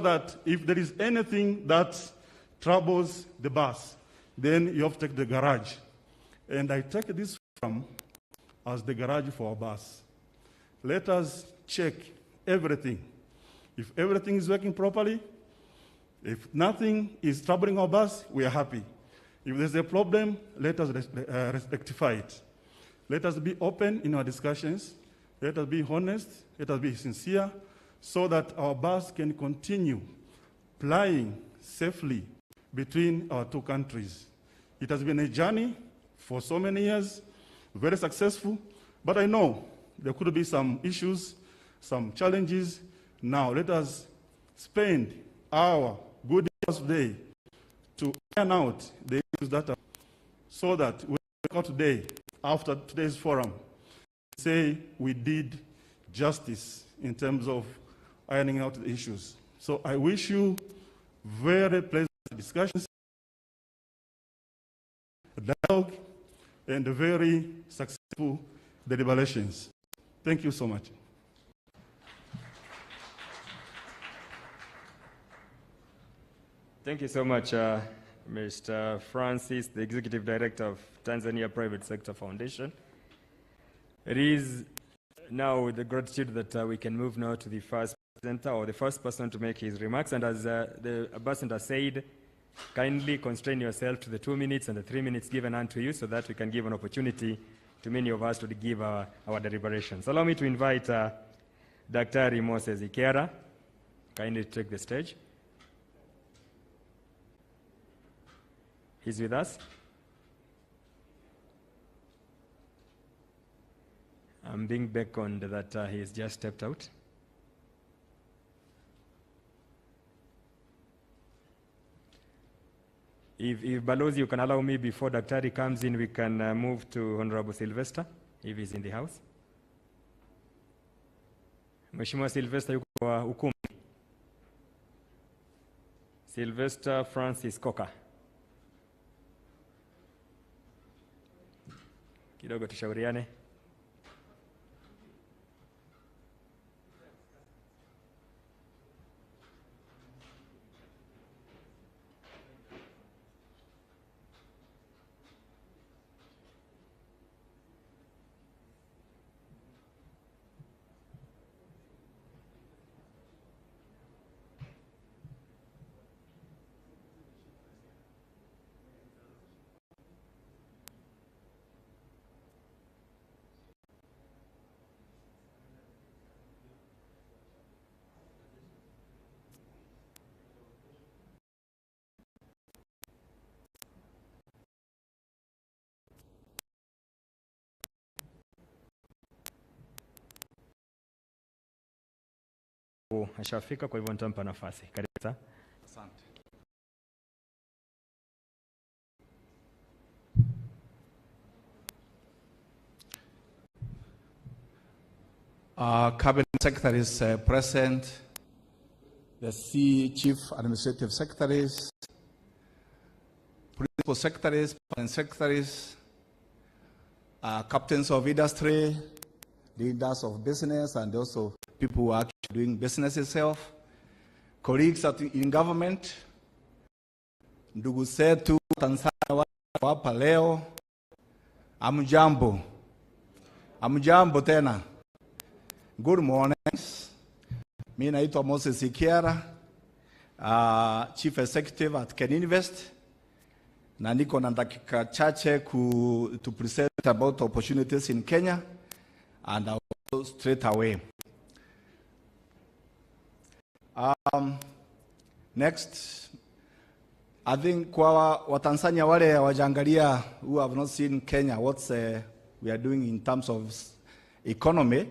that if there is anything that troubles the bus, then you have to take the garage. And I take this forum as the garage for our bus. Let us check everything. If everything is working properly, if nothing is troubling our bus, we are happy. If there's a problem, let us rectify it. Let us be open in our discussions. Let us be honest. Let us be sincere, so that our bus can continue plying safely between our two countries. It has been a journey for so many years, very successful, but I know there could be some issues, some challenges. Now let us spend our good hours today to iron out the issues that are, so that we come today, after today's forum, say we did justice in terms of ironing out the issues. So I wish you very pleasant discussions, dialogue, and very successful deliberations. Thank you so much. Thank you so much, Mr. Francis, the Executive Director of Tanzania Private Sector Foundation. It is now with the gratitude that we can move now to the first presenter, or the first person to make his remarks. And as the ambassador said, kindly constrain yourself to the 2 minutes and the 3 minutes given unto you, so that we can give an opportunity to many of us to give our deliberations. Allow me to invite Dr. Moses ZIARA. Kindly take the stage. He's with us. I'm being beckoned that he has just stepped out. If Balozi, you can allow me before Daktari comes in, we can move to Honorable Sylvester, if he's in the house. Mheshimiwa Sylvester yuko kwa ukumbi. Sylvester Francis Koka. Kidogo tushauriane. Ashafika, kwa hivyo nitampa nafasi. Karibu sana. Asante. Cabinet secretaries present, the chief administrative secretaries, principal secretaries, permanent secretaries, captains of industry, leaders of business, and also people who are actually doing business itself, colleagues in government, ndugu zetu Tanzania hapa leo, amjambo. Amjambo tena. Good morning. Mimi naitwa Moses ZIARA, Chief Executive at Kenya Invest. Na niko na dakika chache to present about opportunities in Kenya, and I'll go straight away. Next, I think kwa Watanzania wale wajangalia who have not seen Kenya, what we are doing in terms of economy.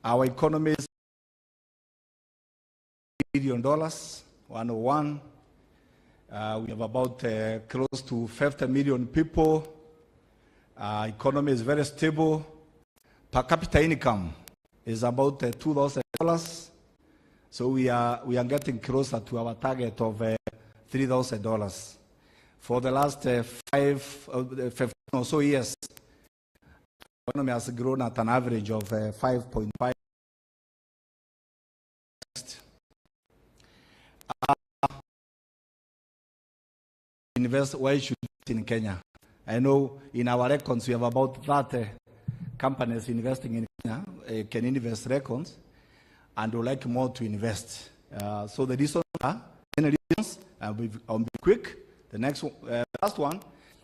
Our economy is $1 billion, 101. We have about close to 50 million people. Economy is very stable. Per capita income is about $2,000. So we are getting closer to our target of $3,000. For the last 15 or so years, the economy has grown at an average of 5.5. invest? Why should invest in Kenya? I know in our records we have about 30 companies investing in Kenya, can invest records, and would like more to invest. So the reasons are many reasons. I'll be quick. The next one, last one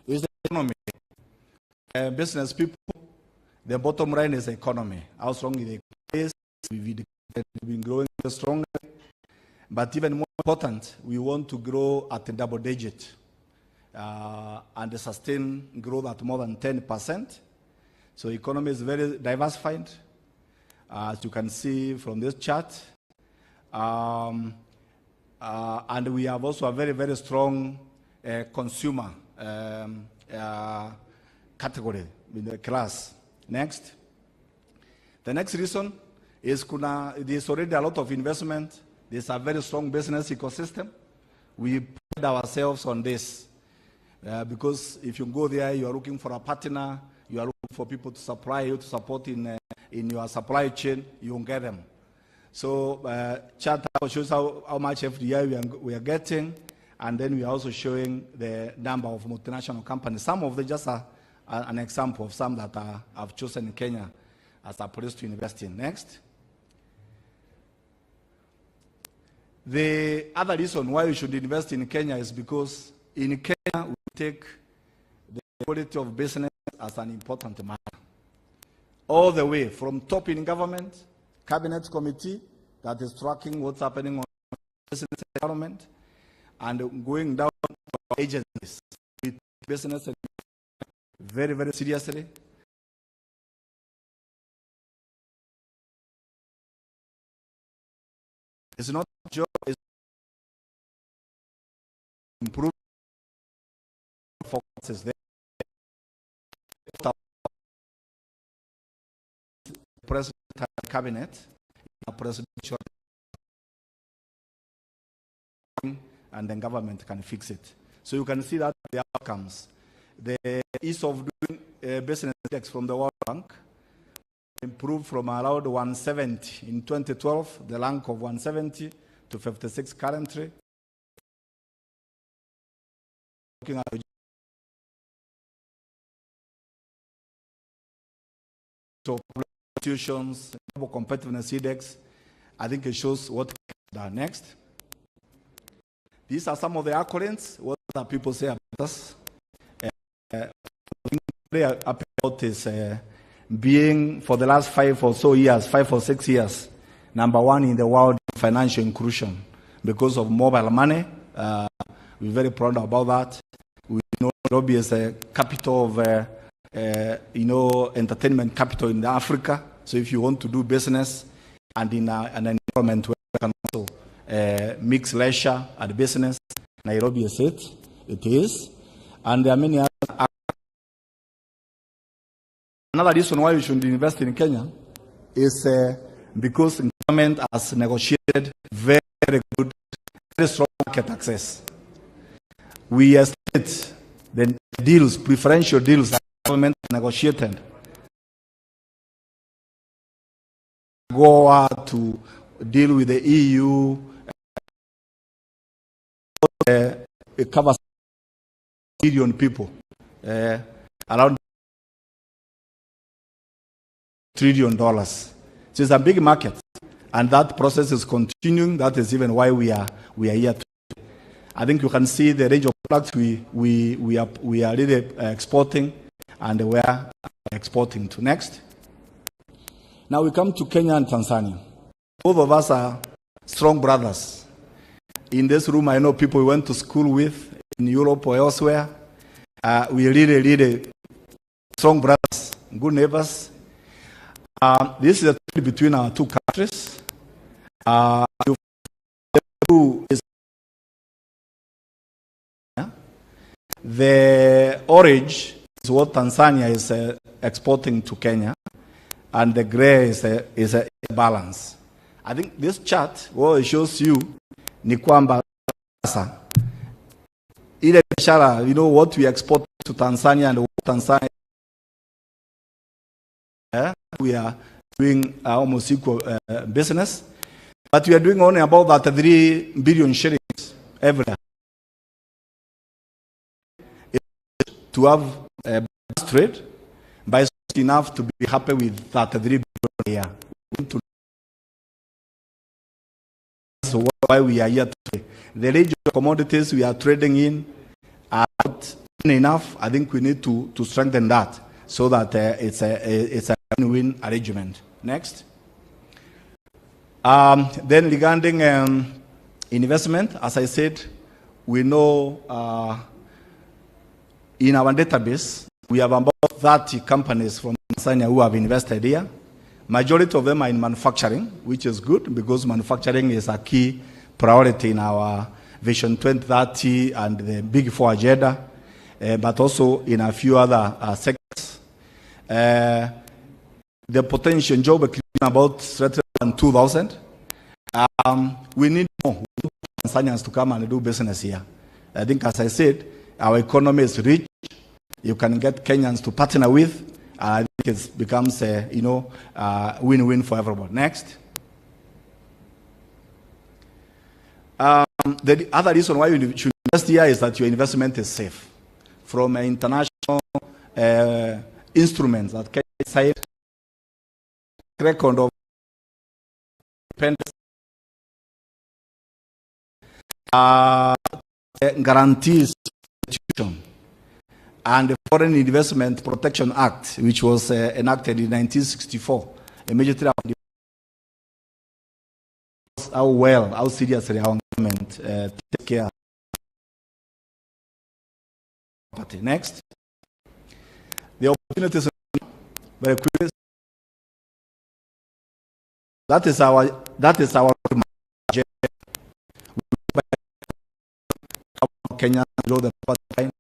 is the economy. Business people, the bottom line is the economy. How strong is the economy? We've been growing strongly, but even more important, we want to grow at a double digit and sustain growth at more than 10%. So economy is very diversified, as you can see from this chart. And we have also a very, very strong consumer category in the class. Next. The next reason is there's already a lot of investment. There's a very strong business ecosystem. We pride ourselves on this because if you go there, you are looking for a partner, you are looking for people to supply you, to support in your supply chain, you won't get them. So chart shows how much FDI we are getting, and then we are also showing the number of multinational companies. Some of them just are an example of some that have chosen Kenya as a place to invest in. Next. The other reason why we should invest in Kenya is because in Kenya we take the quality of business as an important matter. All the way from top in government, cabinet committee that is tracking what's happening on business environment, and going down to agencies with business very, very seriously. It's not a job, it's improve focuses there. President and cabinet, a presidential, and then government can fix it. So you can see that the outcomes. The ease of doing business index from the World Bank improved from around 170 in 2012, the rank of 170 to 56 currently. Looking at so institutions, competitiveness index, I think it shows what done next. These are some of the accolades. What do people say about us? Very happy about this being for the last 5 or 6 years, #1 in the world in financial inclusion because of mobile money. We're very proud about that. We know Nairobi is a capital of entertainment capital in Africa. So if you want to do business and in an environment where you can also mix leisure and business, Nairobi is it. It is. And there are many other. Another reason why we should invest in Kenya is because the government has negotiated very, very good, very strong market access. We estimate the deals, preferential deals that the government negotiated go out to deal with the EU. It covers million people, around $1 trillion. So it's a big market, and that process is continuing. That is even why we are here today. I think you can see the range of products we are really exporting, and we are exporting to. Next. Now we come to Kenya and Tanzania. Both of us are strong brothers. In this room, I know people we went to school with in Europe or elsewhere. We are really, really strong brothers, good neighbors. This is a trade between our two countries. The orange is what Tanzania is exporting to Kenya, and the gray is a balance. I think this chart, what it shows you, ni kwamba sasa ile biashara, what we export to Tanzania and what Tanzania, we are doing almost equal business, but we are doing only about that 3 billion shillings every year. to have a balanced trade, but it's not enough to be happy with 33 billion a year. That's why we are here today. The range of commodities we are trading in are not enough. I think we need to strengthen that so that it's a win-win arrangement. Next. Then regarding investment, as I said, we know in our database, we have about 30 companies from Tanzania who have invested here. Majority of them are in manufacturing, which is good because manufacturing is a key priority in our Vision 2030 and the Big Four agenda, but also in a few other sectors. The potential job creation about 2,000. We need more Tanzanians to come and do business here. I think, as I said, our economy is rich. You can get Kenyans to partner with. I think it becomes a win-win for everyone. Next. The other reason why you should invest here is that your investment is safe from international instruments that can decide record of independence. Guarantees and the Foreign Investment Protection Act, which was enacted in 1964, immediately after how seriously our government takes care of property. Next, the opportunities very quickly. That is our Kenya below the line.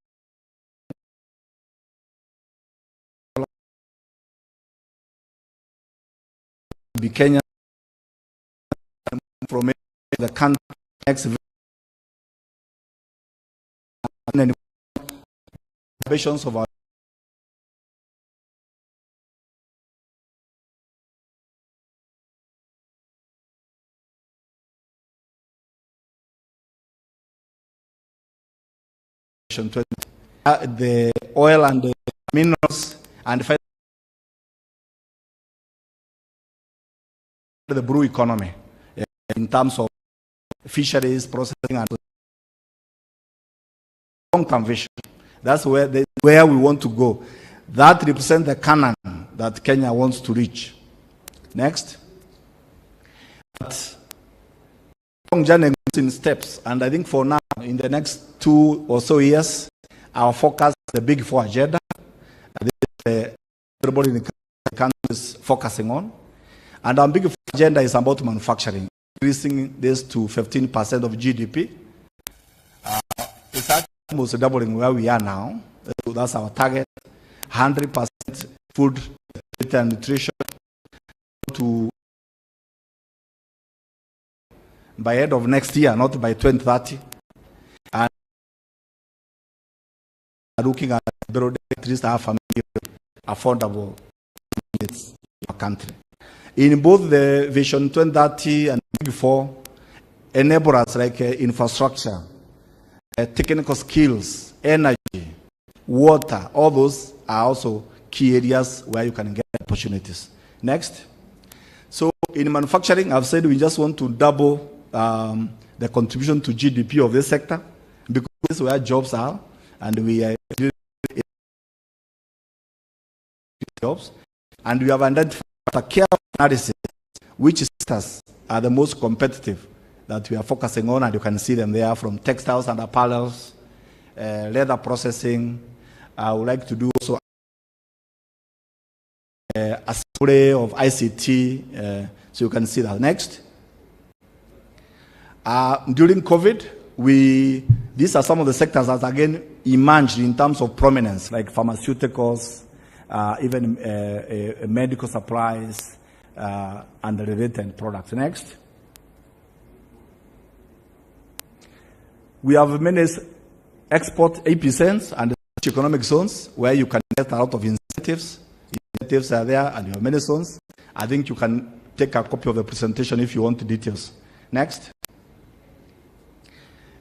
Be Kenya from the country next visions of our the oil and the minerals and the brew economy in terms of fisheries, processing, and long-term vision. That's where we want to go. That represents the canon that Kenya wants to reach. Next. But long journey in steps, and I think for now, in the next 2 or so years, our focus is the Big Four agenda. I think everybody in the country is focusing on. And our Big Four agenda is about manufacturing, increasing this to 15% of GDP. It's actually almost doubling where we are now. So that's our target. 100% food and nutrition to by end of next year, not by 2030. And looking at at least half a million affordable units in our country. In both the Vision 2030 and Big Four, enablers like infrastructure, technical skills, energy, water, all those are also key areas where you can get opportunities. Next. So in manufacturing, I've said we just want to double the contribution to GDP of this sector because this is where jobs are, and we are jobs, and we have identified a careful analysis which sectors are the most competitive that we are focusing on, and you can see them there from textiles and apparels, leather processing. I would like to do also a survey of ICT, so you can see that. Next. During COVID, these are some of the sectors that again emerged in terms of prominence, like pharmaceuticals, even medical supplies, and related products. Next. We have many export epicenters and economic zones where you can get a lot of incentives. Incentives are there, and you have many zones. I think you can take a copy of the presentation if you want the details. Next.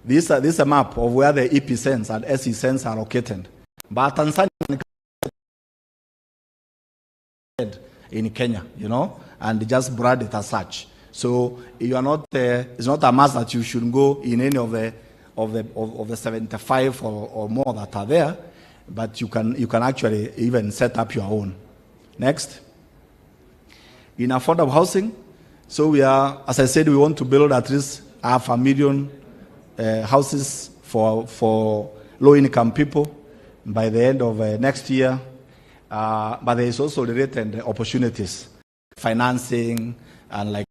This is a map of where the epicenters and SE centers are located. But Tanzania in Kenya, you know, and just brand it as such. So you are not, it's not a must that you should go in any of the 75 or more that are there, but you can actually even set up your own. Next. In affordable housing, so we are, as I said, we want to build at least 500,000 houses for low-income people by the end of next year. But there is also related opportunities, financing and like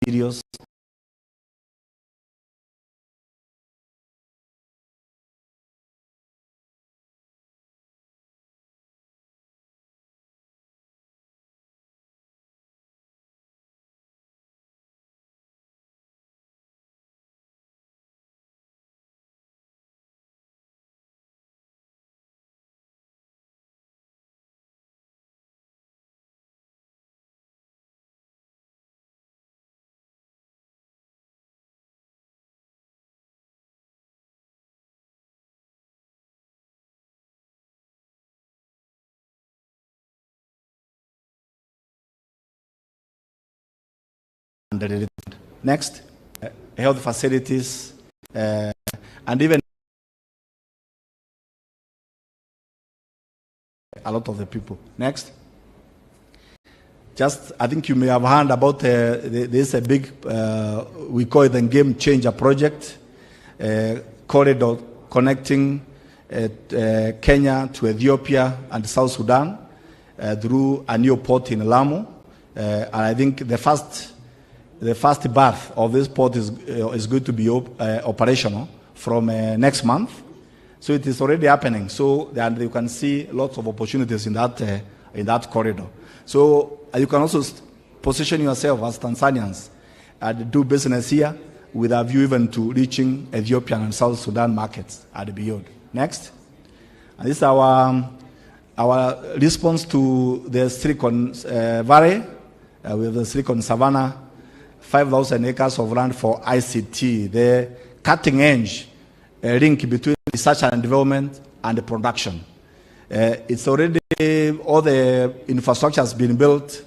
videos. Next, health facilities, and even a lot of the people. Next. Just, I think you may have heard about there's a big, we call it the Game Changer Project, corridor connecting Kenya to Ethiopia and South Sudan through a new port in Lamu. And I think the first berth of this port is going to be operational from next month. So it is already happening. So that you can see lots of opportunities in that corridor. So you can also position yourself as Tanzanians and do business here with a view even to reaching Ethiopian and South Sudan markets and beyond. Next. And this is our response to the Silicon Valley. We have the Silicon Savannah, 5,000 acres of land for ICT, the cutting edge link between research and development and production. It's already, all the infrastructure has been built.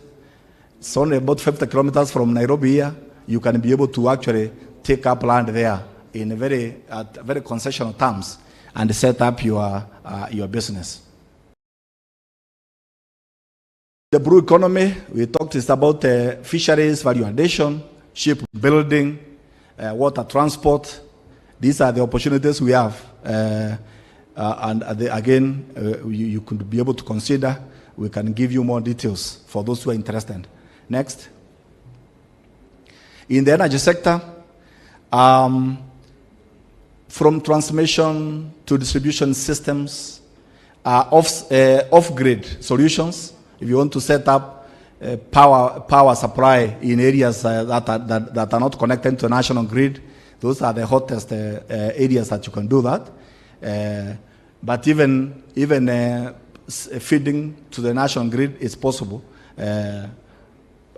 It's only about 50 kilometers from Nairobi here. You can be able to actually take up land there in at very concessional terms and set up your business. The blue economy, we talked about fisheries, value addition, shipbuilding, water transport. These are the opportunities we have. Again, you could be able to consider. We can give you more details for those who are interested. Next. In the energy sector, from transmission to distribution systems, off-grid solutions. If you want to set up power supply in areas that are not connected to the national grid, those are the hottest areas that you can do that. But even feeding to the national grid is possible, and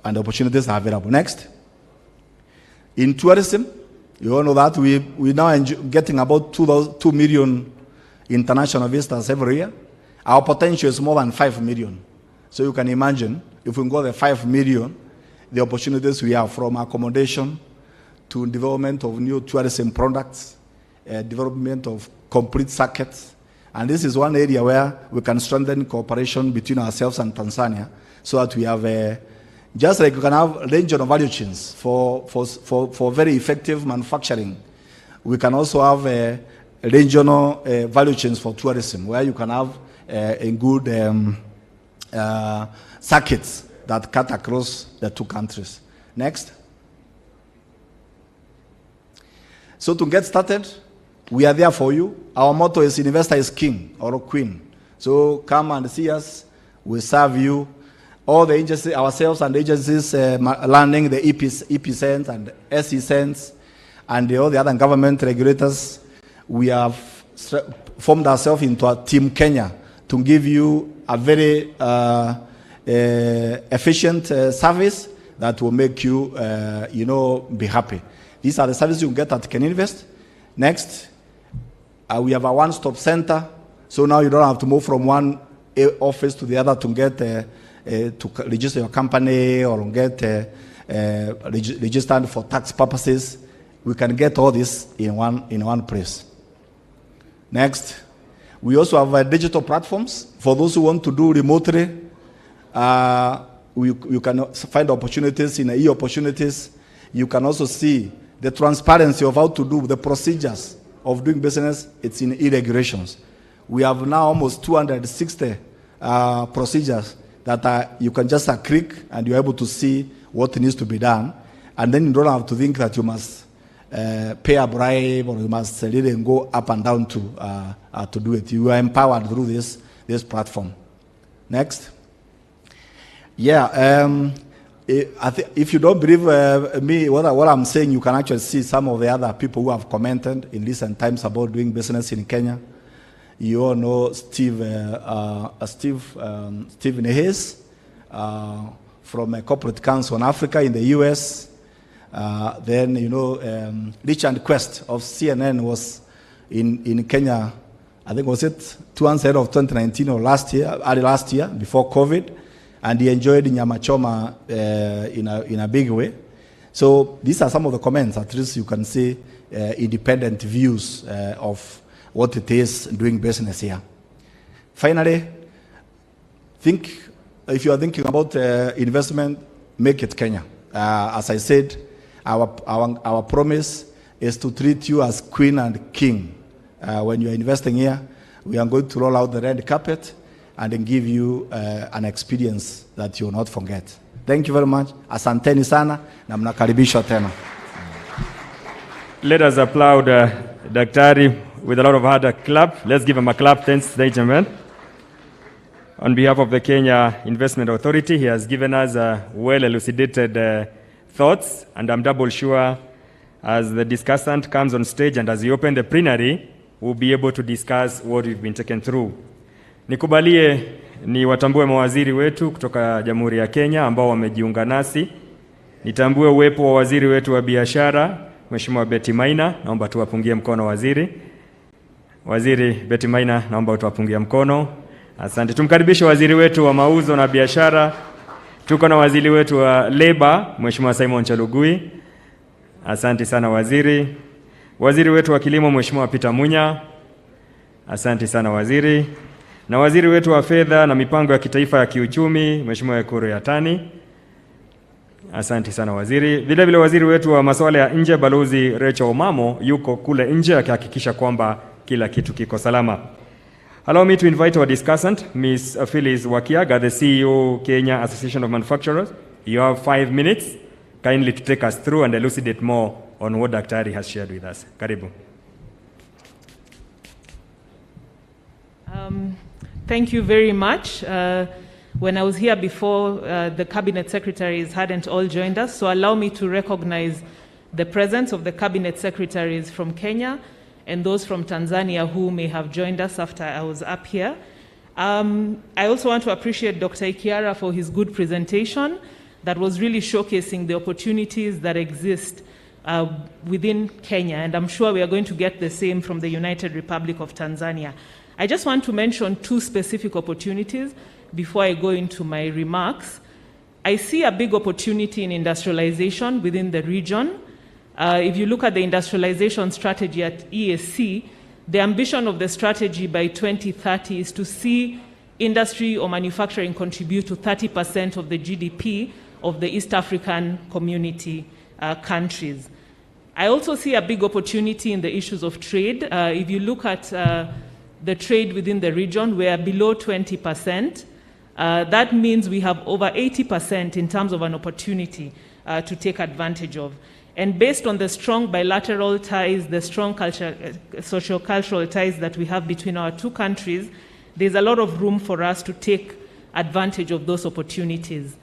the opportunities are available. Next. In tourism, you all know that we now getting about 2 million international visitors every year. Our potential is more than 5 million. So you can imagine, if we go to 5 million, the opportunities we have from accommodation to development of new tourism products, development of complete circuits. And this is one area where we can strengthen cooperation between ourselves and Tanzania so that we have just like we can have regional value chains for very effective manufacturing. We can also have regional value chains for tourism where you can have a good circuits that cut across the two countries. Next. So to get started, we are there for you. Our motto is investor is king or queen. So come and see us. We serve you. All the agencies, ourselves and agencies landing the EP cents and SE cents and all the other government regulators, we have formed ourselves into a Team Kenya to give you a very efficient service that will make you, be happy. These are the services you get at Can Invest. Next, We have a one-stop center, so now you don't have to move from one office to the other to get to register your company or get registered for tax purposes. We can get all this in one place. Next, we also have digital platforms for those who want to do remotely. You can find opportunities in e-opportunities. You can also see the transparency of how to do the procedures of doing business. It's in e-regulations. We have now almost 260 procedures that you can just click and you're able to see what needs to be done. And then you don't have to think that you must pay a bribe or you must really go up and down to do it. You are empowered through this platform. Next. Yeah, if you don't believe me, what I'm saying, you can actually see some of the other people who have commented in recent times about doing business in Kenya. You all know Stephen Hayes from a corporate council on Africa in the US. Then, you know, Richard Quest of CNN was in Kenya, I think was it towards the end of 2019 or early last year, before COVID. And he enjoyed Nyama Choma in a big way. So these are some of the comments. At least you can see independent views of what it is doing business here. Finally, if you are thinking about investment, make it Kenya. As I said, our promise is to treat you as queen and king. When you are investing here, we are going to roll out the red carpet and then give you an experience that you will not forget. Thank you very much. Asanteni sana na mnakaribishwa tena. Let us applaud Daktari with a lot of hard clap. Let's give him a clap. Thanks, ladies and gentlemen. On behalf of the Kenya Investment Authority, he has given us well-elucidated thoughts, and I'm double sure as the discussant comes on stage and as he opens the plenary, we'll be able to discuss what we've been taken through. Nikubalie ni watambue mawaziri wetu kutoka Jamhuri ya Kenya ambao wamejiunga nasi. Nitambue uwepo wa waziri wetu wa biashara, Mheshimiwa Betty Maina, naomba tuwapungie mkono waziri. Waziri Betty Maina, naomba tuwapungie mkono. Asante. Tumkaribishe waziri wetu wa mauzo na biashara. Tuko na waziri wetu wa labor, Mheshimiwa Simon Chalugui. Asante sana waziri. Waziri wetu wa kilimo, Mheshimiwa Peter Munya. Asante sana waziri. Na waziri wetu wa fedha na mipango ya kitaifa ya kiuchumi, Mheshimiwa Uhuru Kenyatta. Asante sana waziri. Vile vile waziri wetu wa masuala ya nje, Balozi Rachel Omamo, yuko kule nje akihakikisha kwamba kila kitu kiko salama. Allow me to invite our discussant, Ms. Phyllis Wakiaga, the CEO, Kenya Association of Manufacturers. You have 5 minutes, kindly to take us through and elucidate more on what Daktari has shared with us. Karibu. Thank you very much. When I was here before, the cabinet secretaries hadn't all joined us, so allow me to recognize the presence of the cabinet secretaries from Kenya and those from Tanzania who may have joined us after I was up here. I also want to appreciate Dr. Ikiara for his good presentation that was really showcasing the opportunities that exist within Kenya, and I'm sure we are going to get the same from the United Republic of Tanzania. I just want to mention 2 specific opportunities before I go into my remarks. I see a big opportunity in industrialization within the region. If you look at the industrialization strategy at EAC, the ambition of the strategy by 2030 is to see industry or manufacturing contribute to 30% of the GDP of the East African community countries. I also see a big opportunity in the issues of trade. If you look at the trade within the region, we are below 20%. That means we have over 80% in terms of an opportunity to take advantage of. And based on the strong bilateral ties, the strong socio-cultural ties that we have between our 2 countries, there's a lot of room for us to take advantage of those opportunities.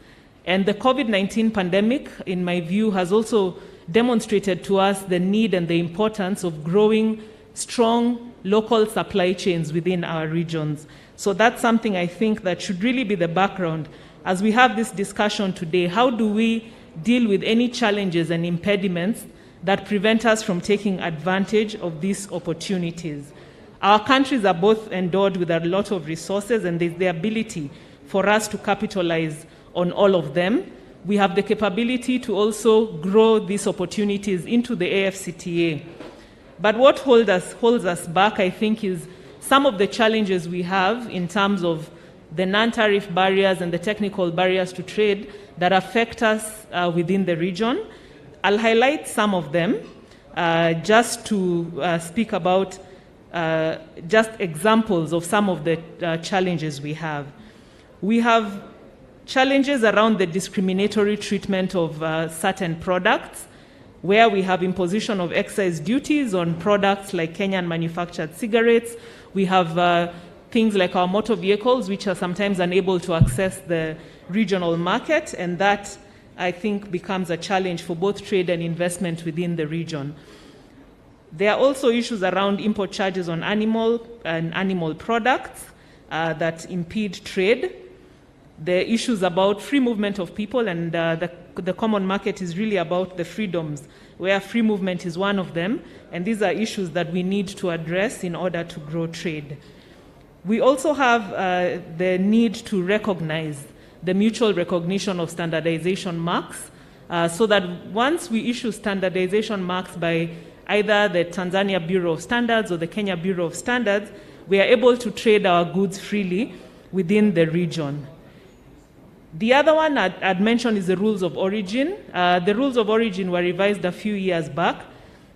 And the COVID-19 pandemic, in my view, has also demonstrated to us the need and the importance of growing strong local supply chains within our regions. So that's something I think that should really be the background. As we have this discussion today, how do we deal with any challenges and impediments that prevent us from taking advantage of these opportunities? Our countries are both endowed with a lot of resources, and there's the ability for us to capitalize on all of them. We have the capability to also grow these opportunities into the AFCTA. But what holds us back, I think, is some of the challenges we have in terms of the non-tariff barriers and the technical barriers to trade that affect us within the region. I'll highlight some of them just to speak about just examples of some of the challenges we have. We have challenges around the discriminatory treatment of certain products, where we have imposition of excise duties on products like Kenyan manufactured cigarettes. We have things like our motor vehicles, which are sometimes unable to access the regional market, and that, I think, becomes a challenge for both trade and investment within the region. There are also issues around import charges on animal products that impede trade. The issues about free movement of people, and the common market is really about the freedoms, where free movement is one of them, and these are issues that we need to address in order to grow trade. We also have the need to recognize the mutual recognition of standardization marks, so that once we issue standardization marks by either the Tanzania Bureau of Standards or the Kenya Bureau of Standards, we are able to trade our goods freely within the region. The other one I'd mentioned is the rules of origin. The rules of origin were revised a few years back,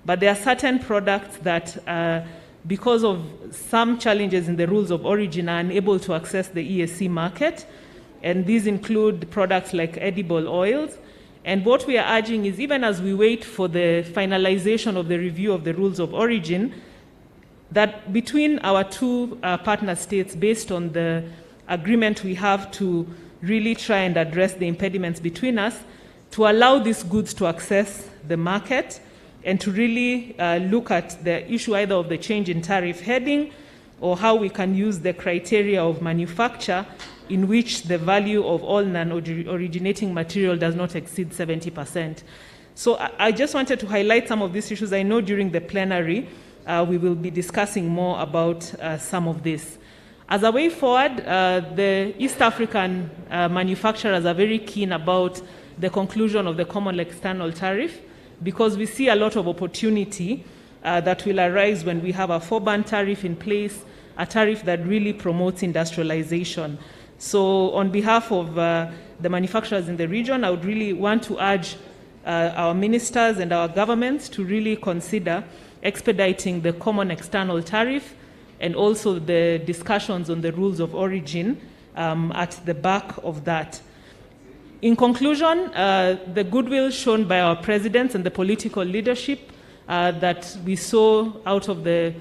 but there are certain products that, because of some challenges in the rules of origin, are unable to access the EAC market. And these include products like edible oils. And what we are urging is, even as we wait for the finalization of the review of the rules of origin, that between our two partner states, based on the agreement we have to really try and address the impediments between us, to allow these goods to access the market and to really look at the issue either of the change in tariff heading or how we can use the criteria of manufacture in which the value of all non-originating material does not exceed 70%. So I just wanted to highlight some of these issues. I know during the plenary we will be discussing more about some of this. As a way forward, the East African manufacturers are very keen about the conclusion of the common external tariff, because we see a lot of opportunity that will arise when we have a 4-band tariff in place, a tariff that really promotes industrialization. So on behalf of the manufacturers in the region, I would really want to urge our ministers and our governments to really consider expediting the common external tariff and also the discussions on the rules of origin at the back of that. In conclusion, the goodwill shown by our presidents and the political leadership that we saw out of the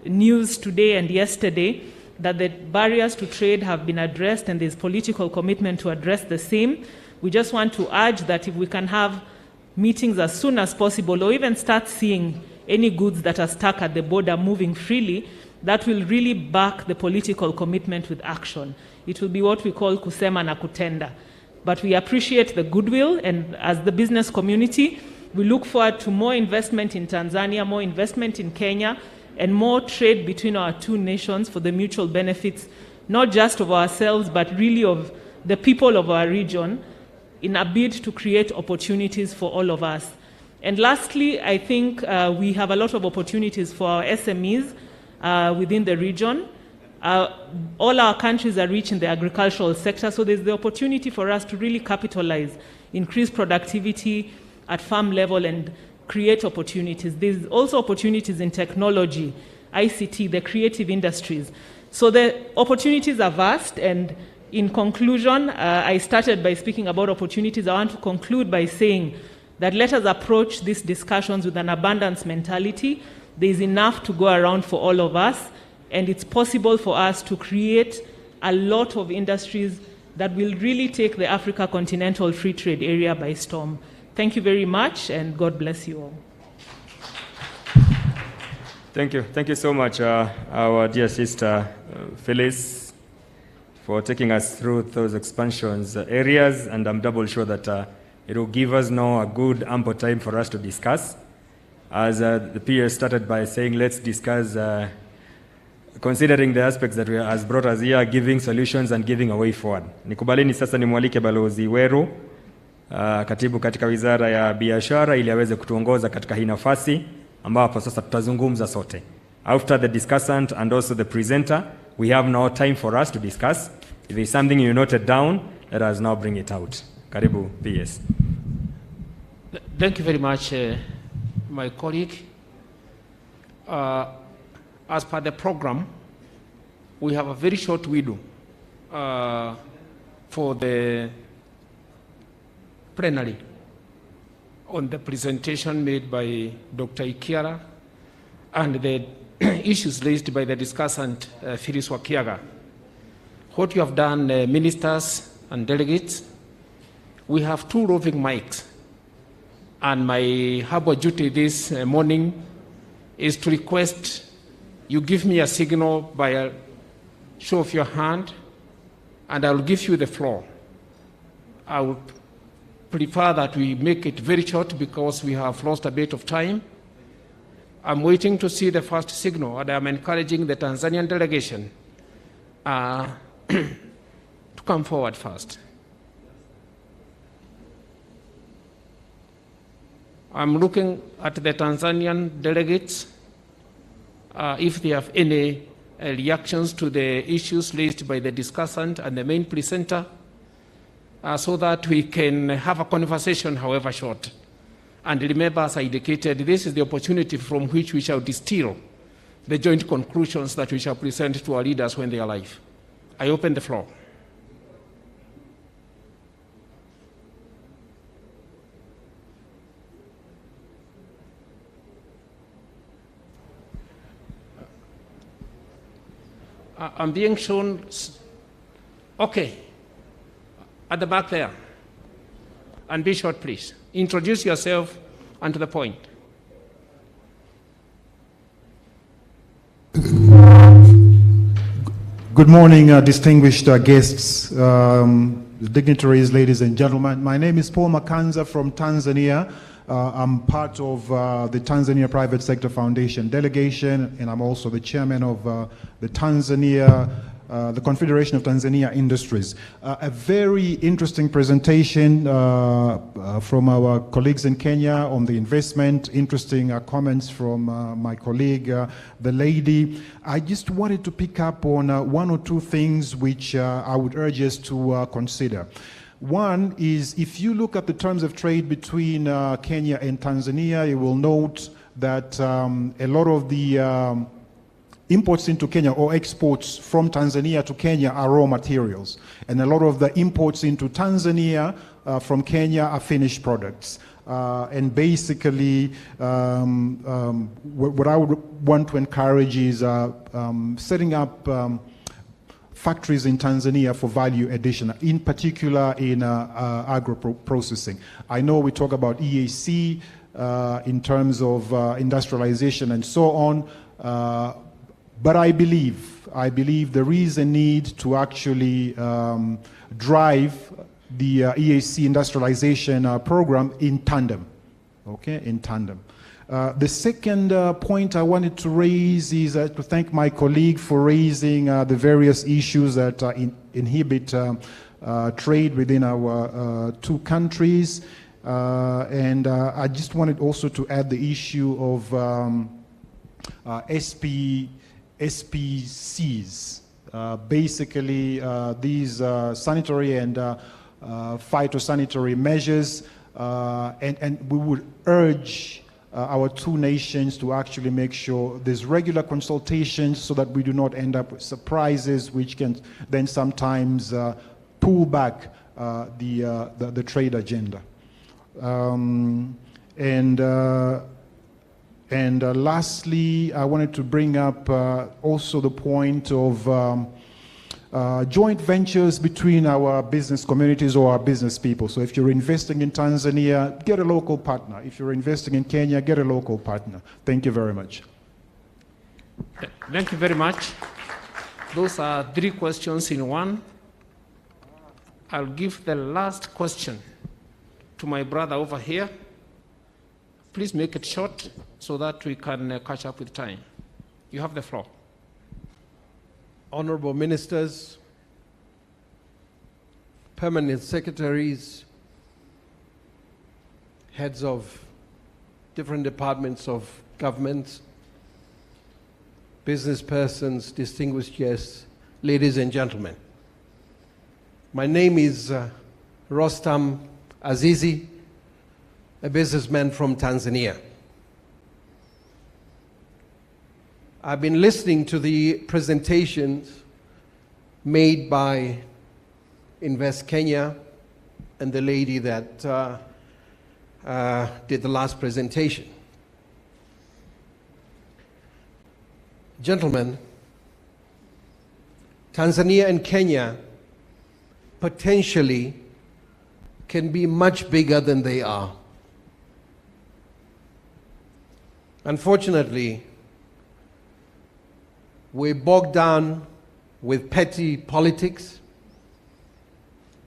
news today and yesterday, that the barriers to trade have been addressed and there's political commitment to address the same. We just want to urge that if we can have meetings as soon as possible, or even start seeing any goods that are stuck at the border moving freely, that will really back the political commitment with action. It will be what we call kusema na kutenda. But we appreciate the goodwill, and as the business community, we look forward to more investment in Tanzania, more investment in Kenya, and more trade between our two nations for the mutual benefits, not just of ourselves, but really of the people of our region, in a bid to create opportunities for all of us. And lastly, I think we have a lot of opportunities for our SMEs within the region. All our countries are rich in the agricultural sector, so there's the opportunity for us to really capitalize, increase productivity at farm level and create opportunities. There's also opportunities in technology, ICT, the creative industries. So the opportunities are vast, and in conclusion, I started by speaking about opportunities. I want to conclude by saying that let us approach these discussions with an abundance mentality. There's enough to go around for all of us, and it's possible for us to create a lot of industries that will really take the Africa Continental Free Trade Area by storm. Thank you very much, and God bless you all. Thank you. Thank you so much, our dear sister Phyllis, for taking us through those expansions areas, and I'm double sure that it will give us now a good ample time for us to discuss. As the peers started by saying, let's discuss considering the aspects that has brought us here, giving solutions and giving a way forward. Nikubalini sasa nimwalike Balozi Weru, katibu katika Wizara ya Biashara, ili aweze kutuongoza katika hii nafasi ambapo sasa tutazungumza sote. After the discussant and also the presenter, we have now time for us to discuss. If there is something you noted down, let us now bring it out. Karibu, PS. Thank you very much, my colleague. As per the program, we have a very short window for the plenary on the presentation made by Dr. Ikiara and the issues raised by the discussant, Phyllis Wakiaga. What you have done, ministers and delegates, we have 2 roving mics, and my harbor duty this morning is to request you give me a signal by a show of your hand, and I will give you the floor. I would prefer that we make it very short because we have lost a bit of time. I'm waiting to see the first signal, and I'm encouraging the Tanzanian delegation to come forward first. I'm looking at the Tanzanian delegates if they have any reactions to the issues raised by the discussant and the main presenter, so that we can have a conversation, however short. And remember, as I indicated, this is the opportunity from which we shall distill the joint conclusions that we shall present to our leaders when they arrive. I open the floor. I'm being shown, okay, at the back there. And be short, please. Introduce yourself and to the point. Good morning, distinguished guests, dignitaries, ladies and gentlemen. My name is Paul Makanza from Tanzania. I'm part of the Tanzania Private Sector Foundation delegation, and I'm also the chairman of the Confederation of Tanzania Industries. A very interesting presentation from our colleagues in Kenya on the investment, interesting comments from my colleague, the lady. I just wanted to pick up on 1 or 2 things which I would urge us to consider. One is, if you look at the terms of trade between Kenya and Tanzania, you will note that a lot of the imports into Kenya or exports from Tanzania to Kenya are raw materials. And a lot of the imports into Tanzania from Kenya are finished products. And basically, what I would want to encourage is setting up factories in Tanzania for value addition, in particular in agro-processing. I know we talk about EAC in terms of industrialization and so on, but I believe there is a need to actually drive the EAC industrialization program in tandem, okay, in tandem. The second point I wanted to raise is to thank my colleague for raising the various issues that inhibit trade within our 2 countries. And I just wanted also to add the issue of SPCs. Basically, these sanitary and phytosanitary measures, and we would urge our 2 nations to actually make sure there's regular consultations so that we do not end up with surprises which can then sometimes pull back the trade agenda. Lastly, I wanted to bring up also the point of joint ventures between our business communities or our business people. So if you're investing in Tanzania, get a local partner. If you're investing in Kenya, get a local partner. Thank you very much. Thank you very much. Those are 3 questions in one. I'll give the last question to my brother over here. Please make it short so that we can catch up with time. You have the floor. honorable ministers, permanent secretaries, heads of different departments of government, business persons, distinguished guests, ladies and gentlemen. My name is ROSTAM AZIZ, a businessman from Tanzania. I've been listening to the presentations made by Invest Kenya and the lady that did the last presentation. Gentlemen, Tanzania and Kenya potentially can be much bigger than they are. Unfortunately, we're bogged down with petty politics,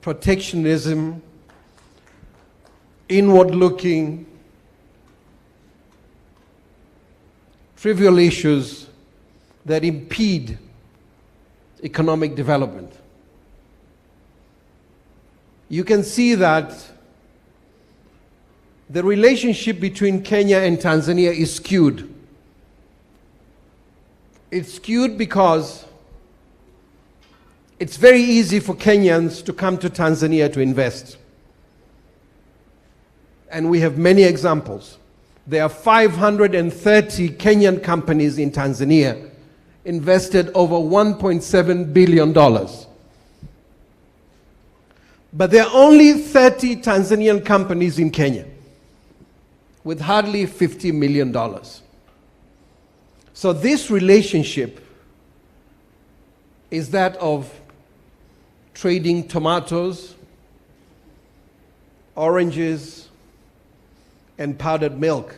protectionism, inward-looking, trivial issues that impede economic development. You can see that the relationship between Kenya and Tanzania is skewed. It's skewed because it's very easy for Kenyans to come to Tanzania to invest. And we have many examples. There are 530 Kenyan companies in Tanzania invested over $1.7 billion. But there are only 30 Tanzanian companies in Kenya with hardly $50 million. So this relationship is that of trading tomatoes, oranges, and powdered milk.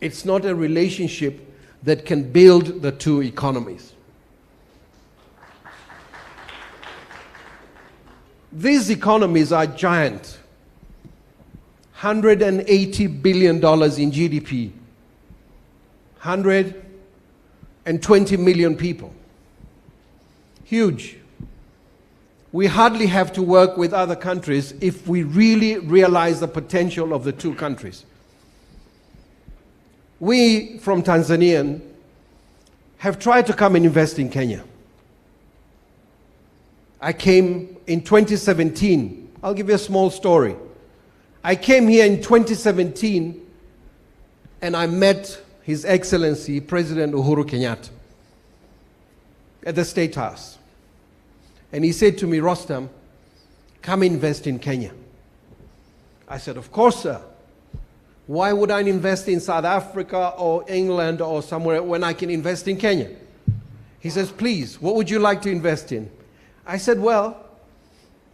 It's not a relationship that can build the two economies. These economies are giant. $180 billion in GDP. 120 million people. Huge. We hardly have to work with other countries if we really realize the potential of the two countries. We, from Tanzania, have tried to come and invest in Kenya. I came in 2017. I'll give you a small story. I came here in 2017 and I met His Excellency President Uhuru Kenyatta at the State House. And he said to me, Rostam, come invest in Kenya. I said, of course, sir. Why would I invest in South Africa or England or somewhere when I can invest in Kenya? He says, please, what would you like to invest in? I said, well,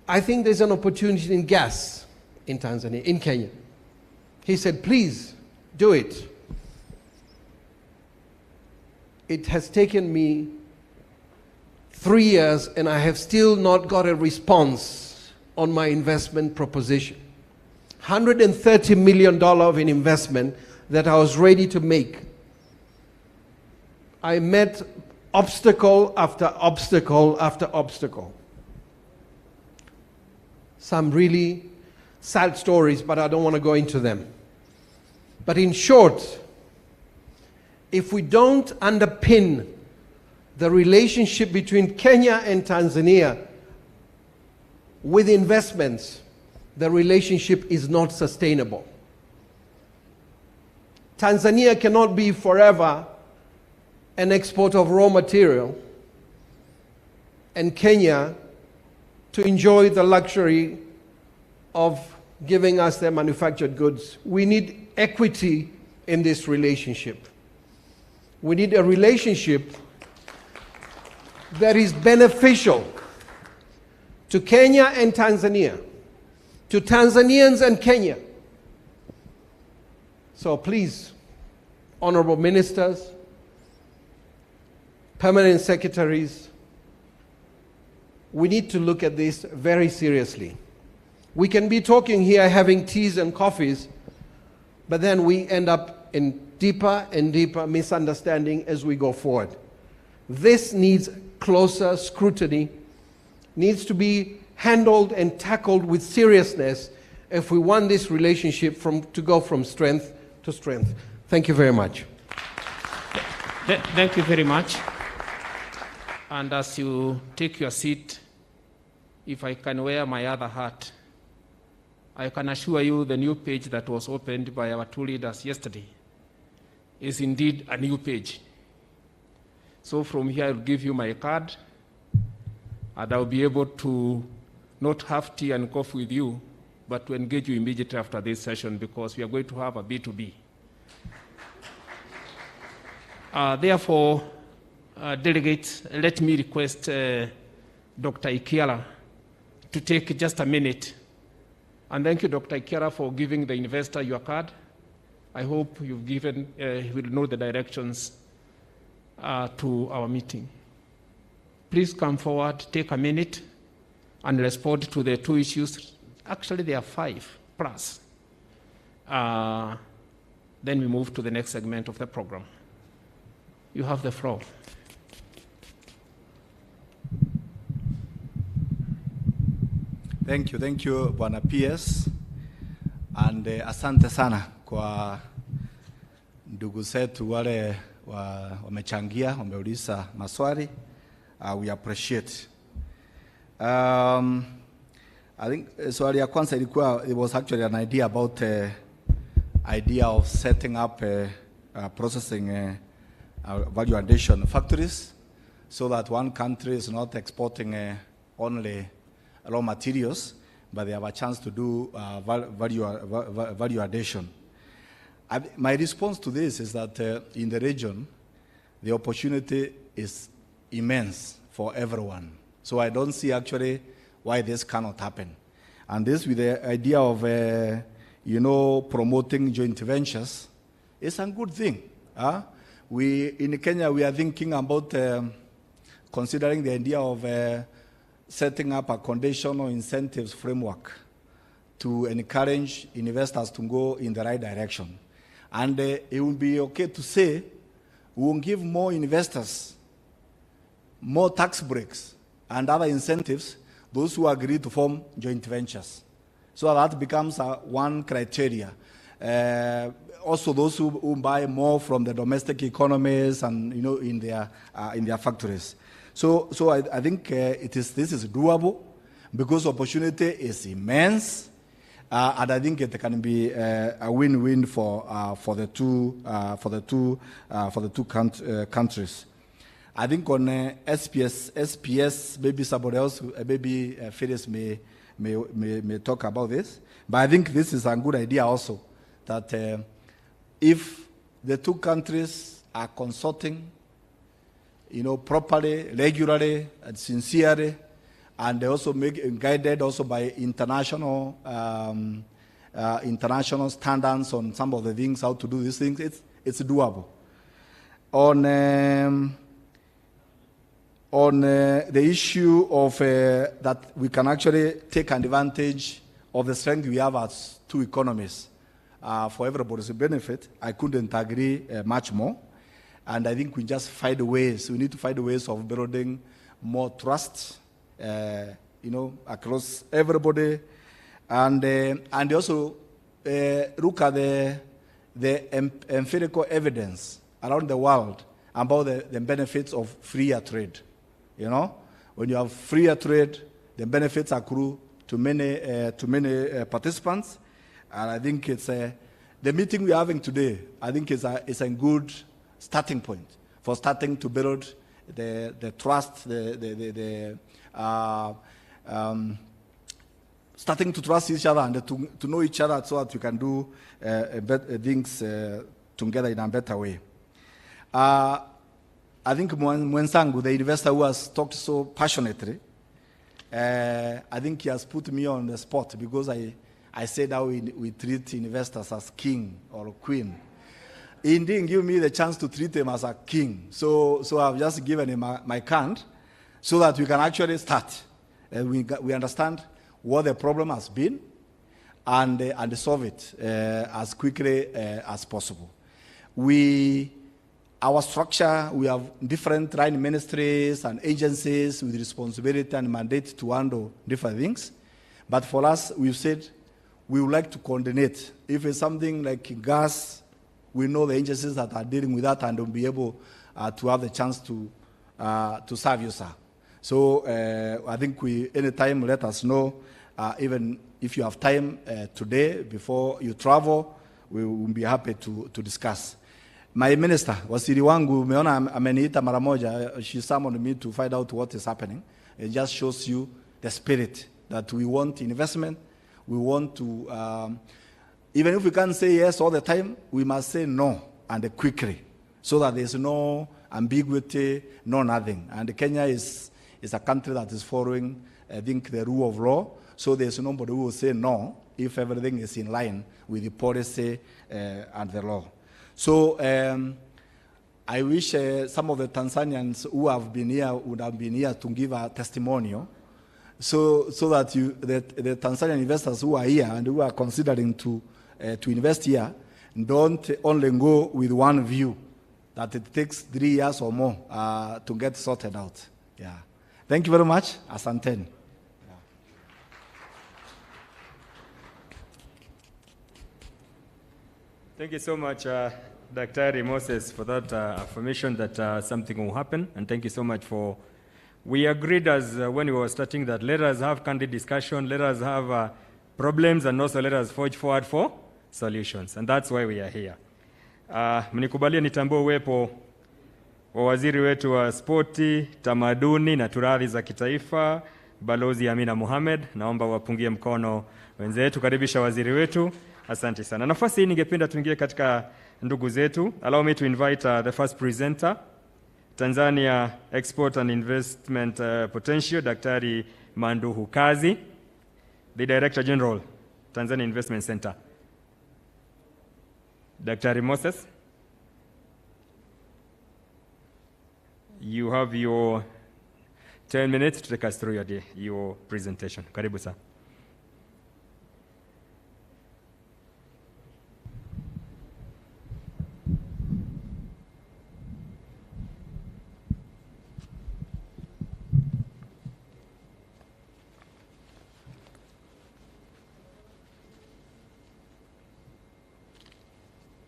I think there's an opportunity in gas in Tanzania, in Kenya. He said, please, do it. It has taken me 3 years and I have still not got a response on my investment proposition. $130 million of an investment that I was ready to make. I met obstacle after obstacle after obstacle. Some really sad stories, but I don't want to go into them. But in short, if we don't underpin the relationship between Kenya and Tanzania with investments, the relationship is not sustainable. Tanzania cannot be forever an exporter of raw material and Kenya to enjoy the luxury of giving us their manufactured goods. We need equity in this relationship. We need a relationship that is beneficial to Kenya and Tanzania, to Tanzanians and Kenya. So please, honorable ministers, permanent secretaries, we need to look at this very seriously. We can be talking here, having teas and coffees, but then we end up in deeper and deeper misunderstanding as we go forward. This needs closer scrutiny, needs to be handled and tackled with seriousness if we want this relationship to go from strength to strength. Thank you very much. Thank you very much. And as you take your seat, if I can wear my other hat, I can assure you the new page that was opened by our two leaders yesterday is indeed a new page. So from here, I'll give you my card, and I'll be able to not have tea and coffee with you, but to engage you immediately after this session, because we are going to have a B2B. Therefore, delegates, let me request Dr. Ikiara to take just a minute. And thank you, Dr. Ikiara, for giving the investor your card. I hope you've given, will know the directions to our meeting. Please come forward, take a minute, and respond to the two issues. Actually, there are 5 plus. Then we move to the next segment of the program. You have the floor. Thank you, Bwana PS. And asante sana kwa ndugu zetu wale wamechangia, wameuliza maswali. We appreciate. I think swali ya kwanza ilikuwa, it was actually an idea about idea of setting up processing value addition factories, so that one country is not exporting only raw materials, but they have a chance to do value addition. My response to this is that in the region, the opportunity is immense for everyone. So I don't see actually why this cannot happen. And this with the idea of, promoting joint ventures is a good thing. In Kenya, we are thinking about considering the idea of setting up a conditional incentives framework to encourage investors to go in the right direction. And it would be okay to say we will give more investors more tax breaks and other incentives, those who agree to form joint ventures. So that becomes one criteria. Also, those who buy more from the domestic economies and in their factories. So I think this is doable because opportunity is immense, and I think it can be a win-win for the two countries. I think on SPS, maybe somebody else, maybe Phyllis may talk about this. But I think this is a good idea also, that if the two countries are consulting, properly, regularly, and sincerely, and they also guided also by international standards on some of the things, how to do these things, it's doable. On the issue of that we can actually take advantage of the strength we have as two economies for everybody's benefit, I couldn't agree much more. And I think we just find ways. We need to find ways of building more trust, across everybody, and also look at the empirical evidence around the world about the benefits of freer trade. When you have freer trade, the benefits accrue to many participants, and I think it's the meeting we're having today. I think is a good starting point for starting to build the trust, starting to trust each other and to know each other, so that we can do things together in a better way. I think Mwensangu, the investor who has talked so passionately, I think he has put me on the spot, because I said how we treat investors as king or queen. He didn't give me the chance to treat him as a king. So I've just given him my card so that we can actually start. We understand what the problem has been and solve it as quickly as possible. We our structure, we have different line ministries and agencies with responsibility and mandate to handle different things. But for us, we've said we would like to coordinate. If it's something like gas, we know the agencies that are dealing with that and will be able to have the chance to serve you, sir. So I think anytime let us know, even if you have time today before you travel, we will be happy to discuss. My minister, waziri wangu, umeona ameniita mara moja, she summoned me to find out what is happening. It just shows you the spirit that we want investment. We want to, even if we can't say yes all the time, we must say no, and quickly, so that there's no ambiguity, no nothing. And Kenya is a country that is following, I think, the rule of law, so there's nobody who will say no if everything is in line with the policy and the law. So I wish some of the Tanzanians who have been here would have been here to give a testimonial, so that the Tanzanian investors who are here and who are considering to invest here don't only go with one view, that it takes 3 years or more to get sorted out. Yeah. Thank you very much. Asanteni. Thank you so much, Dr. Moses, for that affirmation that something will happen. And thank you so much for, we agreed as when we were starting that let us have candid discussion, let us have problems, and also let us forge forward for solutions. And that's why we are here. Mnikubalia nitambue uwepo wa waziri wetu wa spoti, tamaduni na turathi za kitaifa, Balozi Amina Mohamed. Naomba wapungie mkono wenzetu karibisha waziri wetu. Asante sana. Nafasi hii ningependa tuingie katika ndugu zetu. Allow me to invite the first presenter, Tanzania Export and Investment Potential, Daktari Manduhu Kazi, the Director General, Tanzania Investment Center. Daktari Moses, you have your 10 minutes to take us through your presentation. Karibu sana.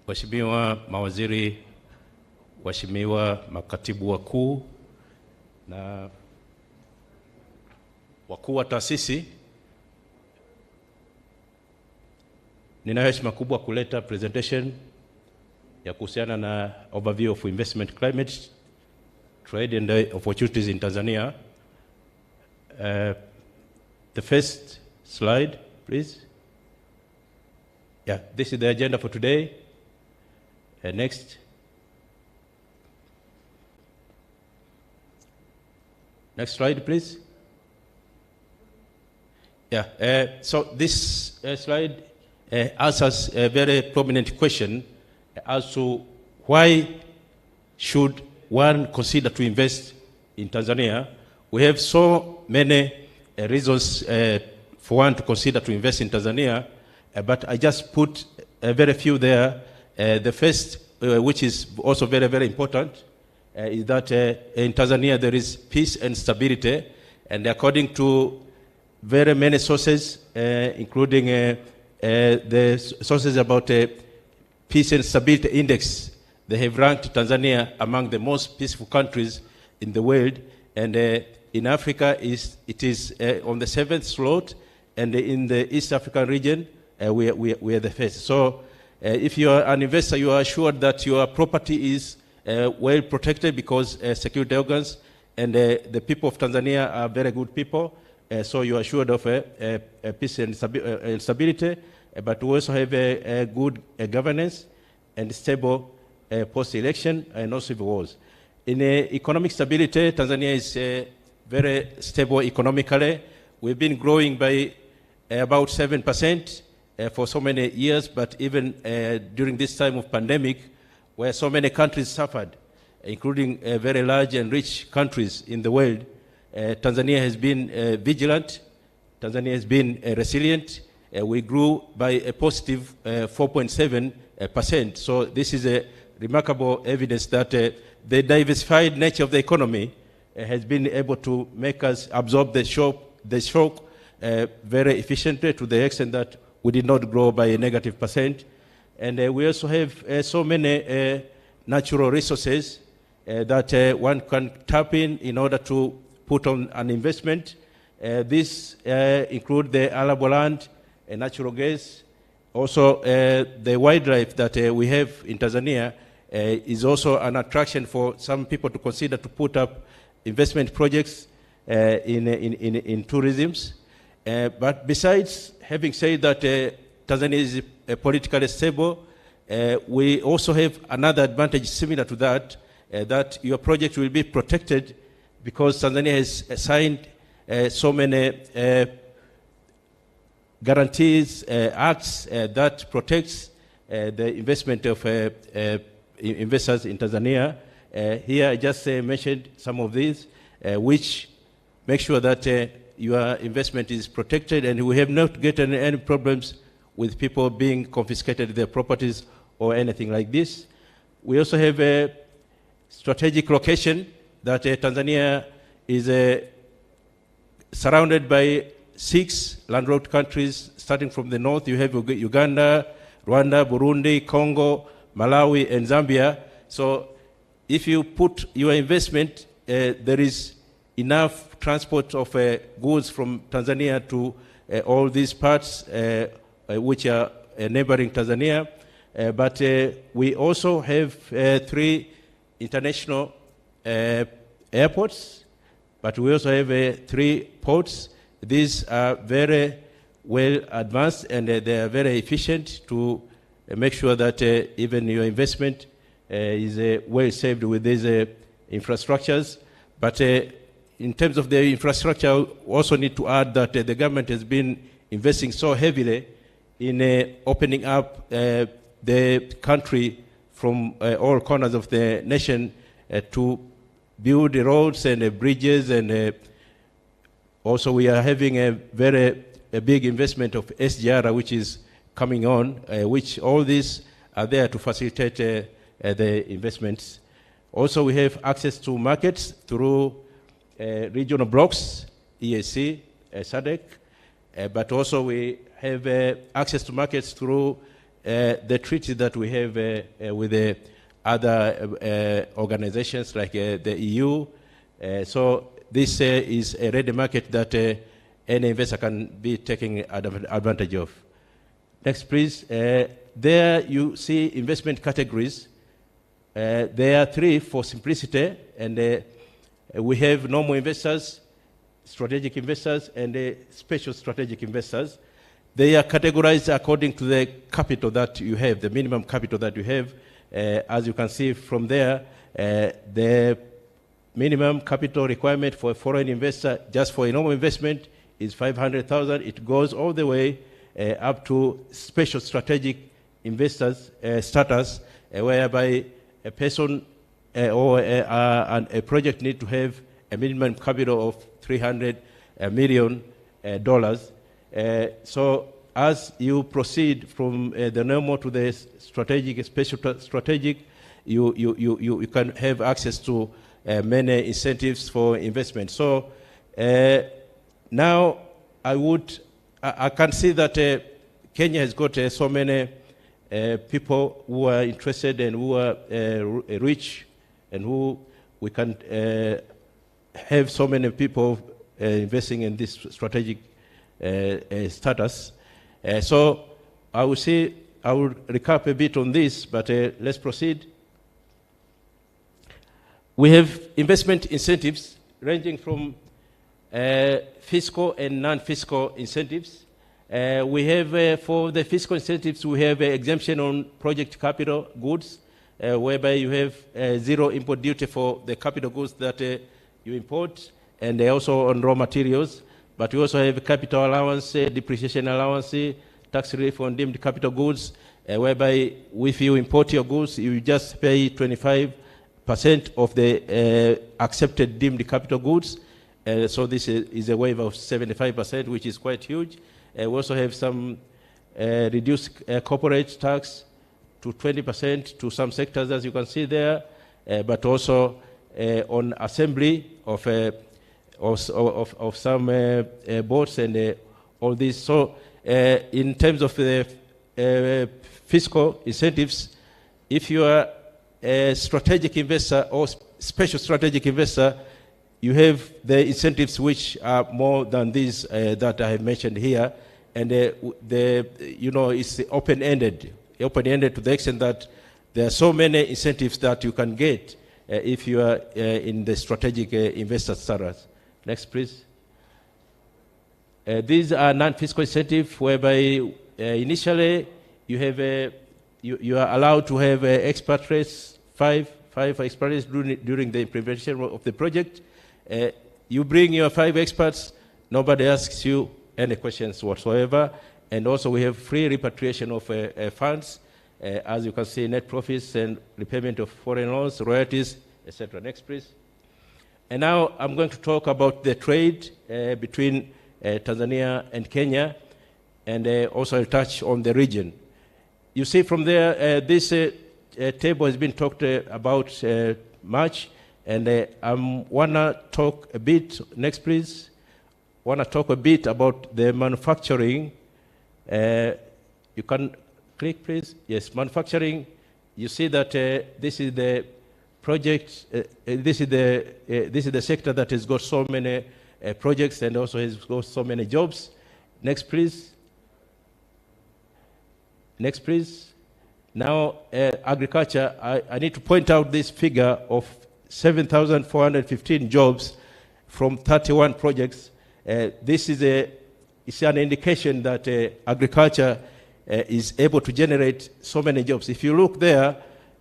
Waheshimiwa mawaziri, waheshimiwa makatibu wakuu na wakuu wa taasisi, nina heshima kubwa kuleta presentation ya kuhusiana na overview of investment climate, trade and opportunities in Tanzania. The first slide, please. Yeah, this is the agenda for today. Next. Next slide, please. Yeah, so this slide answers a very prominent question as to why should one consider to invest in Tanzania. We have so many reasons for one to consider to invest in Tanzania, but I just put very few there. The first, which is also very, very important, is that in Tanzania there is peace and stability, and according to very many sources, including the sources about Peace and Stability Index, they have ranked Tanzania among the most peaceful countries in the world, and in Africa it is on the 7th slot, and in the East African region we are the first. So if you are an investor, you are assured that your property is well protected because security organs and the people of Tanzania are very good people. So you are assured of peace and stability, but we also have a good governance and stable post-election and no civil wars. In economic stability, Tanzania is very stable economically. We've been growing by about 7%. For so many years, but even during this time of pandemic, where so many countries suffered, including very large and rich countries in the world, Tanzania has been vigilant. Tanzania has been resilient. We grew by a positive 4.7%. So this is remarkable evidence that the diversified nature of the economy has been able to make us absorb the shock very efficiently, to the extent that we did not grow by a -%. And we also have so many natural resources that one can tap in order to put on an investment. These include the arable land, natural gas. Also, the wildlife that we have in Tanzania is also an attraction for some people to consider to put up investment projects in tourism. But besides having said that Tanzania is politically stable, we also have another advantage similar to that, that your project will be protected because Tanzania has signed so many guarantees, acts that protects the investment of investors in Tanzania. Here I just mentioned some of these, which make sure that your investment is protected, and we have not gotten any problems with people being confiscated their properties or anything like this. We also have a strategic location that Tanzania is surrounded by 6 landlocked countries. Starting from the north, you have Uganda, Rwanda, Burundi, Congo, Malawi, and Zambia. So if you put your investment, there is enough transport of goods from Tanzania to all these parts which are neighboring Tanzania. But we also have 3 international airports, but we also have 3 ports. These are very well advanced, and they are very efficient to make sure that even your investment is well saved with these infrastructures. But in terms of the infrastructure, we also need to add that the government has been investing so heavily in opening up the country from all corners of the nation to build the roads and bridges, and also we are having a very big investment of ZIARA, which is coming on, which all these are there to facilitate the investments. Also, we have access to markets through regional blocks, EAC, SADC, but also we have access to markets through the treaty that we have with the other organizations like the EU. So this is a ready market that any investor can be taking advantage of. Next, please. There you see investment categories. There are 3 for simplicity, and we have normal investors, strategic investors, and special strategic investors. They are categorized according to the capital that you have, the minimum capital that you have. As you can see from there, the minimum capital requirement for a foreign investor, just for a normal investment, is 500,000. It goes all the way up to special strategic investors status, whereby a person or a project need to have a minimum capital of $300 million. So as you proceed from the normal to the strategic, special strategic, you can have access to many incentives for investment. So now I can see that Kenya has got so many people who are interested and who are rich, and who we can have so many people investing in this strategic status. So I will recap a bit on this, but let's proceed. We have investment incentives ranging from fiscal and non-fiscal incentives. We have, for the fiscal incentives, we have exemption on project capital goods, whereby you have zero import duty for the capital goods that you import, and also on raw materials. But we also have capital allowance, depreciation allowance, tax relief on deemed capital goods, whereby if you import your goods, you just pay 25% of the accepted deemed capital goods. So this is a waiver of 75%, which is quite huge. We also have some reduced corporate tax, to 20% to some sectors, as you can see there, but also on assembly of some boats and all this. So in terms of the fiscal incentives, if you are a strategic investor or special strategic investor, you have the incentives which are more than these that I have mentioned here, and it's open-ended to the extent that there are so many incentives that you can get if you are in the strategic investor status. Next, please. These are non-fiscal incentives whereby initially you have you are allowed to have expert rates, five expert rates during the implementation of the project. You bring your 5 experts, nobody asks you any questions whatsoever, and also we have free repatriation of funds, as you can see, net profits and repayment of foreign loans, royalties, etc. Next, please. And now I'm going to talk about the trade between Tanzania and Kenya, and also I'll touch on the region. You see from there, this table has been talked about much, and I want to talk a bit, next please, want to talk a bit about the manufacturing. You can click please, yes, manufacturing. You see that this is the project, this is the sector that has got so many projects and also has got so many jobs. Next please. Next please. Now agriculture, I need to point out this figure of 7,415 jobs from 31 projects. This is it's an indication that agriculture is able to generate so many jobs. If you look there,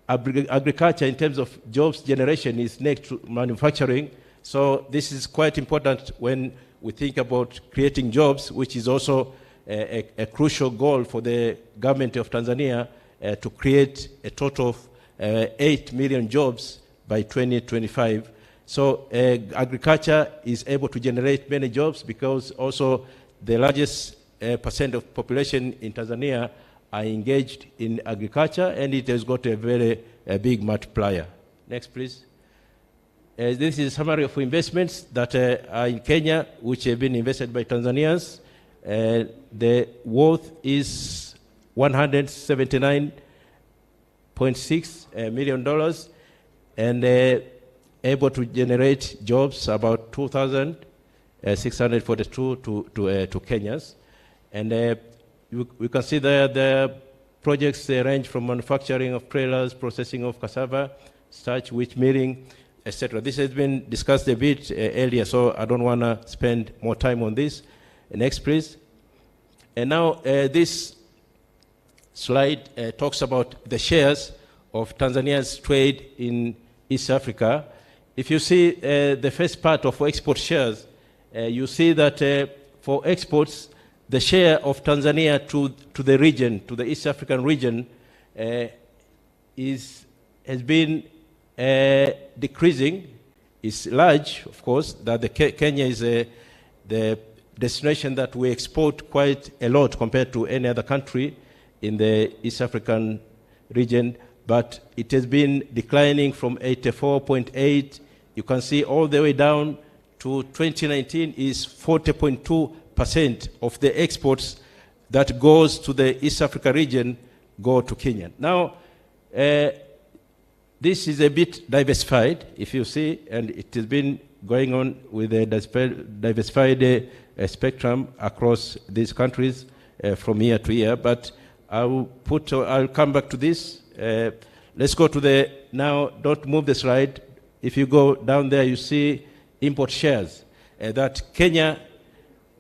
agriculture in terms of jobs generation is next to manufacturing. So this is quite important when we think about creating jobs, which is also a crucial goal for the government of Tanzania to create a total of 8 million jobs by 2025. So agriculture is able to generate many jobs because also the largest percent of population in Tanzania are engaged in agriculture, and it has got a very big multiplier. Next, please. This is a summary of investments that are in Kenya, which have been invested by Tanzanians. The worth is $179.6 million, and able to generate jobs about 2,642 to Kenyans. And we can see there the projects range from manufacturing of trailers, processing of cassava, starch, wheat milling, etc. This has been discussed a bit earlier, so I don't want to spend more time on this. Next, please. And now this slide talks about the shares of Tanzania's trade in East Africa. If you see the first part of export shares, you see that for exports, the share of Tanzania to the region, to the East African region, has been decreasing. It's large, of course, that Kenya is the destination that we export quite a lot compared to any other country in the East African region, but it has been declining from 84.8, you can see all the way down to 2019 is 40.2% of the exports that goes to the East Africa region go to Kenya. Now, this is a bit diversified, if you see, and it has been going on with a diversified spectrum across these countries from year to year. But I'll come back to this. Let's go to the, now don't move the slide. If you go down there, you see import shares. That Kenya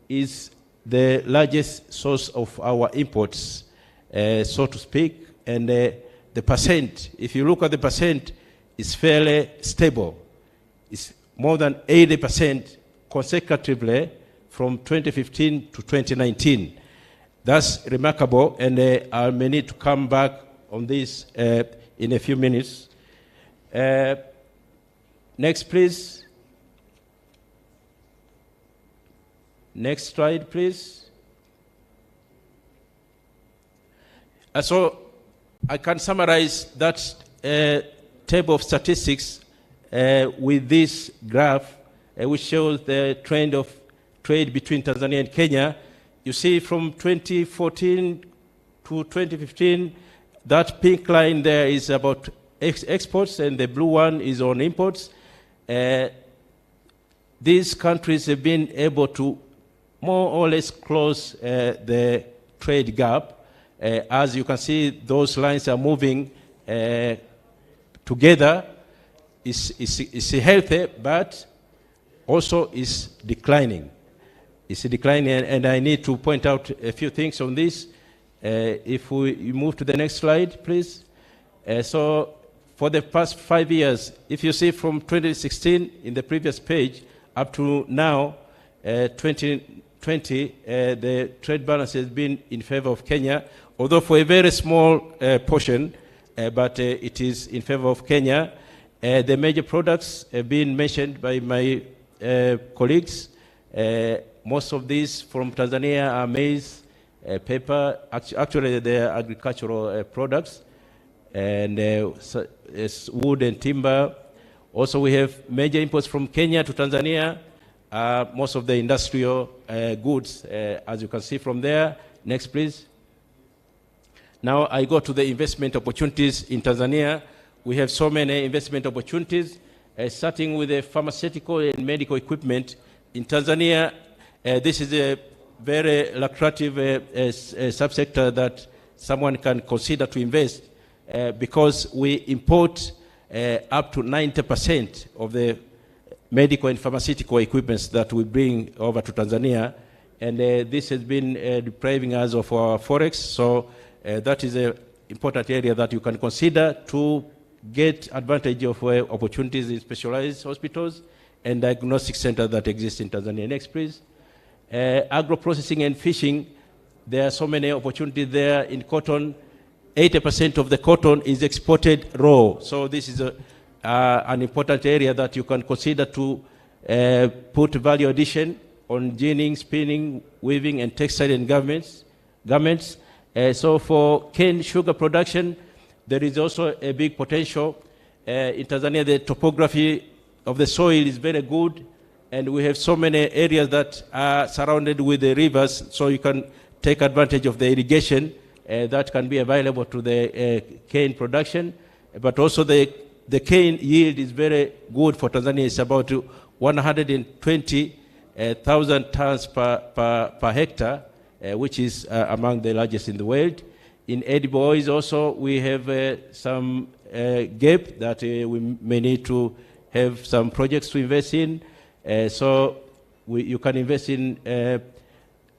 is the largest source of our imports, so to speak, and the percent, if you look at the percent, is fairly stable. It's more than 80% consecutively from 2015 to 2019. That's remarkable, and I may need to come back on this in a few minutes. Next, please. Next slide, please. So I can summarize that table of statistics with this graph, which shows the trend of trade between Tanzania and Kenya. You see from 2014 to 2015, that pink line there is about exports, and the blue one is on imports. These countries have been able to more or less close the trade gap. As you can see, those lines are moving together. It's healthy, but also is declining. It's declining, and I need to point out a few things on this. If we move to the next slide, please. So for the past 5 years, if you see from 2016 in the previous page up to now, 2020, the trade balance has been in favor of Kenya, although for a very small portion, but it is in favor of Kenya. The major products have been mentioned by my colleagues. Most of these from Tanzania are maize, paper, actually they are agricultural products, and it's wood and timber. Also we have major imports from Kenya to Tanzania, most of the industrial goods, as you can see from there. Next, please. Now I go to the investment opportunities in Tanzania. We have so many investment opportunities, starting with the pharmaceutical and medical equipment. In Tanzania, this is a very lucrative subsector that someone can consider to invest because we import up to 90% of the medical and pharmaceutical equipment that we bring over to Tanzania. And this has been depriving us of our forex. So that is an important area that you can consider to get advantage of opportunities in specialized hospitals and diagnostic centers that exist in Tanzania. Next, please. Agro-processing and fishing, there are so many opportunities there. In cotton, 80% of the cotton is exported raw. So this is an important area that you can consider to put value addition on ginning, spinning, weaving, and textile and garments. So for cane sugar production, there is also a big potential. In Tanzania, the topography of the soil is very good, and we have so many areas that are surrounded with the rivers, so you can take advantage of the irrigation that can be available to the cane production. But also the cane yield is very good for Tanzania. It's about 120,000 tons per hectare, which is among the largest in the world. In edible oils also, we have some gap that we may need to have some projects to invest in. So you can invest in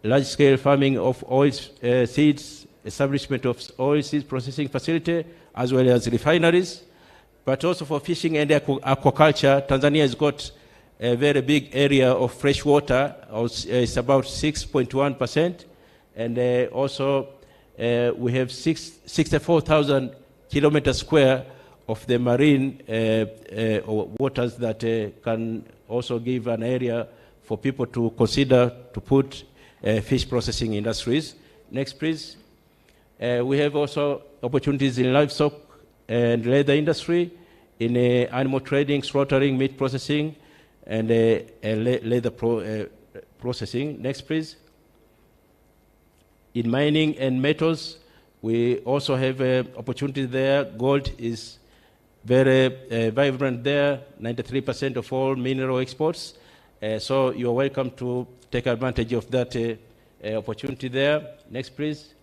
large-scale farming of oil seeds, establishment of oil seeds processing facility, as well as refineries. But also for fishing and aquaculture, Tanzania has got a very big area of fresh water. It's about 6.1%. And also we have 64,000 kilometers square of the marine waters that can also give an area for people to consider to put fish processing industries. Next, please. We have also opportunities in livestock and leather industry, in animal trading, slaughtering, meat processing, and leather processing. Next, please. In mining and metals, we also have opportunities there. Gold is very vibrant there, 93% of all mineral exports. So you're welcome to take advantage of that opportunity there. Next, please.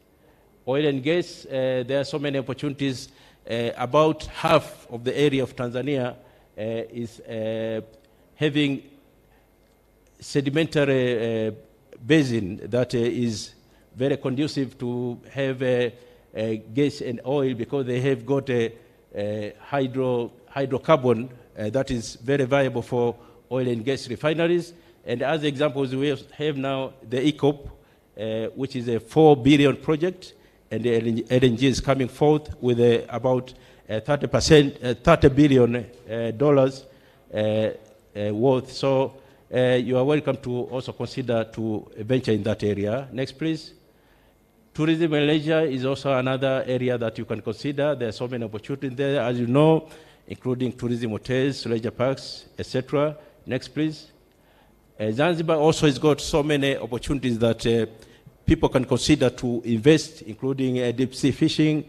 Oil and gas, there are so many opportunities. About half of the area of Tanzania is having sedimentary basin that is very conducive to have gas and oil, because they have got a hydrocarbon that is very viable for oil and gas refineries. And as examples, we have now the ECOP, which is a 4 billion project, and the LNG is coming forth with about 30 billion dollars worth. So you are welcome to also consider to venture in that area. Next, please. Tourism and leisure is also another area that you can consider. There are so many opportunities there, as you know, including tourism hotels, leisure parks, etc. Next, please. Zanzibar also has got so many opportunities that people can consider to invest, including deep sea fishing,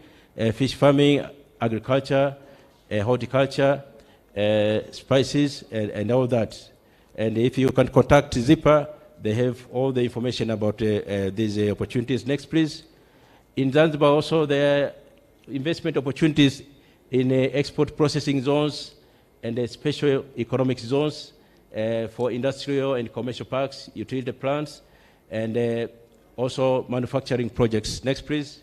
fish farming, agriculture, horticulture, spices, and all that. And if you can contact ZIPA, they have all the information about these opportunities. Next, please. In Zanzibar also, there are investment opportunities in export processing zones and special economic zones for industrial and commercial parks, utility plants, and also manufacturing projects. Next, please.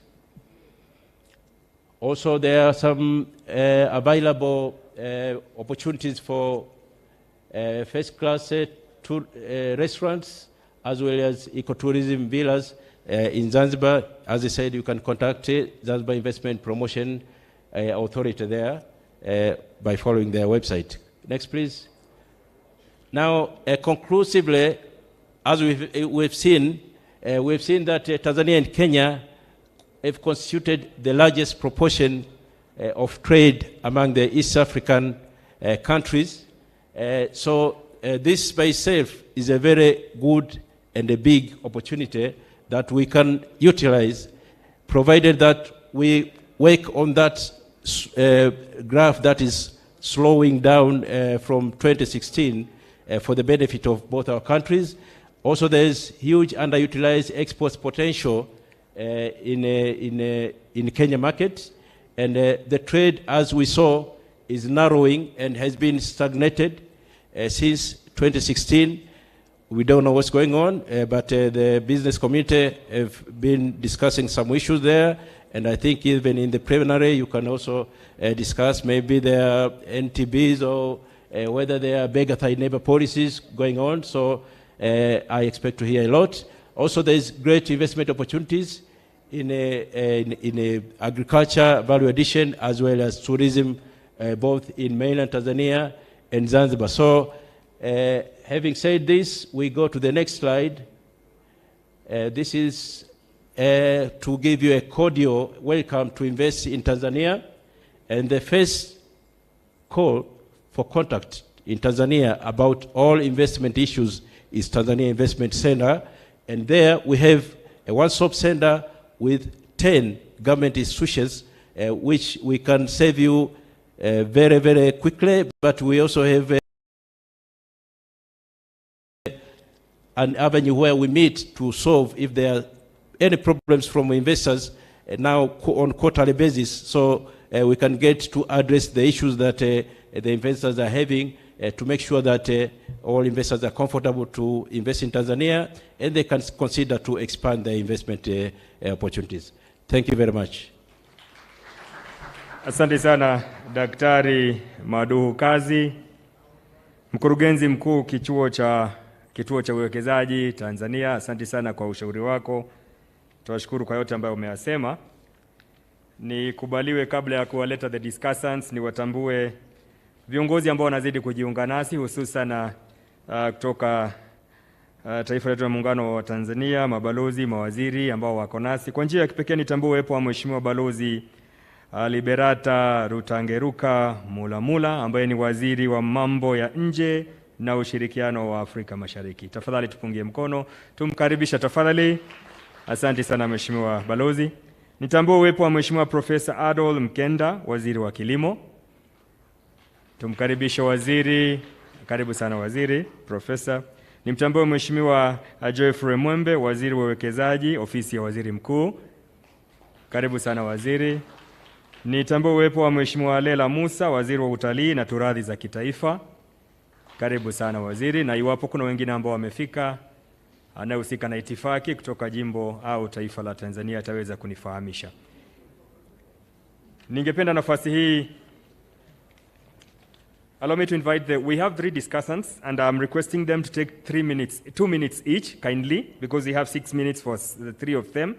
Also, there are some available opportunities for first-class restaurants, as well as ecotourism villas in Zanzibar. As I said, you can contact Zanzibar Investment Promotion Authority there by following their website. Next, please. Now, conclusively, as we've seen that Tanzania and Kenya have constituted the largest proportion of trade among the East African countries. So this by itself is a very good and a big opportunity that we can utilize, provided that we work on that graph that is slowing down from 2016 for the benefit of both our countries. Also, there is huge underutilized exports potential in Kenya market, and the trade, as we saw, is narrowing and has been stagnated since 2016. We don't know what's going on, but the business community have been discussing some issues there, and I think even in the preliminary you can also discuss maybe there are NTBs or whether there are beggar-thy-neighbor policies going on. So I expect to hear a lot. Also, there is great investment opportunities in agriculture, value addition, as well as tourism, both in mainland Tanzania and Zanzibar. So, having said this, we go to the next slide. This is to give you a cordial welcome to invest in Tanzania. And the first call for contact in Tanzania about all investment issues is Tanzania Investment Center. And there we have a one-stop center with 10 government institutions, which we can serve you very, very quickly. But we also have an avenue where we meet to solve if there are any problems from investors now on quarterly basis. So we can get to address the issues that the investors are having to make sure that all investors are comfortable to invest in Tanzania and they can consider to expand their investment opportunities. Thank you very much. Asante sana Daktari Maduhu Kazi, mkurugenzi mkuu kituo cha uwekezaji Tanzania. Asante sana kwa ushauri wako. Tunashukuru kwa yote ambayo umeyasema. Nikubaliwe kabla ya kuwaleta the discussants ni watambue viongozi ambao wanazidi kujiunga nasi, hususan kutoka taifa letu la muungano wa Tanzania, mabalozi, mawaziri ambao wako nasi. Kwa njia ya kipekee nitambue uwepo wa Mheshimiwa Balozi Liberata Rutangeruka Mulamula ambaye ni waziri wa mambo ya nje na ushirikiano wa Afrika Mashariki. Tafadhali tupungie mkono, tumkaribisha tafadhali. Asante sana Mheshimiwa Balozi. Nitambue uwepo wa Mheshimiwa Profesa Adol Mkenda, waziri wa kilimo. Tumkaribisha waziri. Karibu sana waziri, Profesa. Nimtambue Mheshimiwa Geoffrey Mwembe, waziri wa uwekezaji, ofisi ya waziri mkuu. Karibu sana waziri. Nitambue uwepo wa Mheshimiwa Lela Musa, waziri wa utalii na turathi za kitaifa. Karibu sana waziri, na iwapo kuna wengine ambao wamefika anayehusika na itifaki kutoka jimbo au taifa la Tanzania ataweza kunifahamisha. Ningependa nafasi hii, allow me to invite we have 3 discussants and I'm requesting them to take 2 minutes each kindly, because we have 6 minutes for the 3 of them.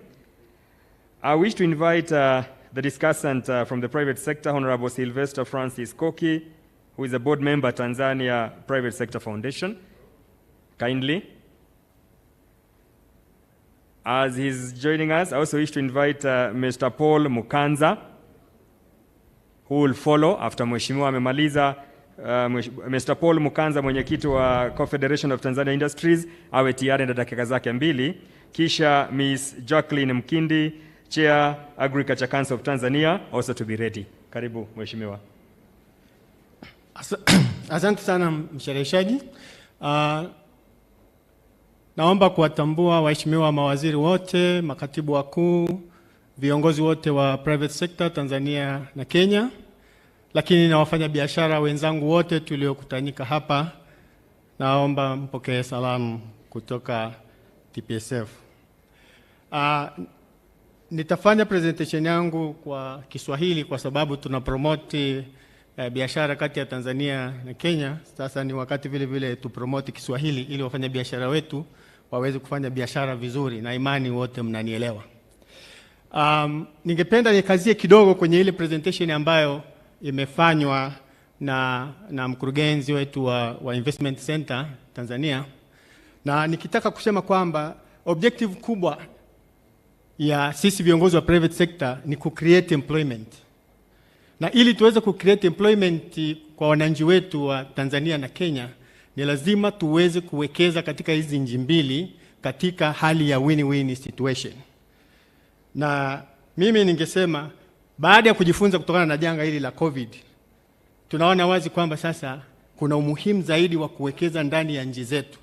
I wish to invite the discussant from the private sector, Honorable Sylvester Francis Koki, who is a board member at Tanzania Private Sector Foundation. Kindly. As he's joining us, I also wish to invite Mr. Paul Mukanza, who will follow after Mheshimiwa amemaliza. Mr. Paul Mukanza, mwenyekiti wa Confederation of Tanzania Industries, awe tayari na dakika zake 2. Kisha Miss Jacqueline Mkindi, Chair Agriculture Council of Tanzania, also to be ready. Karibu Mheshimiwa. Asante sana mshereheshaji. Naomba kuwatambua waheshimiwa mawaziri wote, makatibu wakuu, viongozi wote wa private sector Tanzania na Kenya, lakini na wafanya biashara wenzangu wote tuliokutanika hapa. Naomba mpokee salamu kutoka TPSF. Nitafanya presentation yangu kwa Kiswahili kwa sababu tuna promote biashara kati ya Tanzania na Kenya. Sasa ni wakati vile vile tu promote Kiswahili ili wafanya biashara wetu waweze kufanya biashara vizuri, na imani wote mnanielewa. Ningependa nikazie kidogo kwenye ile presentation ambayo imefanywa na mkurugenzi wetu wa Investment Center Tanzania, na nikitaka kusema kwamba objective kubwa ya sisi viongozi wa private sector ni create employment. Na ili tuweze create employment kwa wananchi wetu wa Tanzania na Kenya, ni lazima tuweze kuwekeza katika hizi nchi mbili katika hali ya win-win situation. Na mimi ningesema baada ya kujifunza kutokana na janga hili la COVID, tunaona wazi kwamba sasa kuna umuhimu zaidi wa kuwekeza ndani ya nchi zetu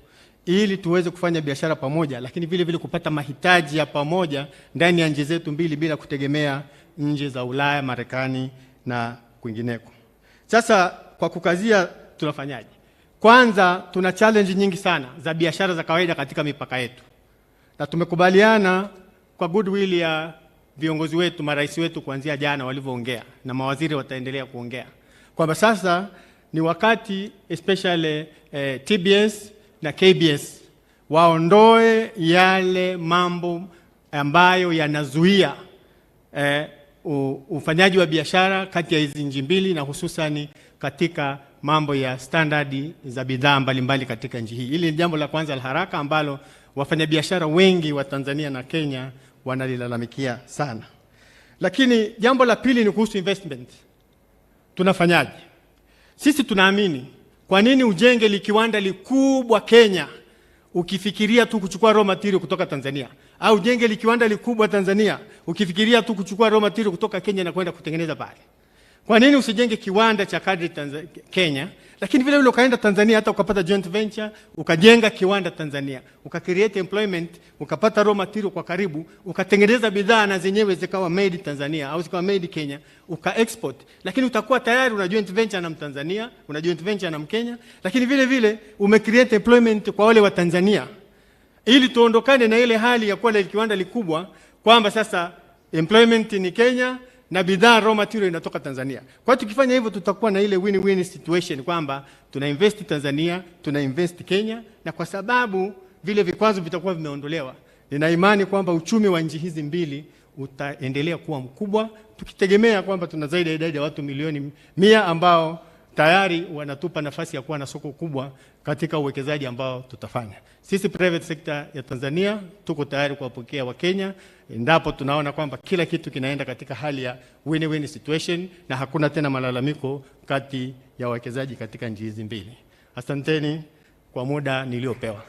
ili tuweze kufanya biashara pamoja, lakini vile vile kupata mahitaji ya pamoja ndani ya nchi zetu mbili bila kutegemea nchi za Ulaya, Marekani na kwingineko. Sasa kwa kukazia tunafanyaje? Kwanza tuna challenge nyingi sana za biashara za kawaida katika mipaka yetu. Na tumekubaliana kwa goodwill ya viongozi wetu, marais wetu kuanzia jana walivyoongea, na mawaziri wataendelea kuongea, kwamba sasa ni wakati especially TBS na KBS waondoe yale mambo ambayo yanazuia ufanyaji wa biashara kati ya hizi nchi mbili, na hususan katika mambo ya standardi za bidhaa mbalimbali katika nchi hii. Hili ni jambo la kwanza la haraka ambalo wafanyabiashara wengi wa Tanzania na Kenya wanalilalamikia sana. Lakini jambo la pili ni kuhusu investment. Tunafanyaje? Sisi tunaamini, kwa nini ujenge likiwanda likubwa Kenya ukifikiria tu kuchukua raw material kutoka Tanzania, au ujenge likiwanda likubwa Tanzania ukifikiria tu kuchukua raw material kutoka Kenya na kwenda kutengeneza pale? Kwa nini usijenge kiwanda cha kadri Kenya, lakini vile vile ukaenda Tanzania hata ukapata joint venture, ukajenga kiwanda Tanzania, ukacreate employment, ukapata raw material kwa karibu, ukatengeneza bidhaa na zenyewe zikawa made Tanzania au zikawa made Kenya, uka-export. Lakini utakuwa tayari una joint venture na Mtanzania, una joint venture na Mkenya, lakini vile vile umecreate employment kwa wale wa Tanzania. Ili tuondokane na ile hali ya kuwa na kiwanda likubwa kwamba sasa employment ni Kenya na bidhaa raw material inatoka Tanzania. Kwa tukifanya hivyo tutakuwa na ile win-win situation kwamba tuna invest Tanzania, tuna invest Kenya, na kwa sababu vile vikwazo vitakuwa vimeondolewa, nina imani kwamba uchumi wa nchi hizi mbili utaendelea kuwa mkubwa, tukitegemea kwamba tuna zaidi ya idadi ya watu milioni 100 ambao tayari wanatupa nafasi ya kuwa na soko kubwa katika uwekezaji ambao tutafanya. Sisi private sector ya Tanzania tuko tayari kuwapokea wa Kenya endapo tunaona kwamba kila kitu kinaenda katika hali ya win-win situation na hakuna tena malalamiko kati ya wawekezaji katika nchi hizi mbili. Asanteni kwa muda niliopewa.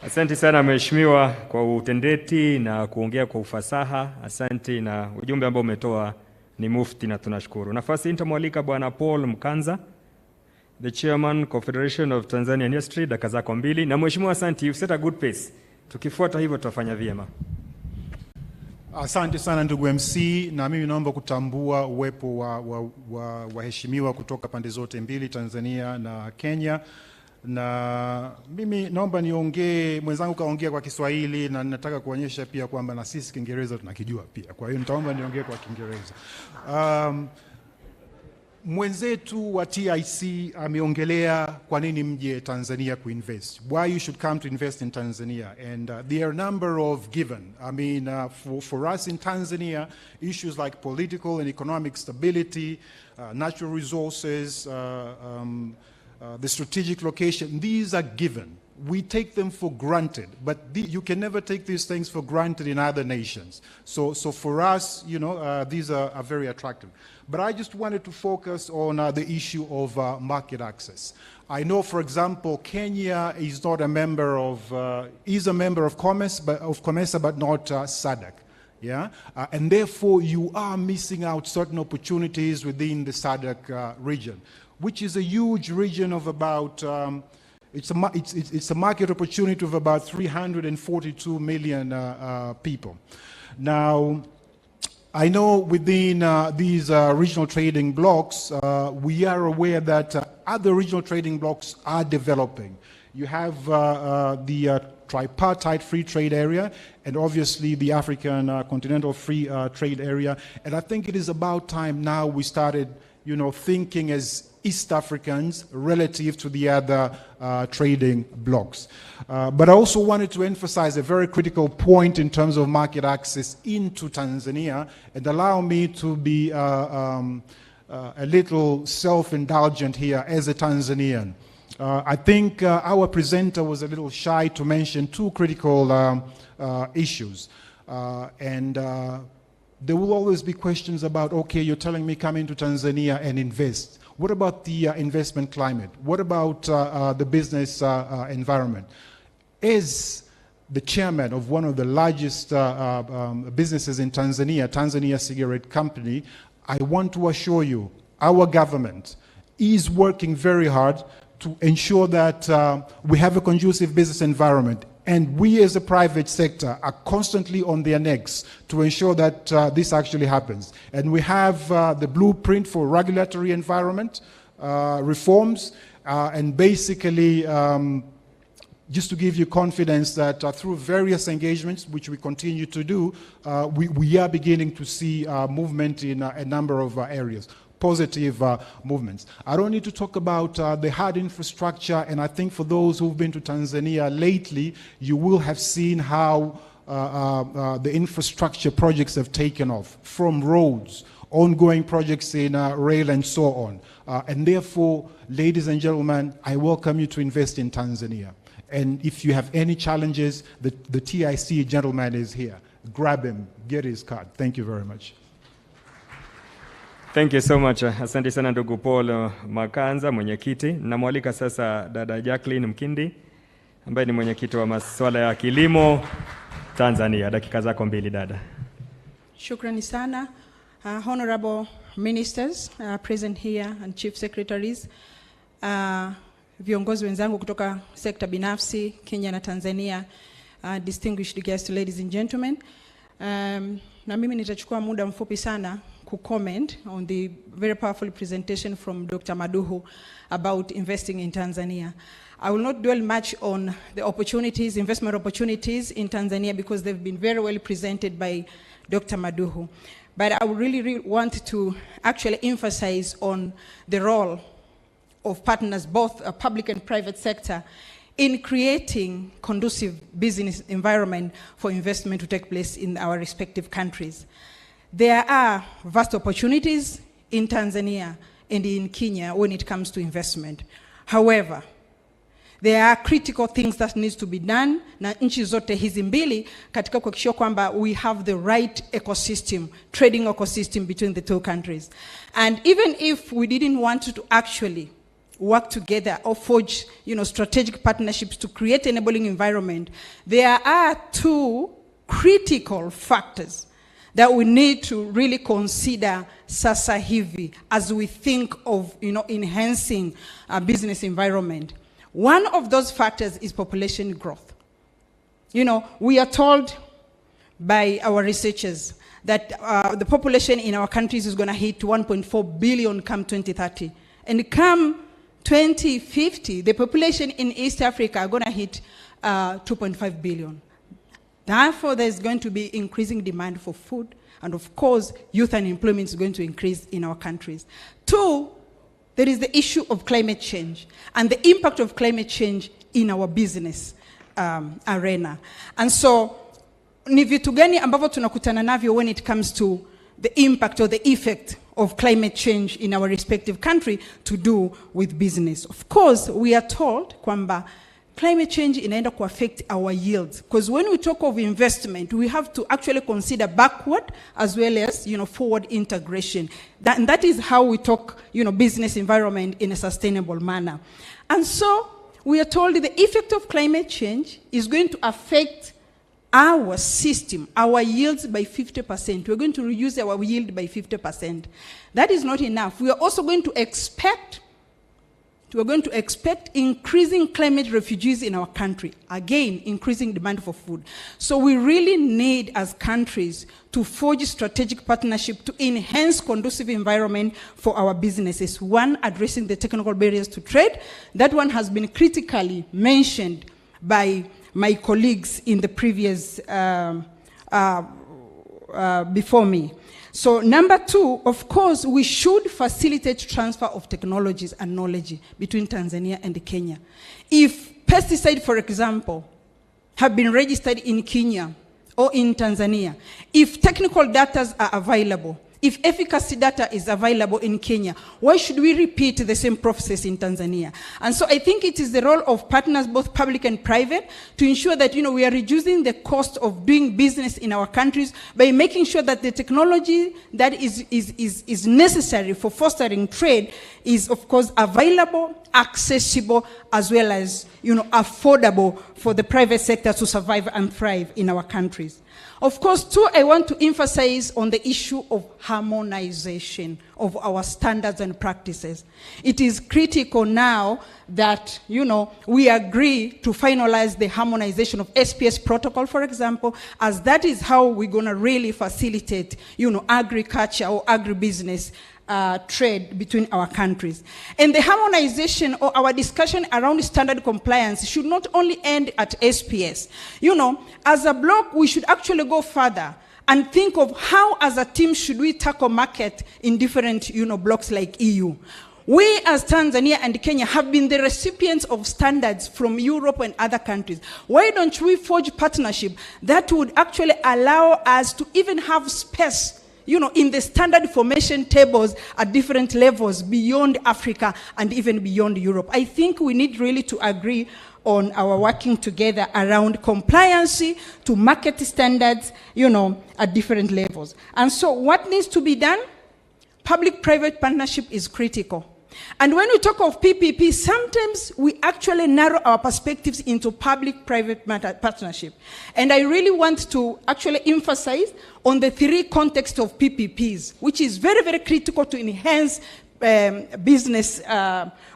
Asante sana Mheshimiwa kwa utendeti na kuongea kwa ufasaha. Asante, na ujumbe ambao umetoa ni mufti na tunashukuru. Nafasi nitamwalika Bwana Paul Mukanza, the Chairman Confederation of Tanzania Industry, dakika zako 2. Na Mheshimiwa, asante, you've set a good pace. Tukifuata hivyo tutafanya vyema. Asante sana ndugu MC, na mimi naomba kutambua uwepo wa waheshimiwa kutoka pande zote mbili, Tanzania na Kenya. Na mimi naomba niongee, mwenzangu kaongea kwa Kiswahili na nataka kuonyesha pia kwamba na sisi Kiingereza tunakijua pia. Kwa hiyo nitaomba niongee kwa Kiingereza. Mwenzetu wa TIC ameongelea kwa nini mje Tanzania kuinvest. Why you should come to invest in Tanzania, and there are a number of given. I mean, for us in Tanzania, issues like political and economic stability, natural resources, the strategic location, these are given. we take them for granted, but you can never take these things for granted in other nations. So for us, these are very attractive. But I just wanted to focus on the issue of market access. I know, for example, Kenya is not a member of, is a member of COMESA, but not SADC. Yeah? And therefore, you are missing out certain opportunities within the SADC region, which is a huge region of about, it's a market opportunity of about 342 million people. Now, I know within these regional trading blocks, we are aware that other regional trading blocks are developing. You have the tripartite free trade area and obviously the African continental free trade area. And I think it is about time now we started, thinking as East Africans relative to the other trading blocks. But I also wanted to emphasize a very critical point in terms of market access into Tanzania, and allow me to be a little self-indulgent here as a Tanzanian. I think our presenter was a little shy to mention two critical issues. There will always be questions about, okay, you're telling me come into Tanzania and invest. What about the investment climate? What about the business environment? As the chairman of one of the largest businesses in Tanzania, Tanzania Cigarette Company, I want to assure you, our government is working very hard to ensure that we have a conducive business environment. And we as a private sector are constantly on their necks to ensure that this actually happens. And we have the blueprint for regulatory environment reforms, and basically just to give you confidence that through various engagements, which we continue to do, we are beginning to see movement in a number of areas. Positive movements. I don't need to talk about the hard infrastructure, and I think for those who've been to Tanzania lately, you will have seen how the infrastructure projects have taken off, from roads, ongoing projects in rail and so on. And therefore, ladies and gentlemen, I welcome you to invest in Tanzania. And if you have any challenges, the TIC gentleman is here. Grab him, get his card. Thank you very much. Thank you so much. Asante sana ndugu Paul Makanza, mwenyekiti. Namwalika sasa dada Jacqueline Mkindi, ambaye ni mwenyekiti wa masuala ya kilimo Tanzania. Dakika zako mbili dada. Shukrani sana. Honorable ministers present here and chief secretaries, viongozi wenzangu kutoka sekta binafsi Kenya na Tanzania, distinguished guests, ladies and gentlemen. Na mimi nitachukua muda mfupi sana comment on the very powerful presentation from Dr. Maduhu about investing in Tanzania. I will not dwell much on the opportunities, investment opportunities in Tanzania, because they've been very well presented by Dr. Maduhu. But I would really want to actually emphasize on the role of partners, both public and private sector, in creating conducive business environment for investment to take place in our respective countries. There are vast opportunities in Tanzania and in Kenya when it comes to investment. However, there are critical things that needs to be done na nchi zote hizi mbili katika kuhakikisha kwamba we have the right ecosystem, trading ecosystem between the two countries. And even if we didn't want to actually work together or forge, strategic partnerships to create an enabling environment, there are two critical factors that we need to really consider sasa hivi as we think of, enhancing business environment. One of those factors is population growth. We are told by our researchers that the population in our countries is going to hit 1.4 billion come 2030. And come 2050, the population in East Africa are going to hit 2.5 billion. Therefore, there's going to be increasing demand for food, and of course, youth unemployment is going to increase in our countries. Two, there is the issue of climate change and the impact of climate change in our business arena. And so, ni vitu gani ambavyo tunakutana navyo when it comes to the impact or the effect of climate change in our respective country to do with business? Of course, we are told kwamba climate change inaenda to affect our yields. Because when we talk of investment, we have to actually consider backward as well as, forward integration. And that is how we talk, business environment in a sustainable manner. And so we are told the effect of climate change is going to affect our system, our yields by 50%. We're going to reduce our yield by 50%. That is not enough. We are also going to expect increasing climate refugees in our country. Again, increasing demand for food. So we really need, as countries, to forge strategic partnership to enhance conducive environment for our businesses. One, addressing the technical barriers to trade. That one has been critically mentioned by my colleagues in the previous, before me. So number two, of course, we should facilitate transfer of technologies and knowledge between Tanzania and Kenya. If pesticides, for example, have been registered in Kenya or in Tanzania, if technical data are available, if efficacy data is available in Kenya, why should we repeat the same process in Tanzania? And so I think it is the role of partners, both public and private, to ensure that we are reducing the cost of doing business in our countries by making sure that the technology that is necessary for fostering trade is, of course, available, accessible, as well as affordable for the private sector to survive and thrive in our countries. Of course, too, I want to emphasize on the issue of harmonization of our standards and practices. It is critical now that, we agree to finalize the harmonization of SPS protocol, for example, as that is how we're going to really facilitate, agriculture or agribusiness trade between our countries. And the harmonization or our discussion around standard compliance should not only end at SPS. As a bloc, we should actually go further and think of how, as a team, should we tackle market in different, blocks like EU. We, as Tanzania and Kenya, have been the recipients of standards from Europe and other countries. Why don't we forge partnership that would actually allow us to even have space in the standard formation tables at different levels beyond Africa and even beyond Europe? I think we need really to agree on our working together around compliance to market standards, at different levels. And so what needs to be done? Public-private partnership is critical. And when we talk of PPP, sometimes we actually narrow our perspectives into public-private partnership. And I really want to actually emphasize on the three contexts of PPPs, which is very, very critical to enhance business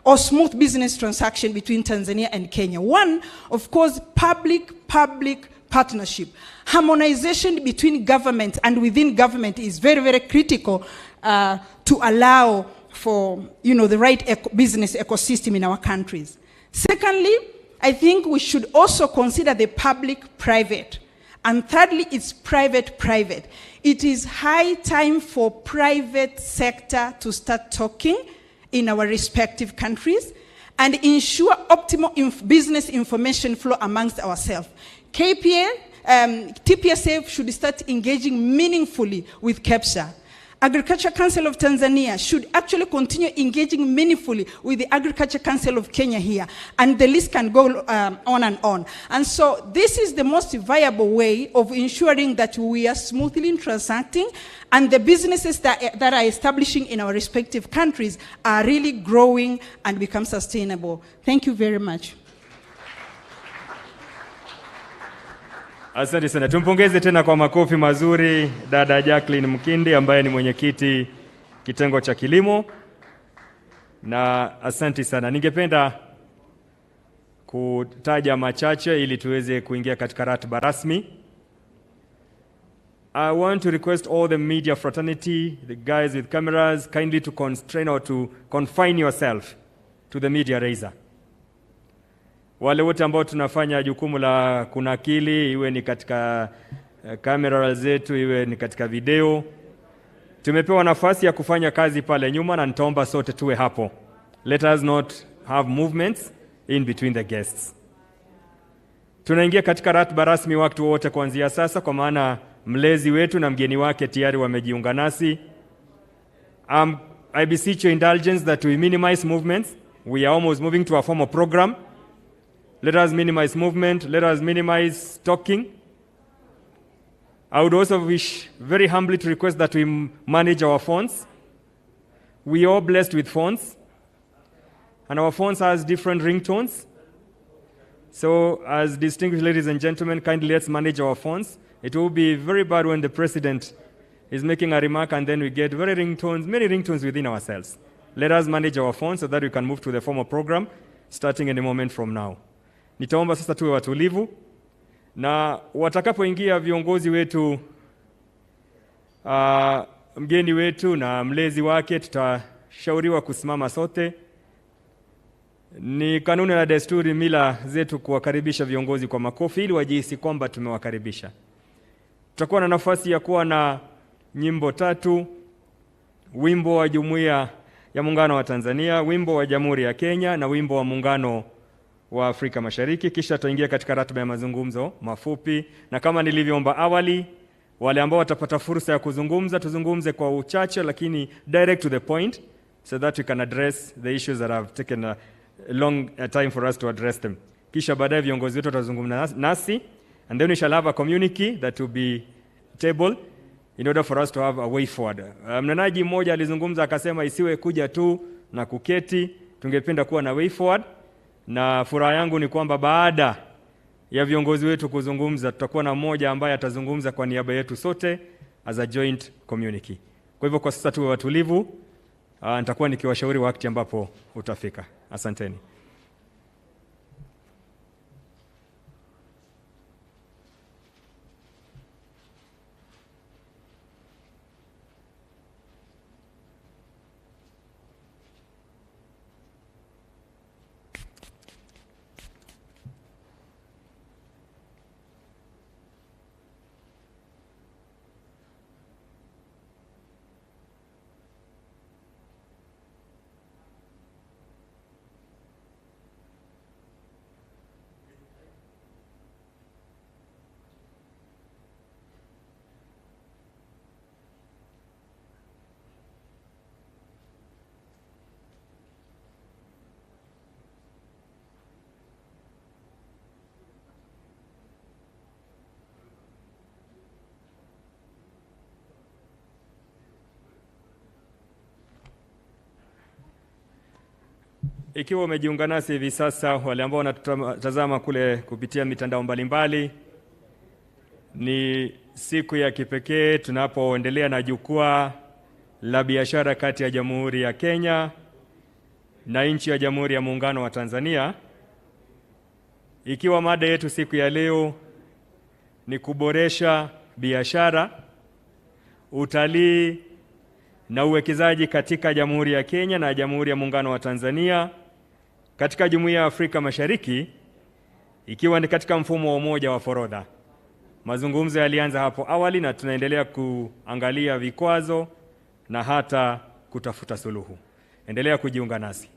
or smooth business transaction between Tanzania and Kenya. One, of course, public-public partnership. Harmonization between government and within government is very, very critical to allow for the right business ecosystem in our countries. Secondly, I think we should also consider the public-private. And thirdly, it's private-private. It is high time for private sector to start talking in our respective countries and ensure optimal business information flow amongst ourselves. TPSF should start engaging meaningfully with KEPSA. Agriculture Council of Tanzania should actually continue engaging meaningfully with the Agriculture Council of Kenya here, and the list can go on and on. And so this is the most viable way of ensuring that we are smoothly transacting and the businesses that are establishing in our respective countries are really growing and become sustainable. Thank you very much. Asante sana. Tumpongeze tena kwa makofi mazuri dada Jacqueline Mkindi ambaye ni mwenyekiti kitengo cha kilimo. Na asante sana. Ningependa kutaja machache ili tuweze kuingia katika ratiba rasmi. I want to request all the media fraternity, the guys with cameras, kindly to constrain or to confine yourself to the media raiser. Wale wote ambao tunafanya jukumu la kunakili, iwe ni katika kamera zetu, iwe ni katika video, tumepewa nafasi ya kufanya kazi pale nyuma na nitaomba sote tuwe hapo. Let us not have movements in between the guests. Tunaingia katika ratiba rasmi wakati wote kuanzia sasa, kwa maana mlezi wetu na mgeni wake tayari wamejiunga nasi. I beseech your indulgence that we minimize movements. We are almost moving to a formal program. Let us minimize movement. Let us minimize talking. I would also wish very humbly to request that we manage our phones. We are blessed with phones, and our phones has different ringtones. So as distinguished ladies and gentlemen, kindly let's manage our phones. It will be very bad when the president is making a remark and then we get many ringtones within ourselves. Let us manage our phones so that we can move to the formal program starting any moment from now. Nitaomba sasa tuwe watulivu, na watakapoingia viongozi wetu, mgeni wetu na mlezi wake, tutashauriwa kusimama sote. Ni kanuni na desturi, mila zetu kuwakaribisha viongozi kwa makofi ili wajihisi kwamba tumewakaribisha. Tutakuwa na nafasi ya kuwa na nyimbo 3, wimbo wa Jumuiya ya Muungano wa Tanzania, wimbo wa Jamhuri ya Kenya na wimbo wa Muungano wa Afrika Mashariki. Kisha tutaingia katika ratiba ya mazungumzo mafupi, na kama nilivyoomba awali, wale ambao watapata fursa ya kuzungumza, tuzungumze kwa uchache lakini direct to the point, so that we can address the issues that have taken a long time for us to address them. Kisha baadaye viongozi wetu watazungumza nasi, and then we shall have a communique that will be tabled in order for us to have a way forward. Mnenaji mmoja alizungumza akasema isiwe kuja tu na kuketi, tungependa kuwa na way forward, na furaha yangu ni kwamba baada ya viongozi wetu kuzungumza, tutakuwa na mmoja ambaye atazungumza kwa niaba yetu sote as a joint communique. Kwa hivyo kwa sasa tuwe watulivu, nitakuwa nikiwashauri wakati ambapo utafika. Asanteni. Ikiwa umejiunga nasi hivi sasa, wale ambao wanatazama kule kupitia mitandao mbalimbali, ni siku ya kipekee tunapoendelea na jukwaa la biashara kati ya Jamhuri ya Kenya na nchi ya Jamhuri ya Muungano wa Tanzania. Ikiwa mada yetu siku ya leo ni kuboresha biashara, utalii na uwekezaji katika Jamhuri ya Kenya na Jamhuri ya Muungano wa Tanzania katika Jumuiya ya Afrika Mashariki, ikiwa ni katika mfumo wa umoja wa forodha. Mazungumzo yalianza hapo awali na tunaendelea kuangalia vikwazo na hata kutafuta suluhu. Endelea kujiunga nasi.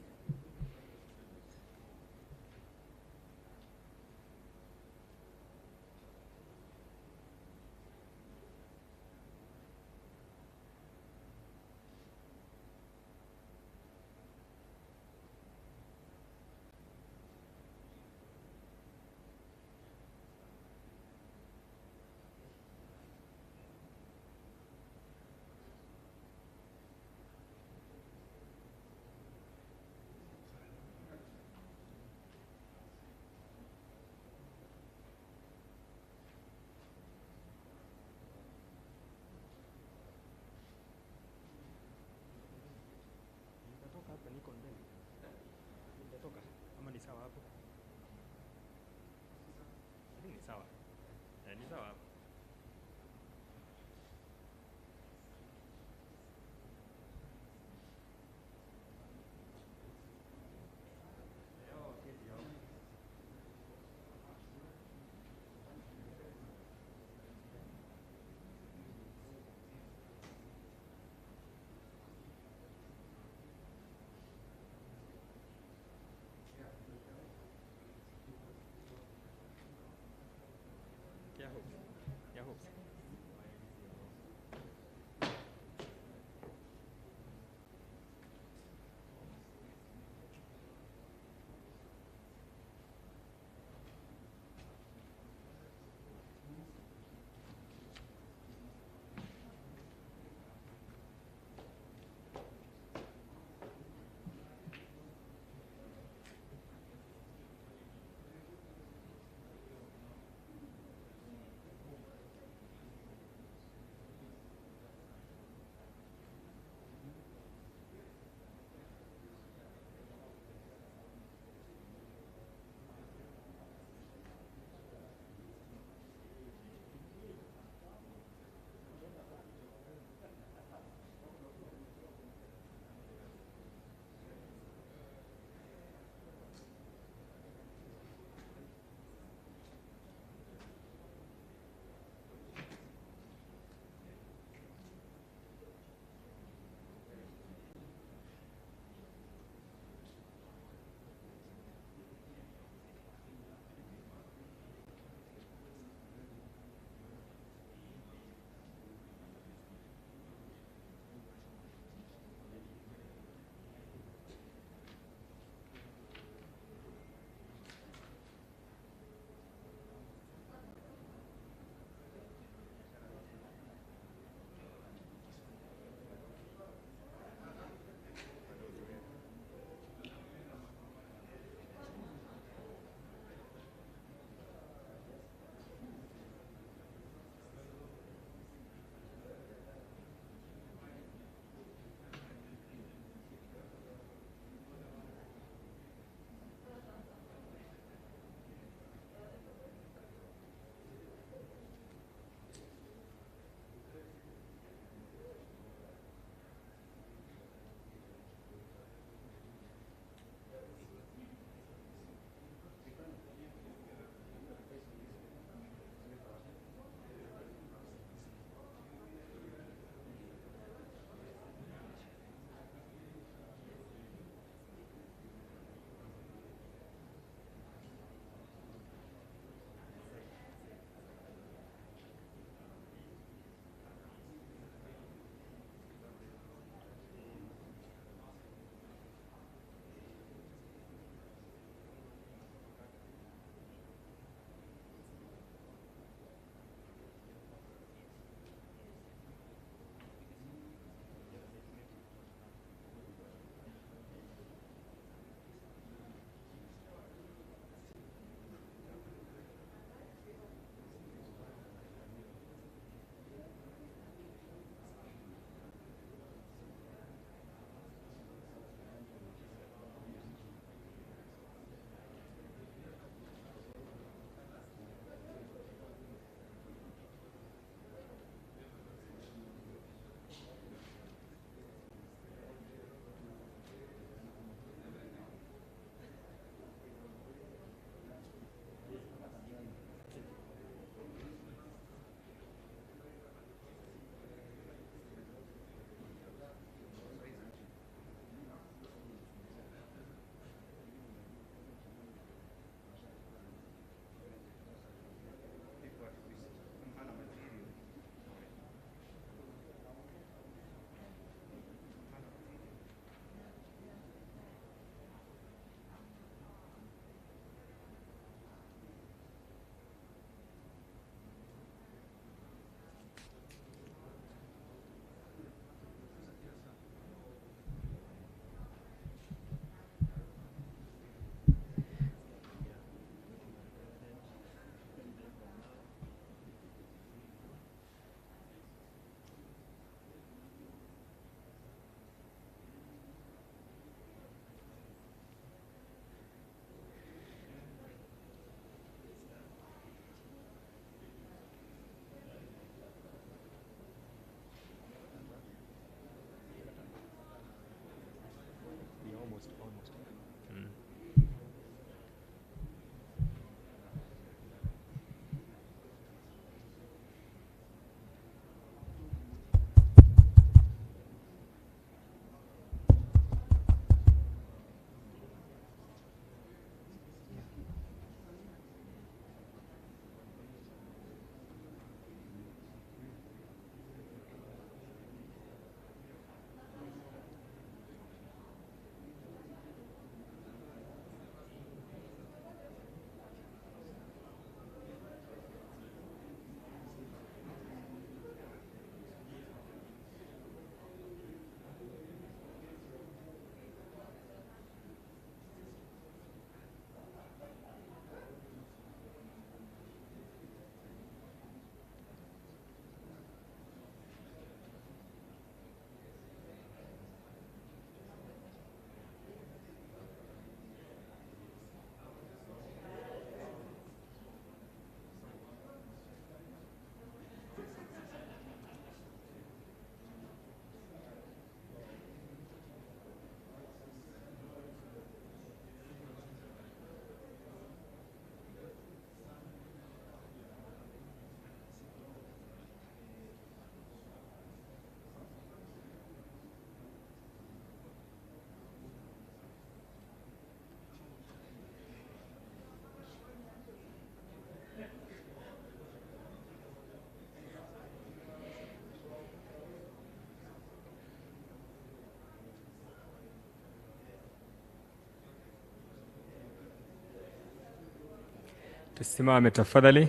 Tusimame tafadhali.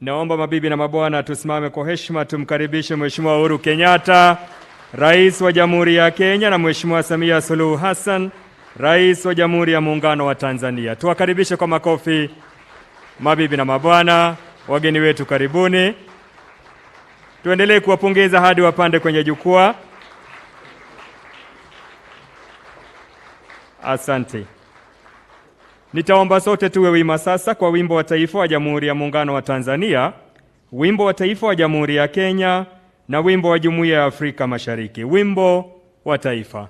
Naomba mabibi na mabwana tusimame kwa heshima tumkaribishe Mheshimiwa Uhuru Kenyatta, Rais wa Jamhuri ya Kenya, na Mheshimiwa Samia Suluhu Hassan, Rais wa Jamhuri ya Muungano wa Tanzania. Tuwakaribishe kwa makofi mabibi na mabwana, wageni wetu karibuni. Tuendelee kuwapongeza hadi wapande kwenye jukwaa. Asante. Nitaomba sote tuwe wima sasa kwa wimbo wa taifa wa Jamhuri ya Muungano wa Tanzania, wimbo wa taifa wa Jamhuri ya Kenya na wimbo wa Jumuiya ya Afrika Mashariki. Wimbo wa taifa.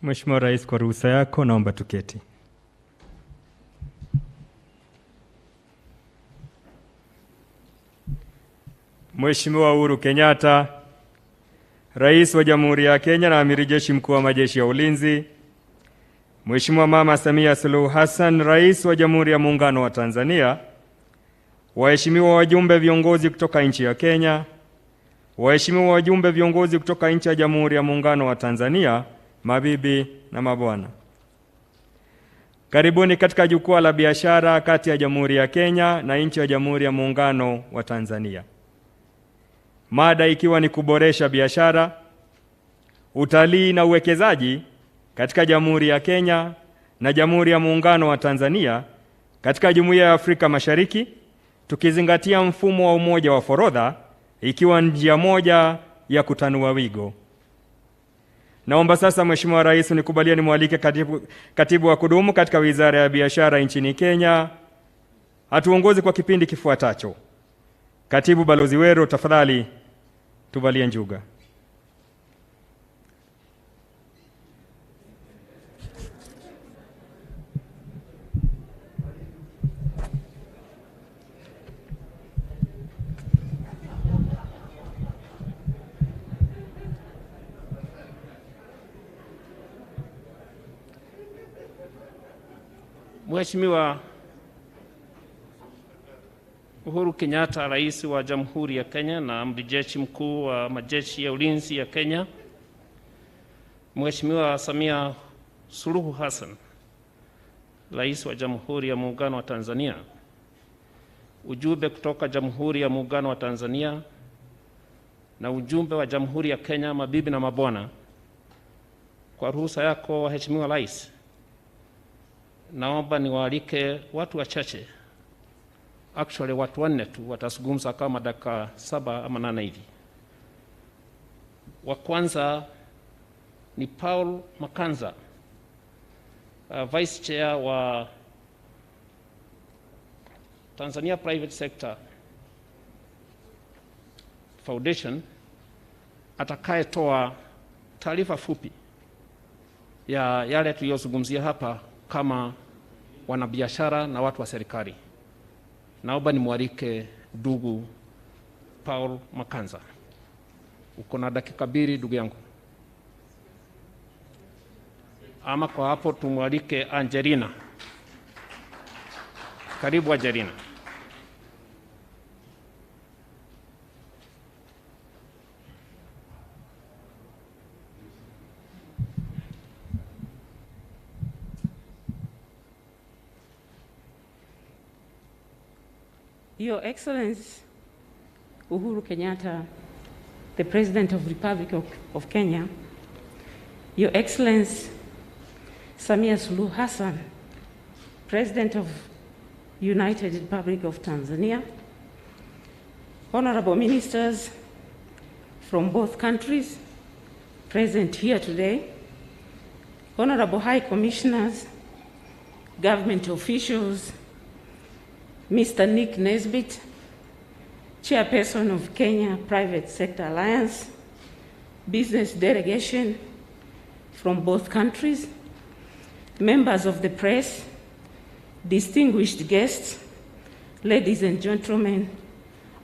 Mheshimiwa Rais, kwa ruhusa yako naomba tuketi. Mheshimiwa Uhuru Kenyatta, Rais wa Jamhuri ya Kenya na Amiri Jeshi Mkuu wa Majeshi ya Ulinzi, Mheshimiwa Mama Samia Suluhu Hassan, Rais wa Jamhuri ya Muungano wa Tanzania, waheshimiwa wajumbe viongozi kutoka nchi ya Kenya, waheshimiwa wajumbe viongozi kutoka nchi ya Jamhuri ya Muungano wa Tanzania, mabibi na mabwana. Karibuni katika jukwaa la biashara kati ya Jamhuri ya Kenya na nchi ya Jamhuri ya Muungano wa Tanzania. Mada ikiwa ni kuboresha biashara, utalii na uwekezaji katika Jamhuri ya Kenya na Jamhuri ya Muungano wa Tanzania katika Jumuiya ya Afrika Mashariki, tukizingatia mfumo wa umoja wa forodha ikiwa njia moja ya kutanua wigo. Naomba sasa Mheshimiwa Rais nikubalie nimwalike katibu wa kudumu katika Wizara ya Biashara nchini Kenya atuongoze kwa kipindi kifuatacho. Katibu Balozi Wero, tafadhali tuvalie njuga. Mheshimiwa Uhuru Kenyatta, Rais wa Jamhuri ya Kenya na Amiri Jeshi Mkuu wa Majeshi ya Ulinzi ya Kenya, Mheshimiwa Samia Suluhu Hassan, Rais wa Jamhuri ya Muungano wa Tanzania, ujumbe kutoka Jamhuri ya Muungano wa Tanzania na ujumbe wa Jamhuri ya Kenya, mabibi na mabwana, kwa ruhusa yako Mheshimiwa Rais, naomba niwaalike watu wachache, actually watu 4 tu, watazungumza kama dakika 7 ama 8 hivi. Wa kwanza ni Paul Makanza, Vice Chair wa Tanzania Private Sector Foundation, atakayetoa taarifa fupi ya yale tuliyozungumzia hapa kama wanabiashara na watu wa serikali. Naomba nimwalike ndugu Paul Makanza. Uko na dakika 2 ndugu yangu. Ama kwa hapo tumwalike Angelina. Karibu Angelina. Your Excellency Uhuru Kenyatta, the President of the Republic of Kenya, Your Excellency Samia Suluhu Hassan, President of United Republic of Tanzania, Honorable Ministers from both countries present here today, Honorable High Commissioners, government officials, Mr. Nick Nesbitt, Chairperson of Kenya Private Sector Alliance, business delegation from both countries, members of the press, distinguished guests, ladies and gentlemen,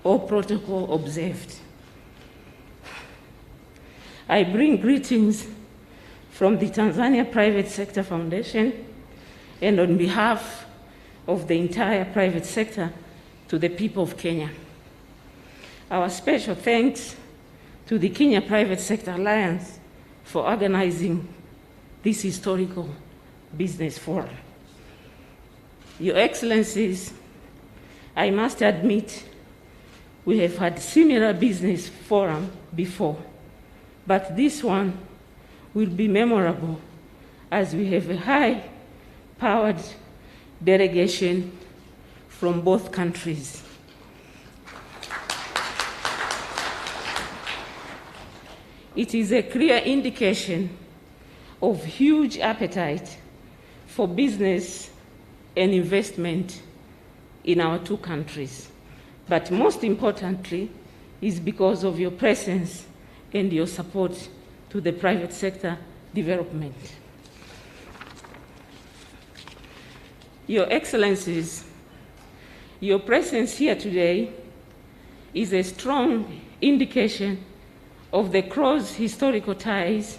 all protocol observed. I bring greetings from the Tanzania Private Sector Foundation and on behalf of the entire private sector to the people of Kenya. Our special thanks to the Kenya Private Sector Alliance for organizing this historical business forum. Your Excellencies, I must admit we have had similar business forum before, but this one will be memorable as we have a high-powered delegation from both countries. It is a clear indication of huge appetite for business and investment in our two countries. But most importantly is because of your presence and your support to the private sector development. Your Excellencies, your presence here today is a strong indication of the close historical ties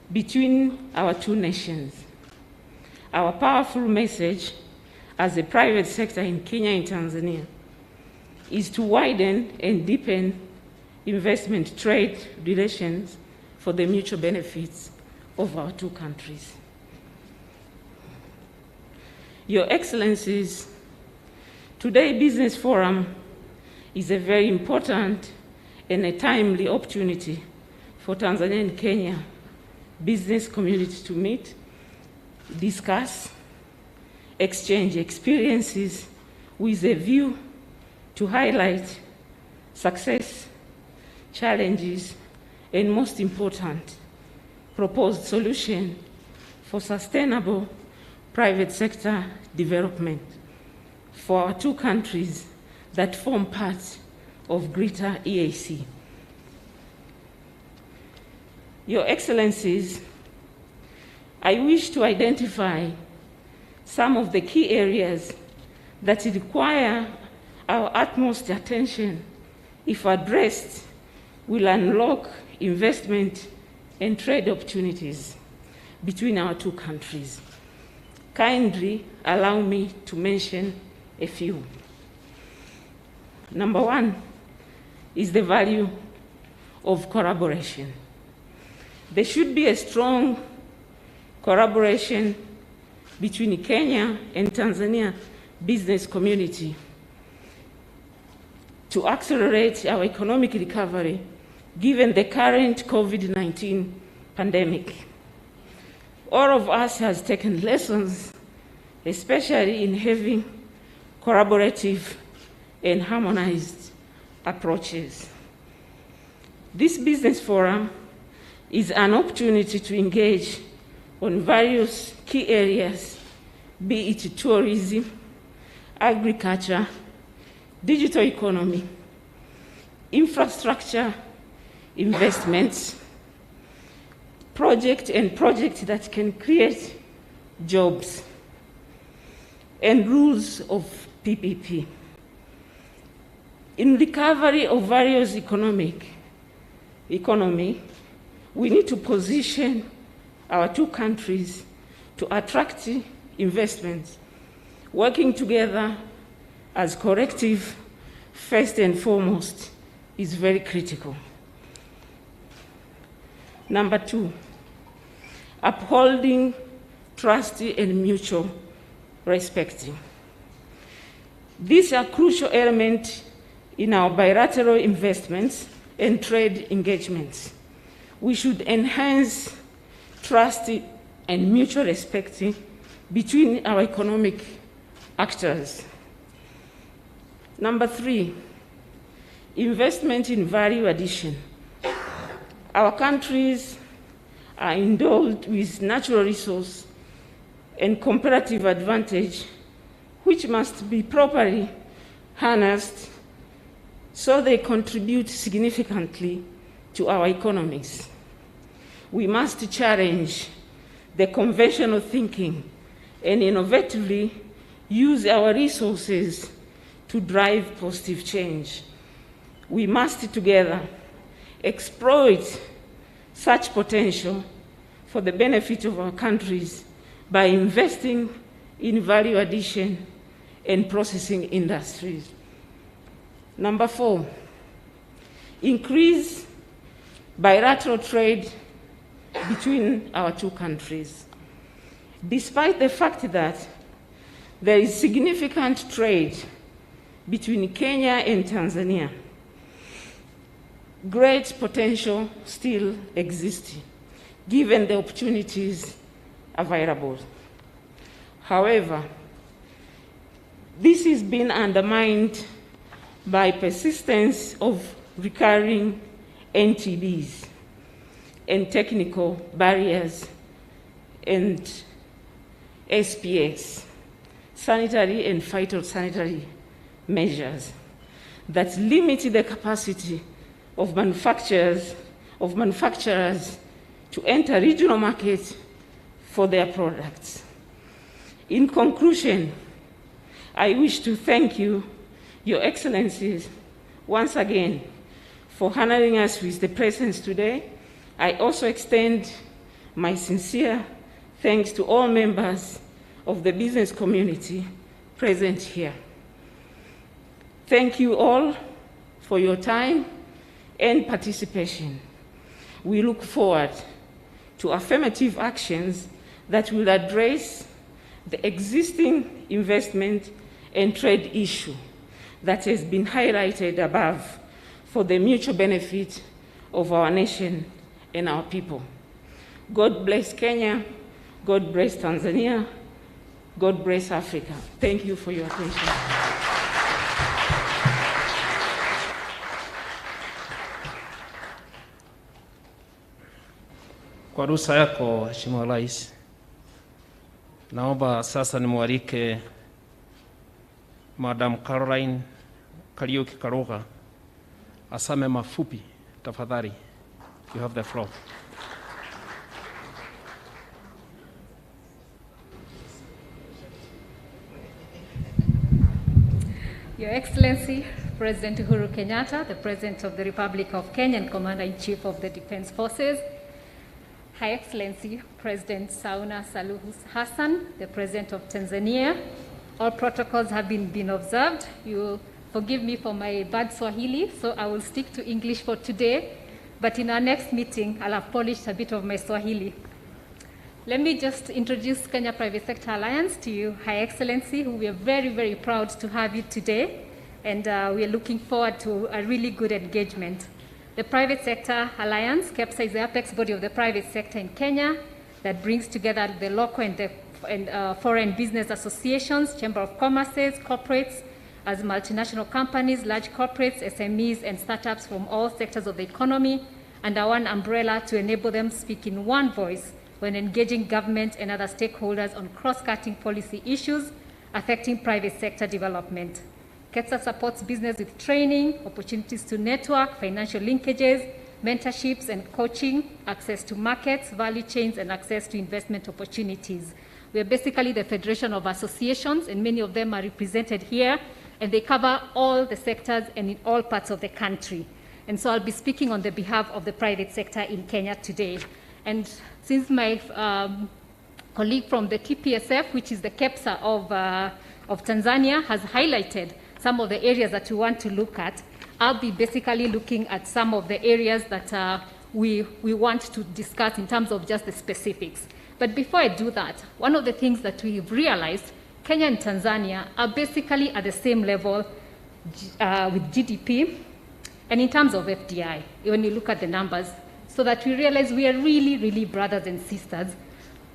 between our two nations. Our powerful message as a private sector in Kenya and Tanzania is to widen and deepen investment trade relations for the mutual benefits of our two countries. Your Excellencies, today's Business Forum is a very important and a timely opportunity for Tanzania and Kenya business community to meet, discuss, exchange experiences with a view to highlight success, challenges, and most important, proposed solution for sustainable private sector development for our two countries that form part of Greater EAC. Your Excellencies, I wish to identify some of the key areas that require our utmost attention, if addressed, will unlock investment and trade opportunities between our two countries. Kindly allow me to mention a few. Number one is the value of collaboration. There should be a strong collaboration between Kenya and Tanzania business community to accelerate our economic recovery given the current COVID-19 pandemic. All of us has taken lessons, especially in having collaborative and harmonized approaches. This business forum is an opportunity to engage on various key areas, be it tourism, agriculture, digital economy, infrastructure, investments, projects that can create jobs, and rules of PPP. In recovery of various economy, we need to position our two countries to attract investments, working together as collective, first and foremost, is very critical. Number two, upholding trust and mutual respect. These are crucial elements in our bilateral investments and trade engagements. We should enhance trust and mutual respect between our economic actors. Number three, investment in value addition. Our countries are endowed with natural resource and comparative advantage, which must be properly harnessed so they contribute significantly to our economies. We must challenge the conventional thinking and innovatively use our resources to drive positive change. We must together exploit such potential for the benefit of our countries by investing in value addition and processing industries. Number four, increase bilateral trade between our two countries. Despite the fact that there is significant trade between Kenya and Tanzania, great potential still exists, given the opportunities available. However, this has been undermined by persistence of recurring NTBs and technical barriers and SPS, sanitary and phytosanitary measures that limit the capacity of manufacturers to enter regional markets for their products. In conclusion, I wish to thank you, Your Excellencies, once again for honoring us with the presence today. I also extend my sincere thanks to all members of the business community present here. Thank you all for your time and participation. We look forward to affirmative actions that will address the existing investment and trade issue that has been highlighted above for the mutual benefit of our nation and our people. God bless Kenya, God bless Tanzania, God bless Africa. Thank you for your attention. Kwa ruhusa yako Mheshimiwa Rais, naomba sasa nimwalike Madam Caroline Kariuki Karuga asame mafupi tafadhali. You have the floor. Your Excellency, President Uhuru Kenyatta, the President of the Republic of Kenya and Commander-in-Chief of the Defense Forces, High Excellency, President Samia Suluhu Hassan, the President of Tanzania, all protocols have been observed. You forgive me for my bad Swahili, so I will stick to English for today, but in our next meeting, I'll have polished a bit of my Swahili. Let me just introduce Kenya Private Sector Alliance to you, High Excellency, who we are very, very proud to have you today, and we are looking forward to a really good engagement. The Private Sector Alliance, KEPSA, is the apex body of the private sector in Kenya that brings together the local and foreign business associations, Chamber of Commerces, corporates, as multinational companies, large corporates, SMEs, and startups from all sectors of the economy under one umbrella to enable them speak in one voice when engaging government and other stakeholders on cross-cutting policy issues affecting private sector development. KEPSA supports business with training, opportunities to network, financial linkages, mentorships and coaching, access to markets, value chains, and access to investment opportunities. We are basically the federation of associations, and many of them are represented here, and they cover all the sectors and in all parts of the country. And so I'll be speaking on the behalf of the private sector in Kenya today. And since my colleague from the TPSF, which is the KEPSA of Tanzania, has highlighted some of the areas that we want to look at, I'll be basically looking at some of the areas that we want to discuss in terms of just the specifics. But before I do that, one of the things that we've realized, Kenya and Tanzania are basically at the same level with GDP and in terms of FDI, when you look at the numbers, so that we realize we are really, really brothers and sisters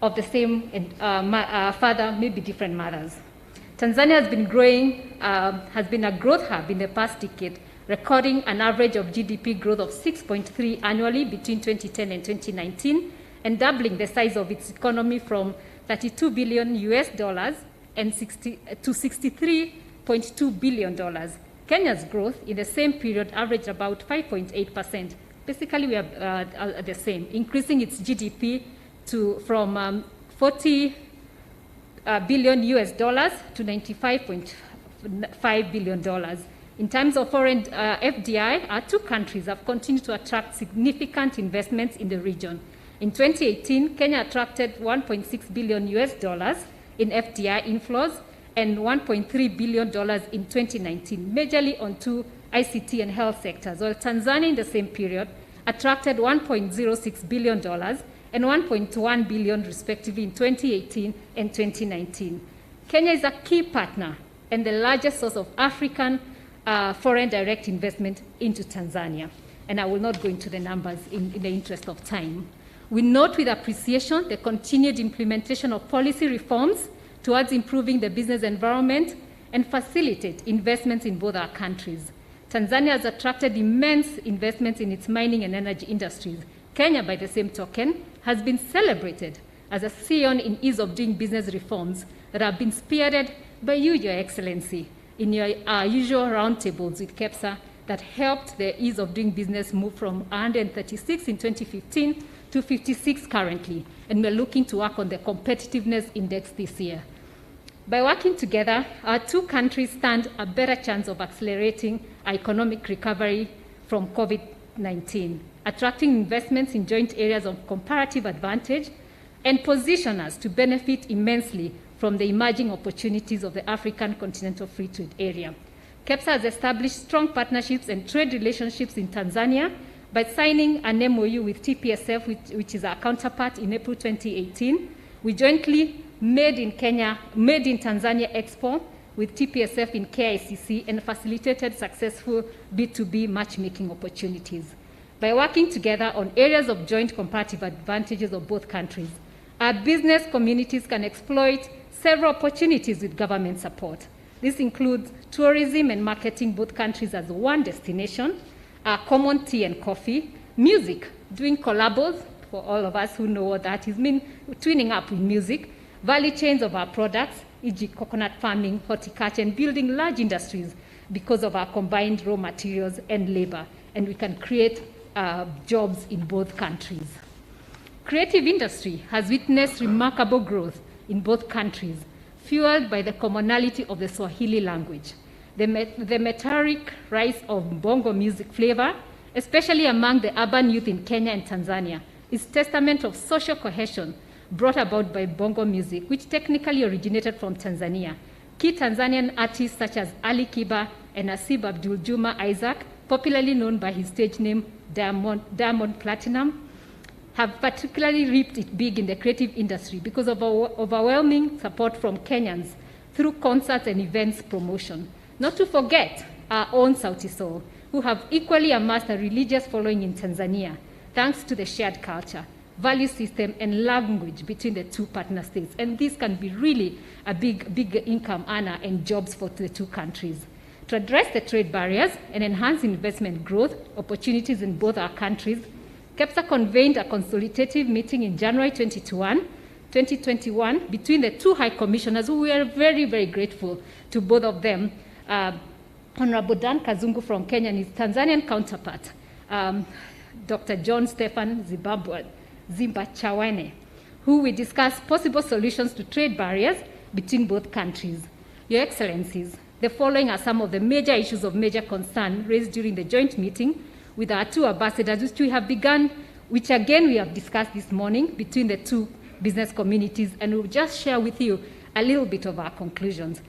of the same father, maybe different mothers. Tanzania has been growing, has been a growth hub in the past decade, recording an average of GDP growth of 6.3 annually between 2010 and 2019, and doubling the size of its economy from $32 billion and to $63.2 billion. Kenya's growth in the same period averaged about 5.8%. Basically, we are the same, increasing its GDP from $40 billion to $95.5 billion. In terms of foreign FDI, our two countries have continued to attract significant investments in the region. In 2018, Kenya attracted $1.6 billion in FDI inflows and $1.3 billion in 2019, majorly on two ICT and health sectors, while Tanzania in the same period attracted $1.06 billion and $1.1 billion respectively in 2018 and 2019. Kenya is a key partner and the largest source of African foreign direct investment into Tanzania. And I will not go into the numbers in the interest of time. We note with appreciation the continued implementation of policy reforms towards improving the business environment and facilitate investments in both our countries. Tanzania has attracted immense investments in its mining and energy industries. Kenya, by the same token, has been celebrated as a scion in ease of doing business reforms that have been spearheaded by you, Your Excellency, in your usual roundtables with KEPSA that helped the ease of doing business move from 136 in 2015 to 56 currently, and we're looking to work on the competitiveness index this year. By working together, our two countries stand a better chance of accelerating our economic recovery from COVID-19, attracting investments in joint areas of comparative advantage, and position us to benefit immensely from the emerging opportunities of the African Continental Free Trade Area. KEPSA has established strong partnerships and trade relationships in Tanzania by signing an MOU with TPSF, which is our counterpart, in April 2018. We jointly Made in Tanzania Expo with TPSF in KICC and facilitated successful B2B matchmaking opportunities. By working together on areas of joint comparative advantages of both countries, our business communities can exploit several opportunities with government support. This includes tourism and marketing both countries as one destination, our common tea and coffee, music, doing collabos, for all of us who know what that is, twinning up with music, value chains of our products, e.g. coconut farming, horticulture, and building large industries because of our combined raw materials and labor, and we can create jobs in both countries. Creative industry has witnessed remarkable growth in both countries, fueled by the commonality of the Swahili language. The meteoric rise of bongo music flavor, especially among the urban youth in Kenya and Tanzania, is testament of social cohesion brought about by bongo music, which technically originated from Tanzania. Key Tanzanian artists such as Ali Kiba and Asib Abdul Juma Isaac, popularly known by his stage name Diamond Platinum, have particularly reaped it big in the creative industry because of overwhelming support from Kenyans through concerts and events promotion. Not to forget our own Sauti Sol, who have equally amassed a religious following in Tanzania, thanks to the shared culture, value system, and language between the two partner states. And this can be really a big income earner and jobs for the two countries. To address the trade barriers and enhance investment growth opportunities in both our countries, KEPSA convened a consultative meeting in January 2021 between the two high commissioners, who we are very, very grateful to both of them, Honorable Dan Kazungu from Kenya and his Tanzanian counterpart, Dr. John Stephan Zimbachawane, who will discuss possible solutions to trade barriers between both countries. Your Excellencies, the following are some of the major issues of major concern raised during the joint meeting with our two ambassadors, which again we have discussed this morning between the two business communities, and we'll just share with you a little bit of our conclusions.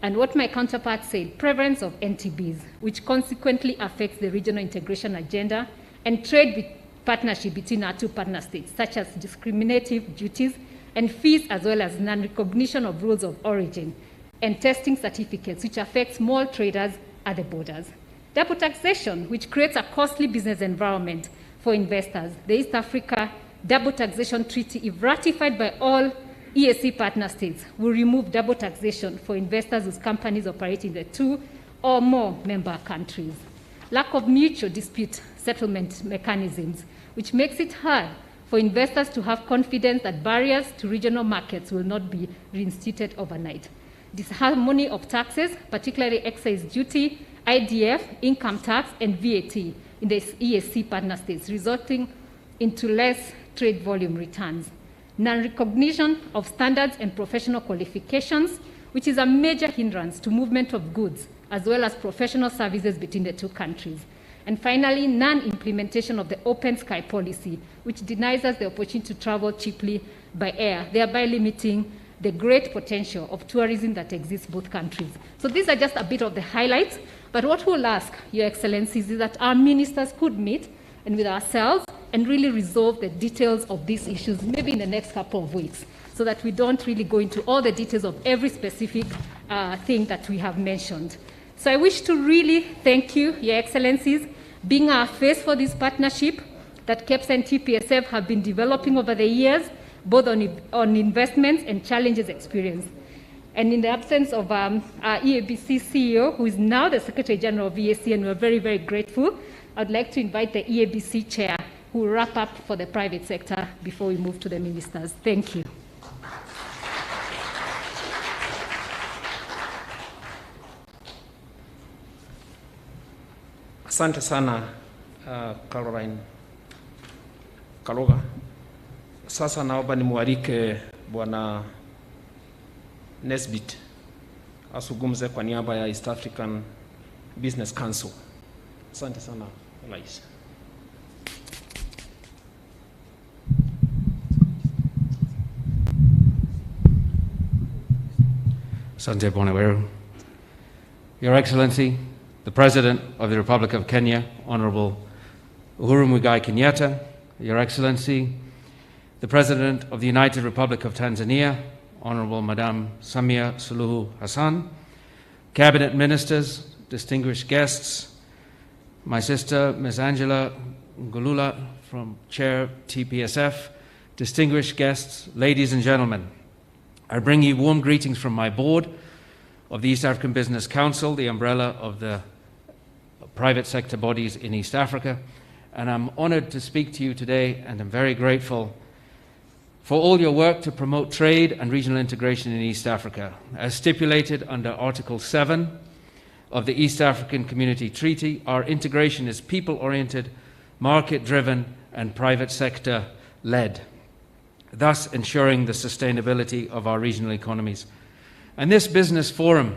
And what my counterpart said, prevalence of NTBs, which consequently affects the regional integration agenda and trade partnership between our two partner states, such as discriminative duties and fees, as well as non-recognition of rules of origin and testing certificates, which affect small traders at the borders. Double taxation, which creates a costly business environment for investors. The East Africa Double Taxation Treaty, if ratified by all EAC partner states, will remove double taxation for investors whose companies operate in the two or more member countries. Lack of mutual dispute settlement mechanisms, which makes it hard for investors to have confidence that barriers to regional markets will not be reinstated overnight. Disharmony of taxes, particularly excise duty, IDF, income tax, and VAT in the EAC partner states, resulting into less trade volume returns. Non-recognition of standards and professional qualifications, which is a major hindrance to movement of goods, as well as professional services between the two countries. And finally, non-implementation of the open sky policy, which denies us the opportunity to travel cheaply by air, thereby limiting the great potential of tourism that exists both countries. So these are just a bit of the highlights, but what we'll ask, Your Excellencies, is that our ministers could meet and with ourselves and really resolve the details of these issues, maybe in the next couple of weeks, so that we don't really go into all the details of every specific thing that we have mentioned. So I wish to really thank you, Your Excellencies, being our face for this partnership that KEPSA and TPSF have been developing over the years, both on investments and challenges experienced. And in the absence of our EABC CEO, who is now the Secretary General of EAC, and we're very, very grateful, I'd like to invite the EABC Chair, who will wrap up for the private sector before we move to the ministers. Thank you. Asante sana Caroline Kaloga. Sasa naomba nimwalike Bwana Nesbit azungumze kwa niaba ya East African Business Council. Asante sana, Rais. Asante Bwana Weru. Your Excellency, the President of the Republic of Kenya, Honorable Uhuru Kenyatta, Your Excellency, the President of the United Republic of Tanzania, Honorable Madam Samia Suluhu Hassan, Cabinet Ministers, distinguished guests, my sister, Ms. Angela Ngulula from Chair TPSF, distinguished guests, ladies and gentlemen, I bring you warm greetings from my board of the East African Business Council, the umbrella of the private sector bodies in East Africa, and I'm honored to speak to you today, and I'm very grateful for all your work to promote trade and regional integration in East Africa. As stipulated under Article 7 of the East African Community Treaty, our integration is people-oriented, market-driven, and private sector-led, thus ensuring the sustainability of our regional economies. And this business forum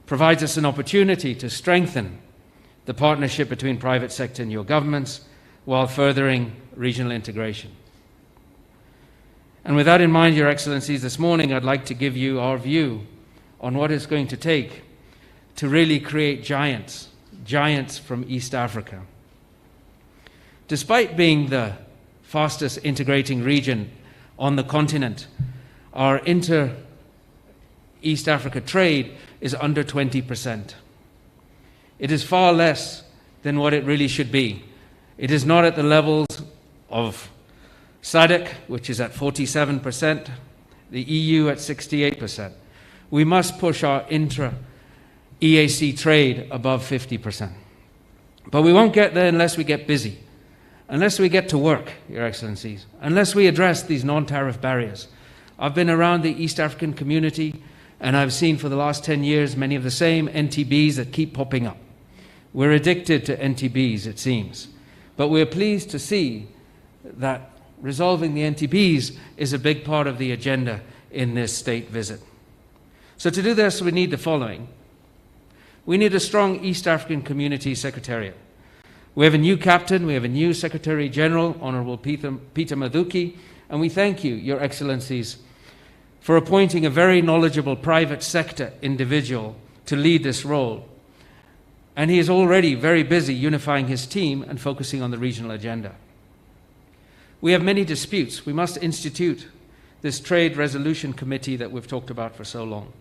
provides us an opportunity to strengthen the partnership between private sector and your governments while furthering regional integration. And with that in mind, Your Excellencies, this morning I'd like to give you our view on what it's going to take to really create giants from East Africa. Despite being the fastest integrating region on the continent, our inter-East Africa trade is under 20%. It is far less than what it really should be. It is not at the levels of SADC, which is at 47%, the EU at 68%. We must push our intra-EAC trade above 50%. But we won't get there unless we get busy. Unless we get to work, Your Excellencies, unless we address these non-tariff barriers. I've been around the East African community and I've seen for the last 10 years many of the same NTBs that keep popping up. We're addicted to NTBs, it seems. But we're pleased to see that resolving the NTBs is a big part of the agenda in this state visit. So to do this, we need the following. We need a strong East African Community Secretariat. We have a new captain, we have a new Secretary General, Honorable Peter Mathuki, and we thank you, Your Excellencies, for appointing a very knowledgeable private sector individual to lead this role. And he is already very busy unifying his team and focusing on the regional agenda. We have many disputes. We must institute this Trade Resolution Committee that we've talked about for so long.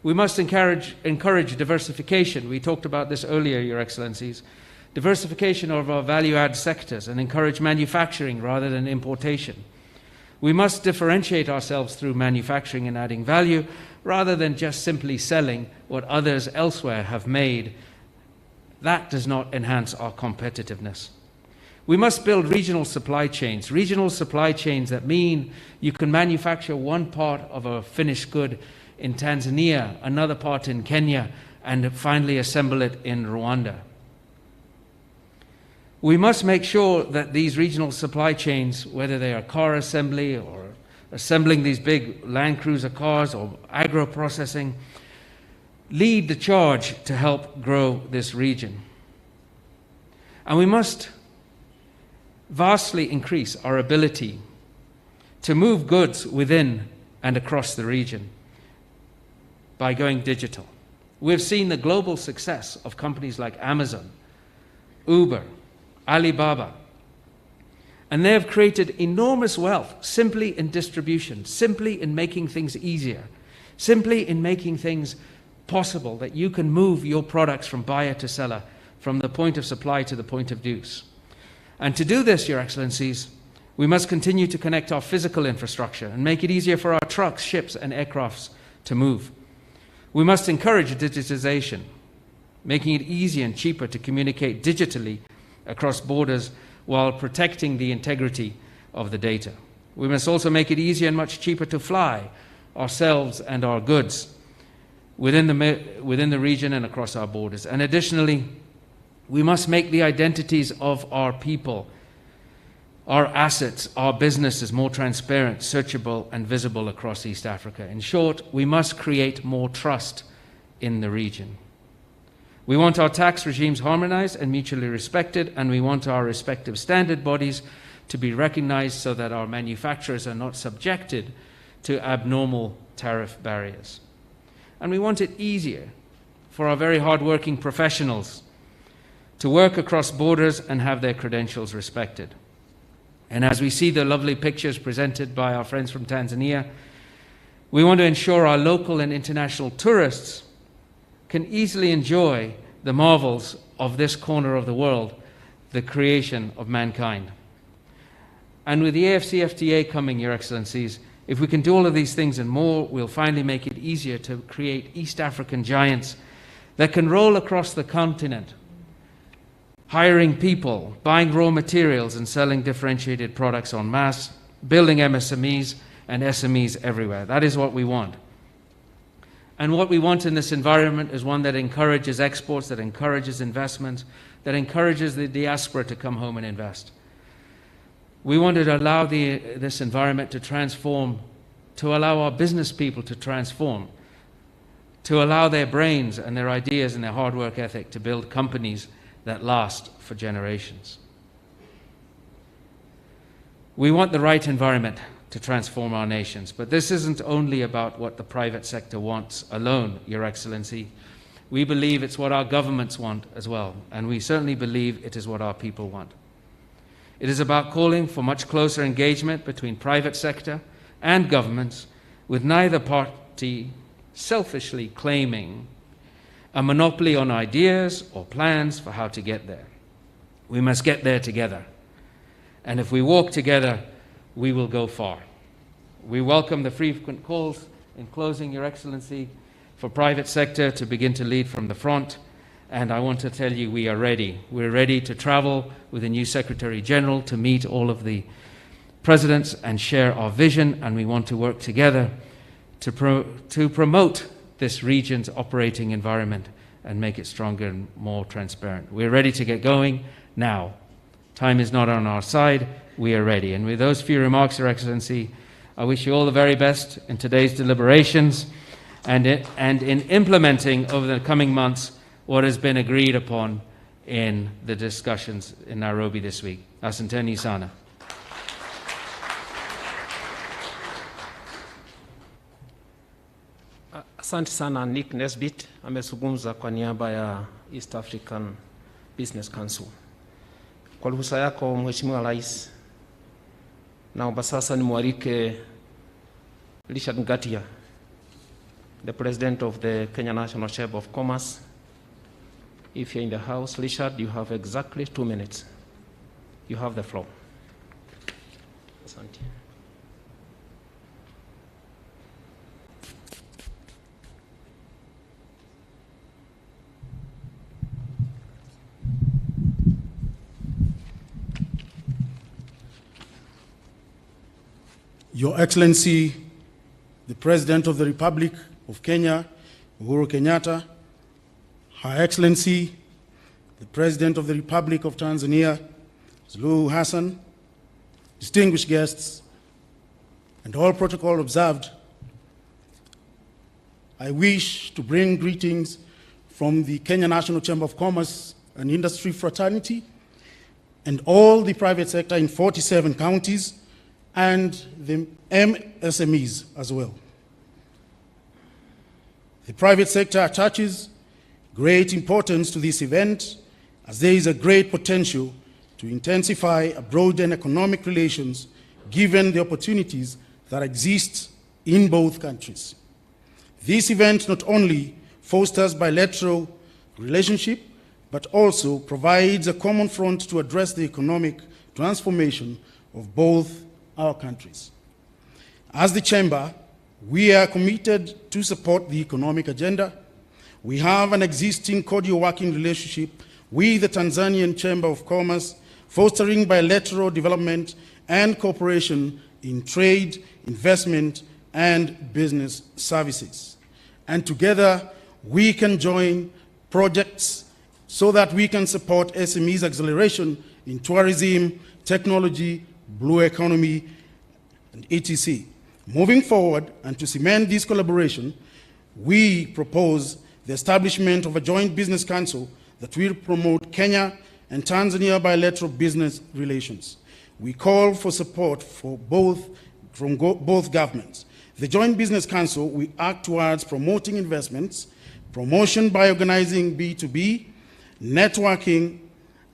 We must encourage diversification. We talked about this earlier, Your Excellencies. Diversification of our value-add sectors and encourage manufacturing rather than importation. We must differentiate ourselves through manufacturing and adding value rather than just simply selling what others elsewhere have made. That does not enhance our competitiveness. We must build regional supply chains that mean you can manufacture one part of a finished good in Tanzania, another part in Kenya, and finally assemble it in Rwanda. We must make sure that these regional supply chains, whether they are car assembly or assembling these big Land Cruiser cars or agro-processing, lead the charge to help grow this region. And we must vastly increase our ability to move goods within and across the region by going digital. We've seen the global success of companies like Amazon, Uber, Alibaba, and they have created enormous wealth simply in distribution, simply in making things easier, simply in making things possible that you can move your products from buyer to seller, from the point of supply to the point of use. And to do this, Your Excellencies, we must continue to connect our physical infrastructure and make it easier for our trucks, ships, and aircrafts to move. We must encourage digitization, making it easier and cheaper to communicate digitally across borders while protecting the integrity of the data. We must also make it easier and much cheaper to fly ourselves and our goods within the region and across our borders. And additionally, we must make the identities of our people, our assets, our businesses more transparent, searchable, and visible across East Africa. In short, we must create more trust in the region. We want our tax regimes harmonized and mutually respected, and we want our respective standard bodies to be recognized so that our manufacturers are not subjected to abnormal tariff barriers. And we want it easier for our very hard-working professionals to work across borders and have their credentials respected. And as we see the lovely pictures presented by our friends from Tanzania, we want to ensure our local and international tourists can easily enjoy the marvels of this corner of the world, the creation of mankind. And with the AFCFTA coming, Your Excellencies, if we can do all of these things and more, we'll finally make it easier to create East African giants that can roll across the continent, hiring people, buying raw materials and selling differentiated products en masse, building MSMEs and SMEs everywhere. That is what we want. And what we want in this environment is one that encourages exports, that encourages investment, that encourages the diaspora to come home and invest. We wanted to allow this environment to transform, to allow our business people to transform, to allow their brains and their ideas and their hard work ethic to build companies that last for generations. We want the right environment to transform our nations, but this isn't only about what the private sector wants alone, Your Excellency. We believe it's what our governments want as well, and we certainly believe it is what our people want. It is about calling for much closer engagement between private sector and governments, with neither party selfishly claiming a monopoly on ideas or plans for how to get there. We must get there together. And if we walk together, we will go far. We welcome the frequent calls, in closing, Your Excellency, for private sector to begin to lead from the front. And I want to tell you, we are ready. We're ready to travel with the new Secretary General to meet all of the presidents and share our vision, and we want to work together to promote this region's operating environment and make it stronger and more transparent. We're ready to get going now. Time is not on our side. We are ready. And with those few remarks, Your Excellency, I wish you all the very best in today's deliberations and in implementing over the coming months what has been agreed upon in the discussions in Nairobi this week. Asanteni sana. Asante sana. Nick Nesbitt amezungumza kwa niaba ya East African Business Council. Kwa ruhusa yako Mheshimiwa Rais, naomba sasa nimwalike Richard Ngatia, the President of the Kenya National Chamber of Commerce. If you're in the house, Richard, you have exactly 2 minutes. You have the floor. Asante. Your Excellency, the President of the Republic of Kenya, Uhuru Kenyatta, Her Excellency, the President of the Republic of Tanzania, Suluhu Hassan, distinguished guests, and all protocol observed, I wish to bring greetings from the Kenya National Chamber of Commerce and Industry fraternity and all the private sector in 47 counties and the MSMEs as well. The private sector attaches great importance to this event, as there is a great potential to intensify and broaden economic relations given the opportunities that exist in both countries. This event not only fosters bilateral relationship, but also provides a common front to address the economic transformation of both our countries. As the Chamber, we are committed to support the economic agenda. We have an existing cordial working relationship with the Tanzanian Chamber of Commerce, fostering bilateral development and cooperation in trade, investment, and business services. And together, we can join projects so that we can support SMEs' acceleration in tourism, technology, blue economy, and etc. Moving forward, and to cement this collaboration, we propose the establishment of a joint business council that will promote Kenya and Tanzania bilateral business relations. We call for support from both governments. The Joint Business Council will act towards promoting investments, promotion by organizing B2B, networking,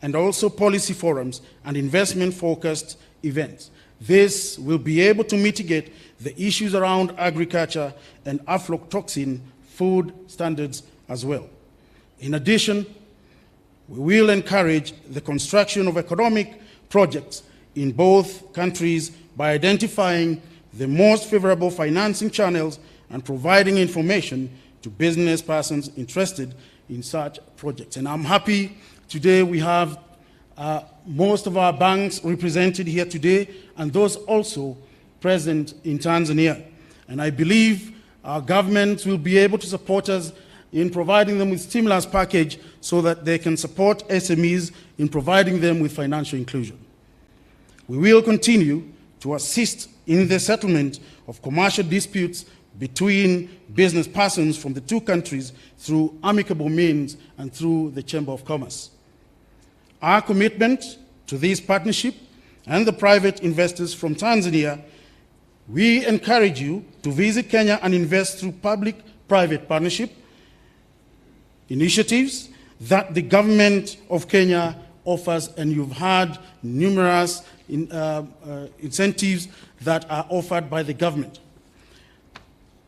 and also policy forums and investment-focused events. This will be able to mitigate the issues around agriculture and aflatoxin food standards as well. In addition, we will encourage the construction of economic projects in both countries by identifying the most favorable financing channels and providing information to business persons interested in such projects. And I'm happy today we have most of our banks represented here today, and those also present in Tanzania. And I believe our government will be able to support us in providing them with stimulus package so that they can support SMEs in providing them with financial inclusion. We will continue to assist in the settlement of commercial disputes between business persons from the two countries through amicable means and through the Chamber of Commerce. Our commitment to this partnership and the private investors from Tanzania, we encourage you to visit Kenya and invest through public-private partnership initiatives that the government of Kenya offers, and you've had numerous incentives that are offered by the government.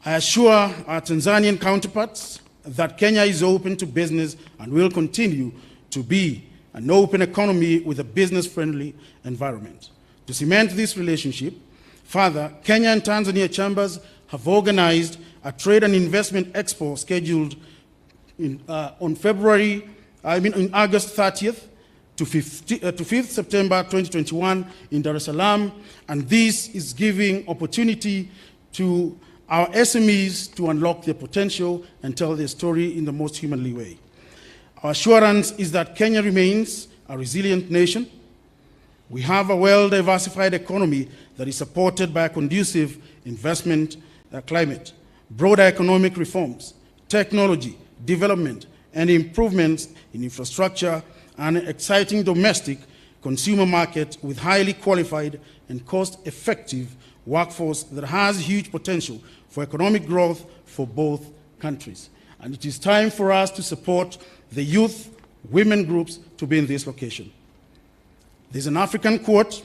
I assure our Tanzanian counterparts that Kenya is open to business and will continue to be an open economy with a business-friendly environment. To cement this relationship further, Kenya and Tanzania chambers have organized a trade and investment expo scheduled on August 30th to 5th September 2021 in Dar es Salaam, and this is giving opportunity to our SMEs to unlock their potential and tell their story in the most humanly way. Our assurance is that Kenya remains a resilient nation. We have a well-diversified economy that is supported by a conducive investment climate, broader economic reforms, technology, development, and improvements in infrastructure, and an exciting domestic consumer market with highly qualified and cost-effective workforce that has huge potential for economic growth for both countries. And it is time for us to support the youth, women groups to be in this location. There's an African quote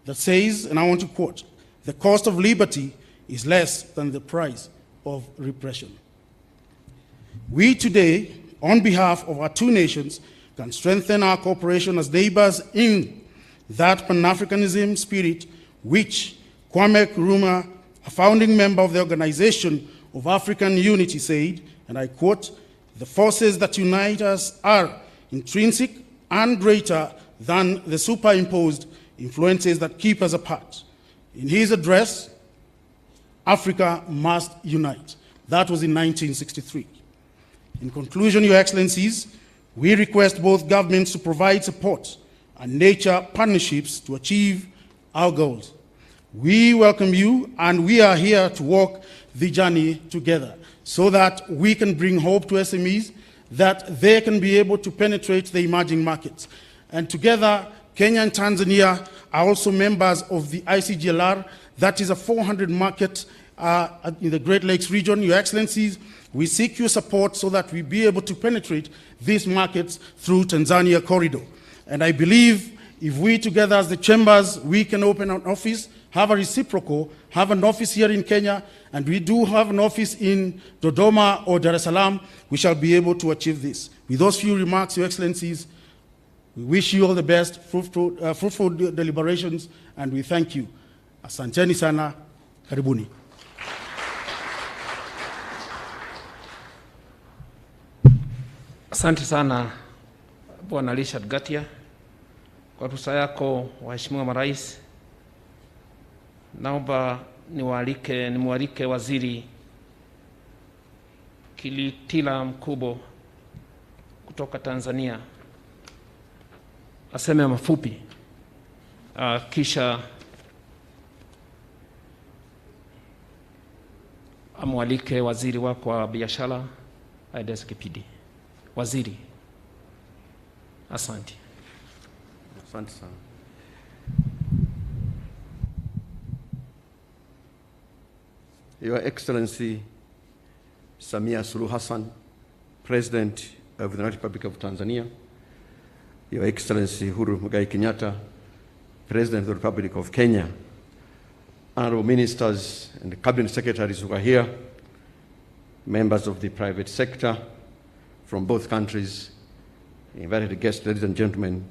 that says, and I want to quote, "The cost of liberty is less than the price of repression." We today, on behalf of our two nations, can strengthen our cooperation as neighbors in that Pan-Africanism spirit which Kwame Nkrumah, a founding member of the Organization of African Unity, said, and I quote, "The forces that unite us are intrinsic and greater than the superimposed influences that keep us apart." In his address, Africa must unite. That was in 1963. In conclusion, Your Excellencies, we request both governments to provide support and nature partnerships to achieve our goals. We welcome you, and we are here to walk the journey together so that we can bring hope to SMEs, that they can be able to penetrate the emerging markets. And together, Kenya and Tanzania are also members of the ICGLR, that is a 400 market in the Great Lakes region. Your Excellencies, we seek your support so that we be able to penetrate these markets through Tanzania corridor. And I believe if we together as the chambers, we can open an office, have a reciprocal, have an office here in Kenya, and we do have an office in Dodoma or Dar es Salaam, we shall be able to achieve this. With those few remarks, Your Excellencies, we wish you all the best, fruitful deliberations, and we thank you. Asanteni sana, karibuni. Asante sana Bwana Richard Gatia kwa ruhusa yako, waheshimiwa marais. Naomba nimwalike Waziri Kilitila Mkubo kutoka Tanzania aseme mafupi, kisha amwalike waziri wako wa biashara desk PD. Waziri. Asante. Asante sana. Your Excellency Samia Suluhu Hassan, President of the Republic of Tanzania, Your Excellency Uhuru Kenyatta, President of the Republic of Kenya, honorable ministers and cabinet secretaries who are here, members of the private sector from both countries, invited guests, ladies and gentlemen,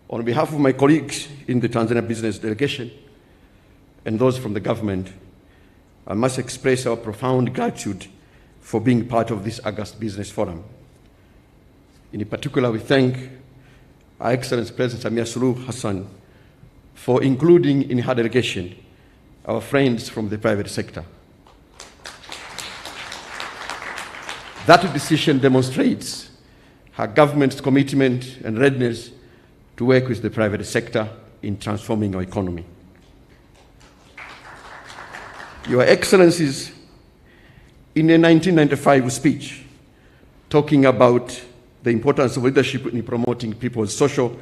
on behalf of my colleagues in the Tanzania business delegation and those from the government, I must express our profound gratitude for being part of this August Business Forum. In particular, we thank Our Excellency President Samia Suluhu Hassan for including in her delegation our friends from the private sector. That decision demonstrates her government's commitment and readiness to work with the private sector in transforming our economy. Your Excellencies, in a 1995 speech talking about the importance of leadership in promoting people's social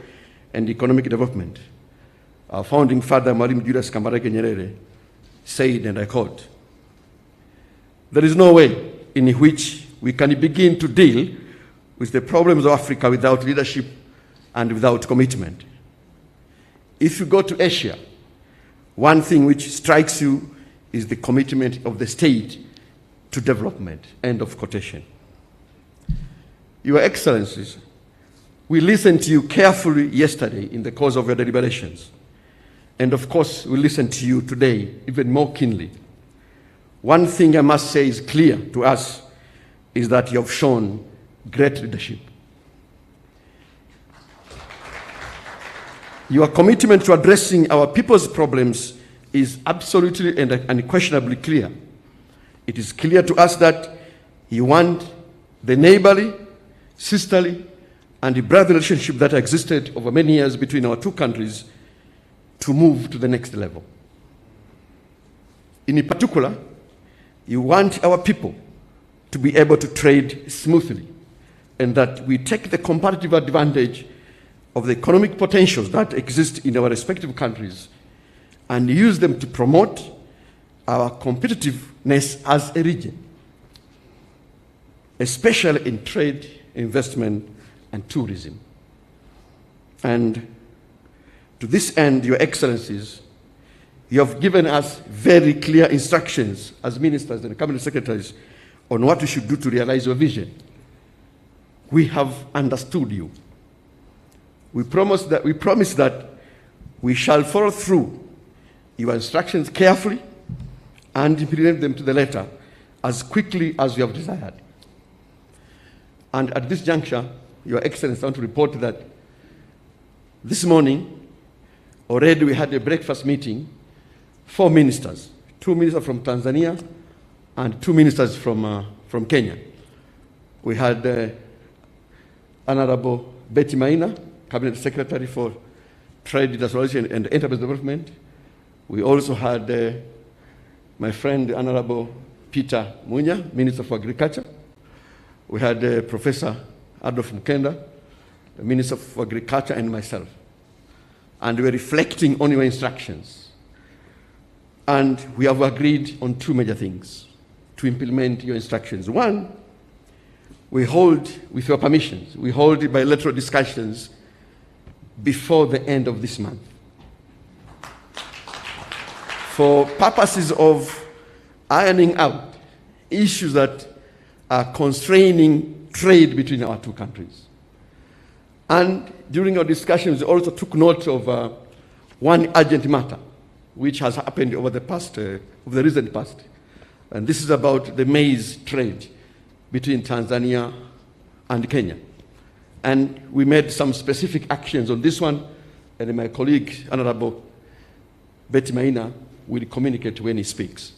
and economic development, our founding father, Mwalimu Julius Kambarage Nyerere, said, and I quote, "There is no way in which we can begin to deal with the problems of Africa without leadership and without commitment. If you go to Asia, one thing which strikes you is the commitment of the state to development." End of quotation. Your Excellencies, we listened to you carefully yesterday in the course of your deliberations. And of course, we listen to you today even more keenly. One thing I must say is clear to us is that you have shown great leadership. Your commitment to addressing our people's problems is absolutely and unquestionably clear. It is clear to us that you want the neighborly, sisterly, and brotherly relationship that existed over many years between our two countries to move to the next level. In particular, you want our people to be able to trade smoothly, and that we take the comparative advantage of the economic potentials that exist in our respective countries and use them to promote our competitiveness as a region, especially in trade, investment, and tourism. And to this end, Your Excellencies, you have given us very clear instructions as ministers and cabinet secretaries on what we should do to realize your vision. We have understood you. We promise that we shall follow through your instructions carefully and implement them to the letter as quickly as you have desired. And at this juncture, Your Excellency, I want to report that this morning, already we had a breakfast meeting, 4 ministers, 2 ministers from Tanzania and 2 ministers from Kenya. We had Honorable Betty Maina, Cabinet Secretary for Trade, Industrialization and Enterprise Development. We also had my friend Honorable Peter Munya, Minister for Agriculture. We had Professor Adolf Mkenda, the Minister for Agriculture, and myself. And we're reflecting on your instructions. And we have agreed on 2 major things to implement your instructions. One, we hold, with your permissions, we hold bilateral discussions before the end of this month, for purposes of ironing out issues that are constraining trade between our two countries. And during our discussions, we also took note of one urgent matter which has happened over the recent past. And this is about the maize trade between Tanzania and Kenya. And we made some specific actions on this one, and my colleague, Honorable Betty Maina, will communicate when he speaks.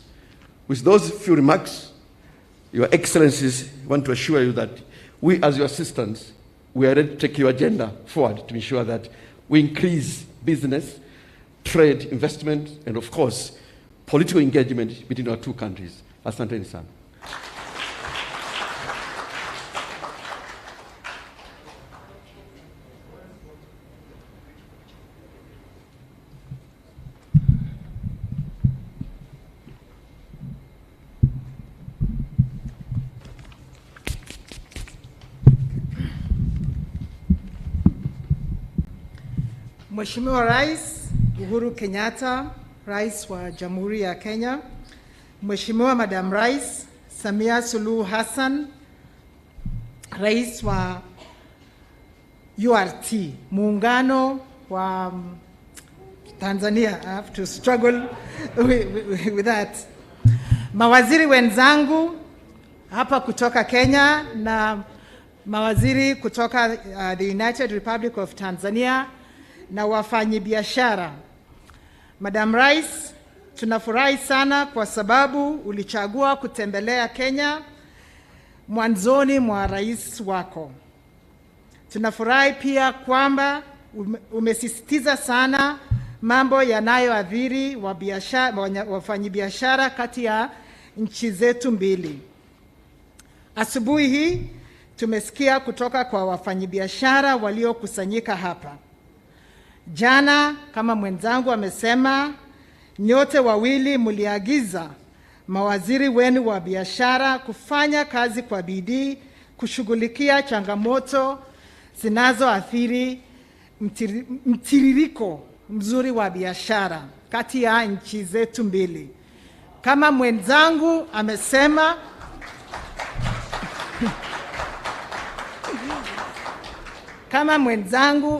With those few remarks, Your Excellencies, want to assure you that we, as your assistants, we are ready to take your agenda forward to ensure that we increase business, trade, investment, and of course, political engagement between our two countries. Asante sana. Mheshimiwa Rais Uhuru Kenyatta, Rais wa Jamhuri ya Kenya, Mheshimiwa Madam Rais Samia Suluhu Hassan, Rais wa URT, muungano wa Tanzania. I have to struggle with that. Mawaziri wenzangu hapa kutoka Kenya na mawaziri kutoka the United Republic of Tanzania na wafanyabiashara. Madam Rais, tunafurahi sana kwa sababu ulichagua kutembelea Kenya mwanzoni mwa rais wako. Tunafurahi pia kwamba umesisitiza sana mambo yanayoathiri wafanyabiashara kati ya nchi zetu mbili. Asubuhi hii tumesikia kutoka kwa wafanyabiashara waliokusanyika hapa. Jana, kama mwenzangu amesema, nyote wawili mliagiza mawaziri wenu wa biashara kufanya kazi kwa bidii kushughulikia changamoto zinazoathiri mtiririko mzuri wa biashara kati ya nchi zetu mbili. Kama mwenzangu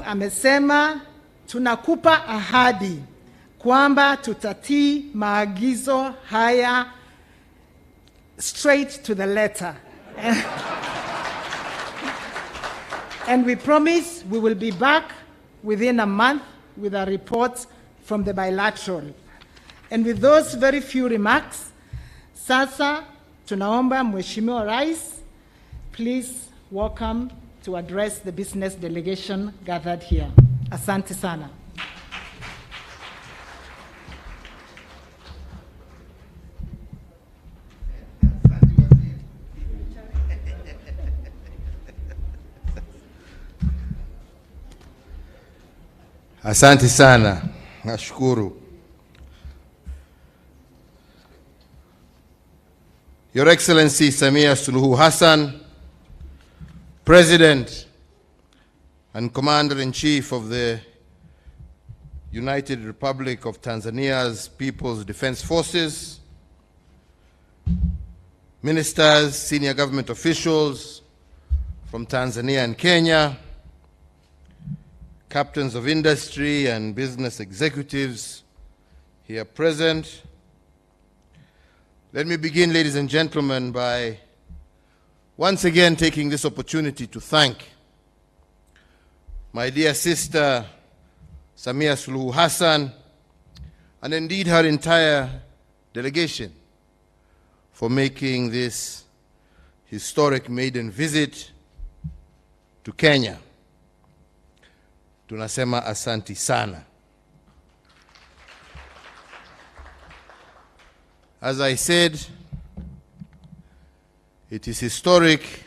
amesema, tunakupa ahadi kwamba tutatii maagizo haya straight to the letter. And we promise we will be back within a month with a report from the bilateral. And with those very few remarks, sasa tunaomba Mheshimiwa Rais, please welcome to address the business delegation gathered here. Asante sana. Asante sana. Nashukuru. Your Excellency Samia Suluhu Hassan, President and Commander-in-Chief of the United Republic of Tanzania's People's Defense Forces, ministers, senior government officials from Tanzania and Kenya, captains of industry and business executives here present. Let me begin, ladies and gentlemen, by once again taking this opportunity to thank my dear sister Samia Suluhu Hassan and indeed her entire delegation for making this historic maiden visit to Kenya. Tunasema asanti sana. As I said, it is historic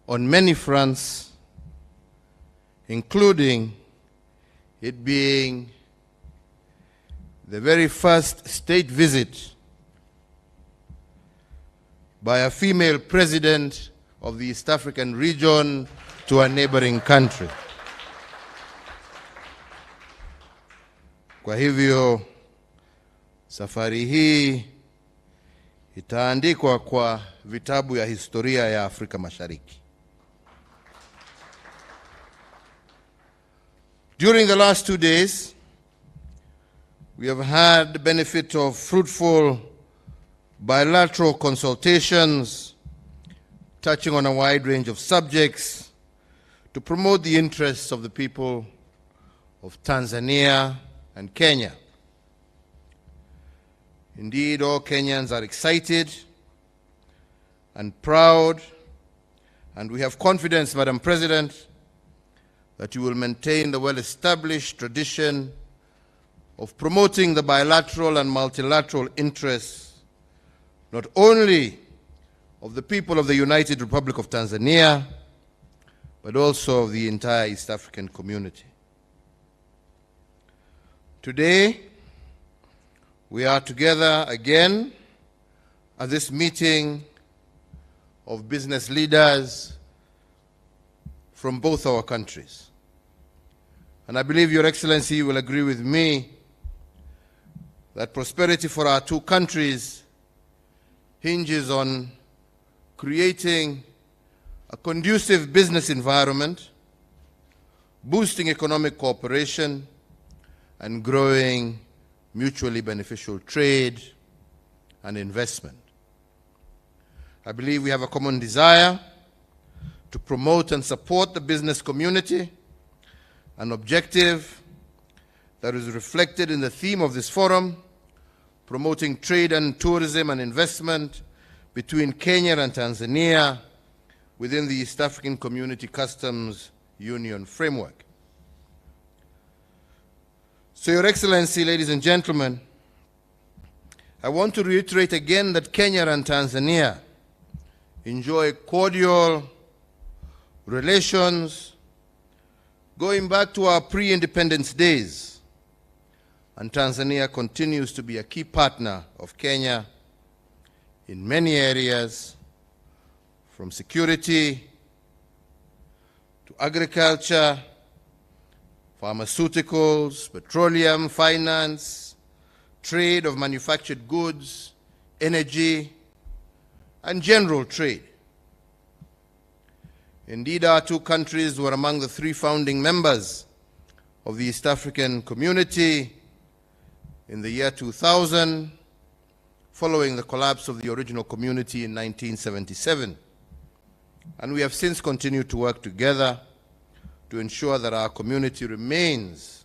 on many fronts, including it being the very first state visit by a female president of the East African region to a neighboring country. Kwa hivyo, safari hii itaandikwa kwa vitabu ya historia ya Afrika Mashariki. During the last 2 days, we have had the benefit of fruitful bilateral consultations touching on a wide range of subjects to promote the interests of the people of Tanzania and Kenya. Indeed, all Kenyans are excited and proud, and we have confidence, Madam President, that you will maintain the well-established tradition of promoting the bilateral and multilateral interests, not only of the people of the United Republic of Tanzania, but also of the entire East African community. Today, we are together again at this meeting of business leaders from both our countries. And I believe Your Excellency will agree with me that prosperity for our two countries hinges on creating a conducive business environment, boosting economic cooperation, and growing mutually beneficial trade and investment. I believe we have a common desire to promote and support the business community, an objective that is reflected in the theme of this forum, promoting trade and tourism and investment between Kenya and Tanzania within the East African Community Customs Union framework. So, Your Excellency, ladies and gentlemen, I want to reiterate again that Kenya and Tanzania enjoy cordial relations going back to our pre-independence days, and Tanzania continues to be a key partner of Kenya in many areas, from security to agriculture, pharmaceuticals, petroleum, finance, trade of manufactured goods, energy, and general trade. Indeed, our two countries were among the three founding members of the East African Community in the year 2000, following the collapse of the original community in 1977. And we have since continued to work together to ensure that our community remains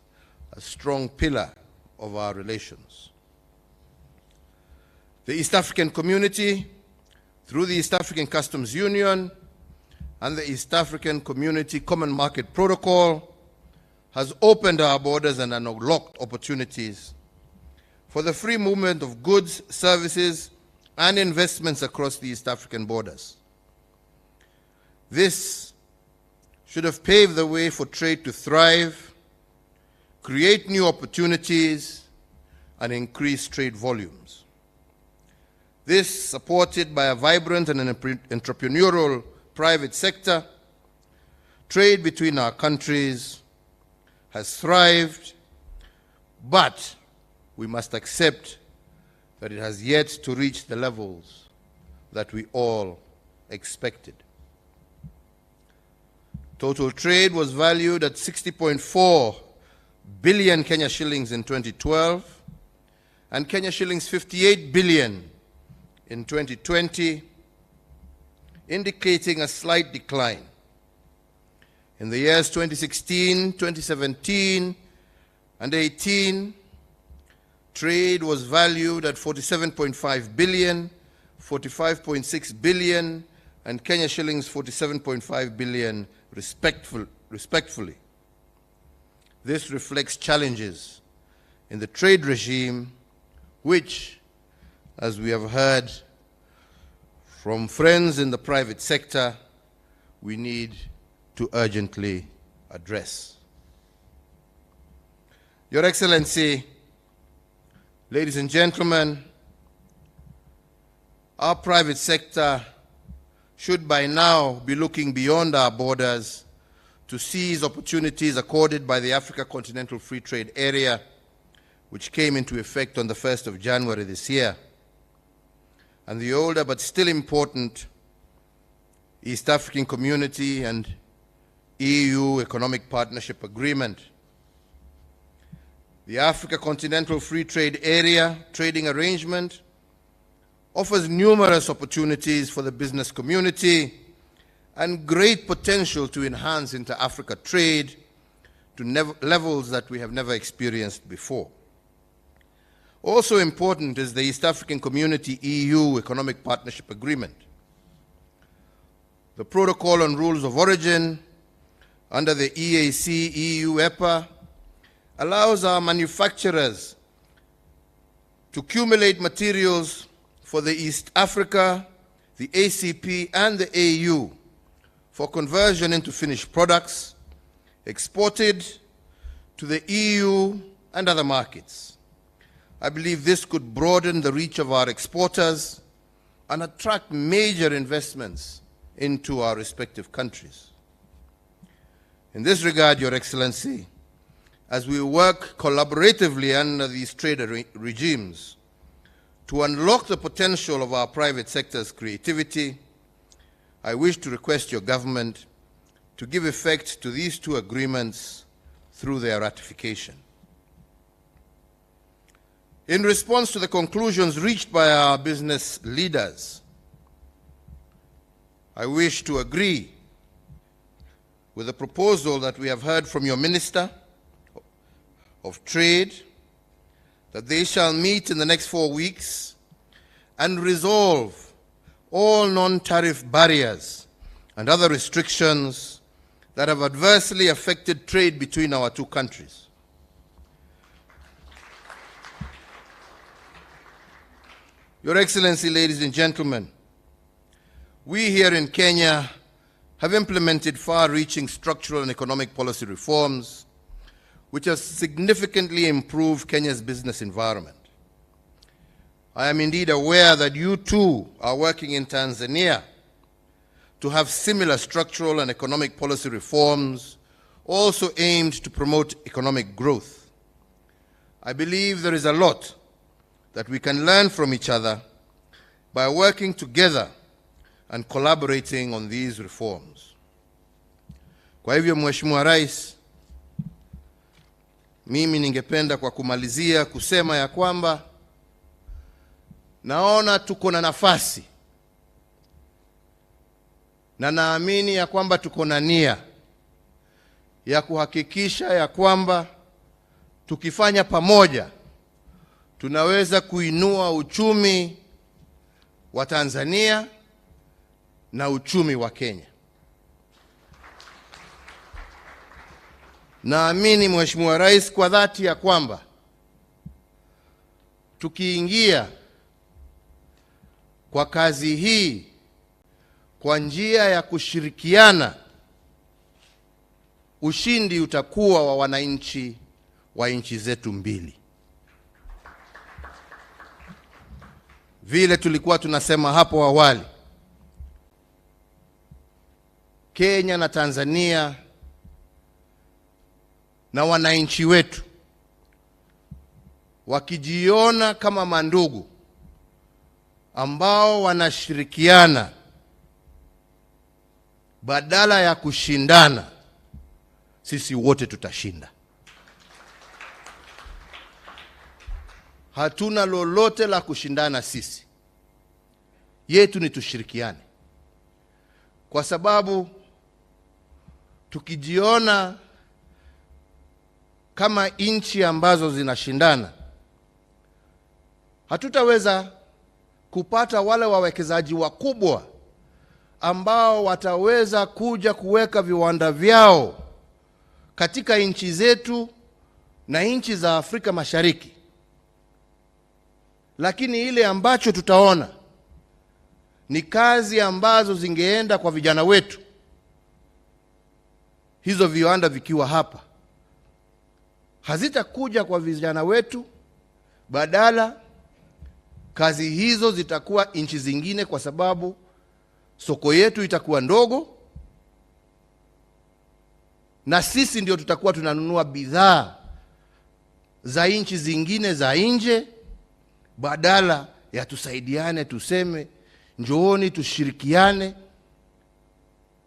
a strong pillar of our relations. The East African Community, through the East African Customs Union and the East African Community Common Market Protocol, has opened our borders and unlocked opportunities for the free movement of goods, services, and investments across the East African borders. This should have paved the way for trade to thrive, create new opportunities, and increase trade volumes. This, supported by a vibrant and an entrepreneurial private sector, trade between our countries has thrived, but we must accept that it has yet to reach the levels that we all expected. Total trade was valued at 60.4 billion Kenya shillings in 2012 and Kenya shillings 58 billion in 2020, indicating a slight decline. In the years 2016, 2017, and 18, trade was valued at 47.5 billion, 45.6 billion, and Kenya shillings 47.5 billion respectively. This reflects challenges in the trade regime, which, as we have heard from friends in the private sector, we need to urgently address. Your Excellency, ladies and gentlemen, our private sector should by now be looking beyond our borders to seize opportunities accorded by the Africa Continental Free Trade Area, which came into effect on the 1st of January this year, and the older but still important East African Community and EU Economic Partnership Agreement. The Africa Continental Free Trade Area trading arrangement offers numerous opportunities for the business community and great potential to enhance inter-Africa trade to levels that we have never experienced before. Also important is the East African Community EU Economic Partnership Agreement. The Protocol on Rules of Origin under the EAC EU EPA allows our manufacturers to accumulate materials for the East Africa, the ACP, and the AU for conversion into finished products, exported to the EU and other markets. I believe this could broaden the reach of our exporters and attract major investments into our respective countries. In this regard, Your Excellency, as we work collaboratively under these trade regimes to unlock the potential of our private sector's creativity, I wish to request your government to give effect to these two agreements through their ratification. In response to the conclusions reached by our business leaders, I wish to agree with the proposal that we have heard from your Minister of Trade, that they shall meet in the next 4 weeks and resolve all non-tariff barriers and other restrictions that have adversely affected trade between our two countries. Your Excellency, ladies and gentlemen, we here in Kenya have implemented far-reaching structural and economic policy reforms which have significantly improved Kenya's business environment. I am indeed aware that you too are working in Tanzania to have similar structural and economic policy reforms also aimed to promote economic growth. I believe there is a lot that we can learn from each other by working together and collaborating on these reforms. Kwa hivyo, Mheshimiwa Rais, mimi ningependa kwa kumalizia kusema ya kwamba naona tuko na nafasi na naamini ya kwamba tuko na nia ya kuhakikisha ya kwamba tukifanya pamoja tunaweza kuinua uchumi wa Tanzania na uchumi wa Kenya. Naamini Mheshimiwa Rais kwa dhati ya kwamba tukiingia kwa kazi hii kwa njia ya kushirikiana, ushindi utakuwa wa wananchi wa nchi zetu mbili. Vile tulikuwa tunasema hapo awali, Kenya na Tanzania na wananchi wetu wakijiona kama mandugu ambao wanashirikiana badala ya kushindana, sisi wote tutashinda. Hatuna lolote la kushindana sisi. Yetu ni tushirikiane. Kwa sababu tukijiona kama nchi ambazo zinashindana, hatutaweza kupata wale wawekezaji wakubwa ambao wataweza kuja kuweka viwanda vyao katika nchi zetu na nchi za Afrika Mashariki. Lakini ile ambacho tutaona ni kazi ambazo zingeenda kwa vijana wetu, hizo viwanda vikiwa hapa, hazitakuja kwa vijana wetu, badala kazi hizo zitakuwa nchi zingine, kwa sababu soko yetu itakuwa ndogo na sisi ndio tutakuwa tunanunua bidhaa za nchi zingine za nje, badala ya tusaidiane, tuseme njooni tushirikiane,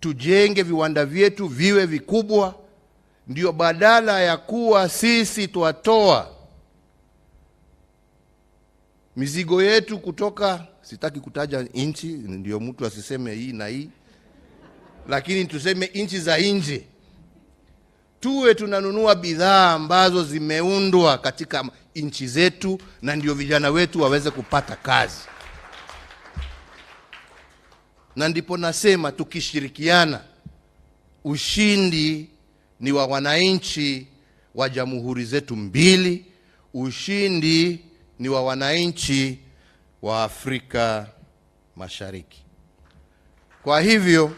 tujenge viwanda vyetu viwe vikubwa. Ndio badala ya kuwa sisi tuatoa mizigo yetu kutoka, sitaki kutaja nchi ndio mtu asiseme hii na hii, lakini tuseme nchi za nje, tuwe tunanunua bidhaa ambazo zimeundwa katika nchi zetu, na ndio vijana wetu waweze kupata kazi. Na ndipo nasema tukishirikiana, ushindi ni wa wananchi wa jamhuri zetu mbili, ushindi ni wa wananchi wa Afrika Mashariki. Kwa hivyo,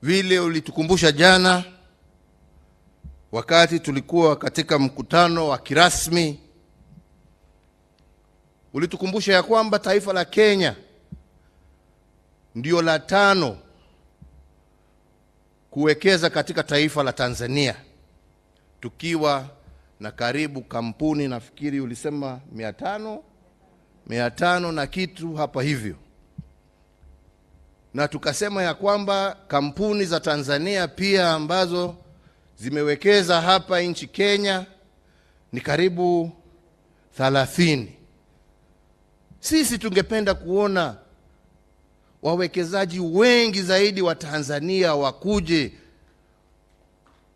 vile ulitukumbusha jana wakati tulikuwa katika mkutano wa kirasmi, ulitukumbusha ya kwamba taifa la Kenya ndio la 5 kuwekeza katika taifa la Tanzania, tukiwa na karibu kampuni, nafikiri ulisema 500 na kitu hapa hivyo, na tukasema ya kwamba kampuni za Tanzania pia ambazo zimewekeza hapa nchi Kenya ni karibu 30. Sisi tungependa kuona wawekezaji wengi zaidi wa Tanzania wakuje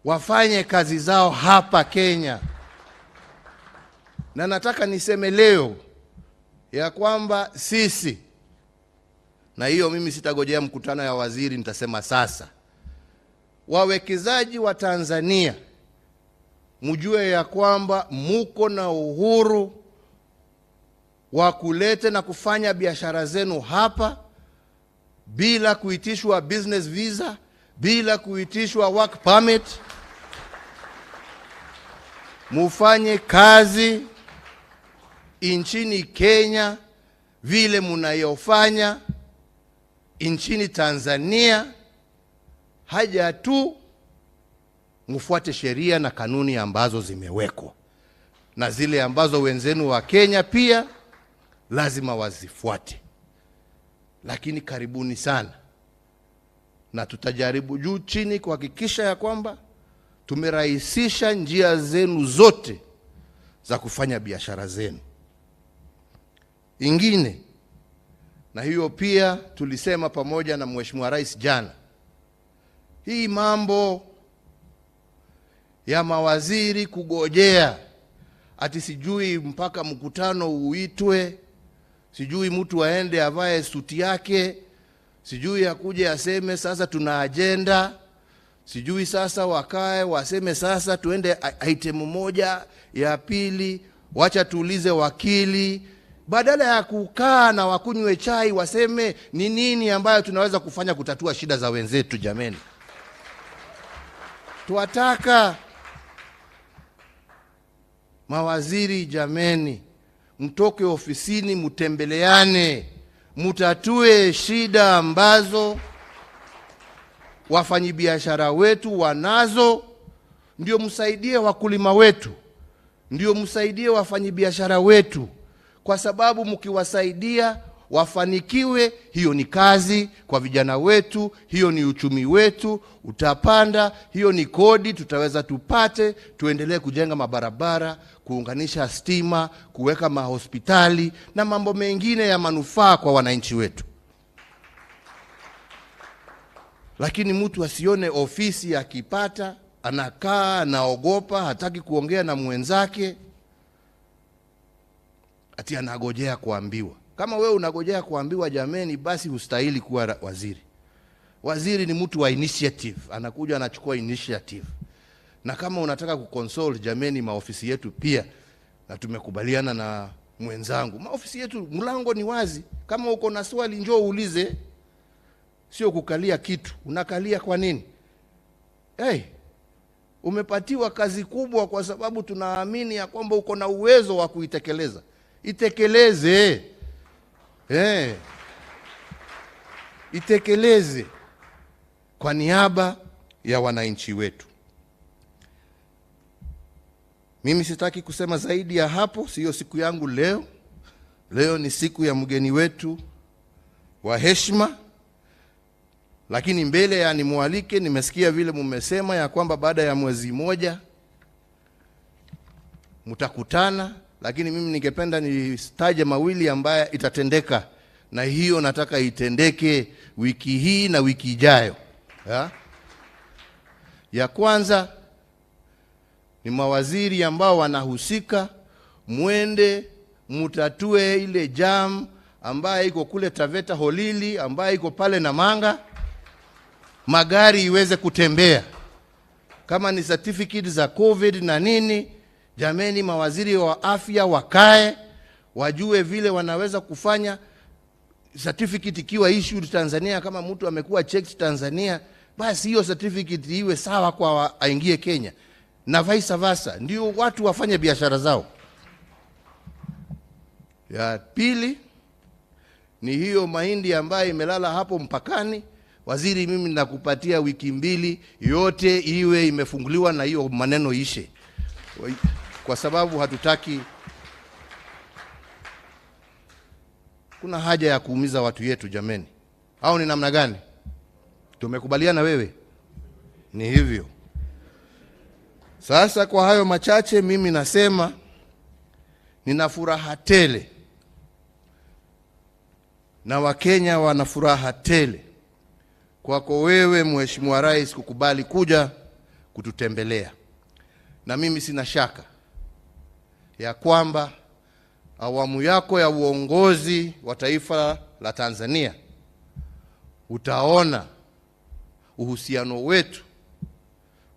wafanye kazi zao hapa Kenya. Na nataka niseme leo ya kwamba sisi, na hiyo mimi sitagojea mkutano ya waziri, nitasema sasa, wawekezaji wa Tanzania mjue ya kwamba muko na uhuru wa kuleta na kufanya biashara zenu hapa bila kuitishwa business visa, bila kuitishwa work permit. Mufanye kazi nchini Kenya vile mnayofanya nchini Tanzania, haja tu mfuate sheria na kanuni ambazo zimewekwa, na zile ambazo wenzenu wa Kenya pia lazima wazifuate. Lakini karibuni sana, na tutajaribu juu chini kuhakikisha ya kwamba tumerahisisha njia zenu zote za kufanya biashara zenu. Ingine, na hiyo pia tulisema pamoja na Mheshimiwa Rais jana, hii mambo ya mawaziri kugojea ati sijui mpaka mkutano uitwe, sijui mtu aende avae suti yake, sijui akuje aseme sasa tuna agenda, sijui sasa wakae waseme sasa tuende item moja ya pili, wacha tuulize wakili, badala ya kukaa na wakunywe chai waseme ni nini ambayo tunaweza kufanya kutatua shida za wenzetu. Jameni, tuwataka mawaziri, jameni, mtoke ofisini, mutembeleane, mutatue shida ambazo wafanyibiashara wetu wanazo, ndio msaidie wakulima wetu, ndio msaidie wafanyibiashara wetu, kwa sababu mkiwasaidia wafanikiwe, hiyo ni kazi kwa vijana wetu, hiyo ni uchumi wetu utapanda, hiyo ni kodi tutaweza tupate, tuendelee kujenga mabarabara, kuunganisha stima, kuweka mahospitali na mambo mengine ya manufaa kwa wananchi wetu. Lakini mtu asione ofisi akipata anakaa anaogopa, hataki kuongea na mwenzake, ati anagojea kuambiwa. Kama wewe unagojea kuambiwa, jameni, basi hustahili kuwa waziri. Waziri ni mtu wa initiative, anakuja anachukua initiative. Na kama unataka kukonsole, jameni, maofisi yetu pia, na tumekubaliana na mwenzangu, maofisi yetu mlango ni wazi. Kama uko na swali njoo uulize, sio kukalia kitu. Unakalia kwa nini? Umepatiwa kazi kubwa kwa sababu tunaamini ya kwamba uko na uwezo wa kuitekeleza. Itekeleze. Itekeleze kwa niaba ya wananchi wetu. Mimi sitaki kusema zaidi ya hapo, sio siku yangu leo. Leo ni siku ya mgeni wetu wa heshima. Lakini mbele ya nimwalike, nimesikia vile mmesema ya kwamba baada ya mwezi moja mtakutana, lakini mimi ningependa nitaje mawili ambaye itatendeka, na hiyo nataka itendeke wiki hii na wiki ijayo. Ya kwanza ni mawaziri ambao wanahusika, mwende mutatue ile jam ambaye iko kule Taveta Holili, ambaye iko pale Namanga, magari iweze kutembea. Kama ni certificate za COVID na nini, jameni, mawaziri wa afya wakae wajue vile wanaweza kufanya. Certificate ikiwa issued Tanzania, kama mtu amekuwa checked Tanzania, basi hiyo certificate iwe sawa kwa aingie Kenya, na vice versa, ndio watu wafanye biashara zao. Ya pili ni hiyo mahindi ambayo imelala hapo mpakani, waziri, mimi ninakupatia wiki 2 yote iwe imefunguliwa na hiyo maneno ishe. Kwa sababu hatutaki, kuna haja ya kuumiza watu yetu jameni. Au ni namna gani? Tumekubaliana wewe? Ni hivyo. Sasa kwa hayo machache mimi nasema nina furaha tele na Wakenya wana furaha tele kwako wewe Mheshimiwa Rais kukubali kuja kututembelea. Na mimi sina shaka ya kwamba awamu yako ya uongozi wa taifa la Tanzania utaona uhusiano wetu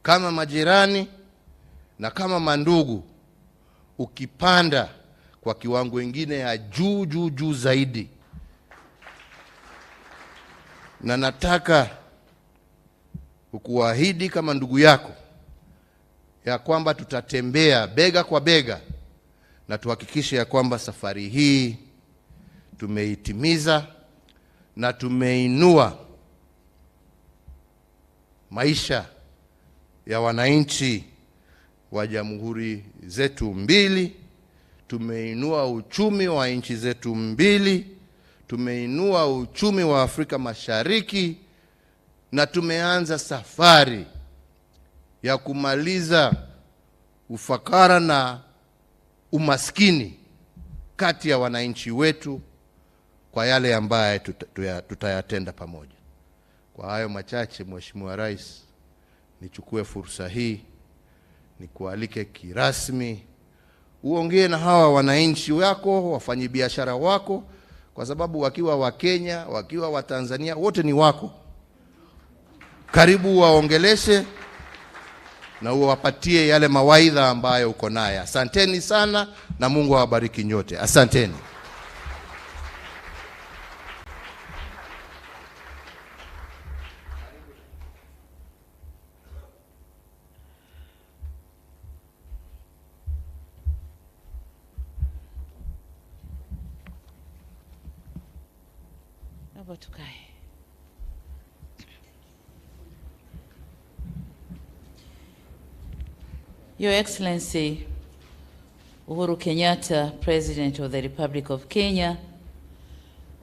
kama majirani na kama mandugu ukipanda kwa kiwango kingine ya juu zaidi. Na nataka kukuahidi kama ndugu yako ya kwamba tutatembea bega kwa bega na tuhakikishe ya kwamba safari hii tumeitimiza na tumeinua maisha ya wananchi wa jamhuri zetu mbili, tumeinua uchumi wa nchi zetu mbili, tumeinua uchumi wa Afrika Mashariki, na tumeanza safari ya kumaliza ufakara na umaskini kati ya wananchi wetu kwa yale ambaye tutayatenda pamoja. Kwa hayo machache, Mheshimiwa Rais, nichukue fursa hii nikualike kirasmi uongee na hawa wananchi wako, wafanyabiashara wako, kwa sababu wakiwa wa Kenya, wakiwa wa Tanzania, wote ni wako. Karibu waongeleshe na uwapatie yale mawaidha ambayo uko naye. Asanteni sana na Mungu awabariki nyote. Asanteni. Your Excellency, Uhuru Kenyatta, President of the Republic of Kenya,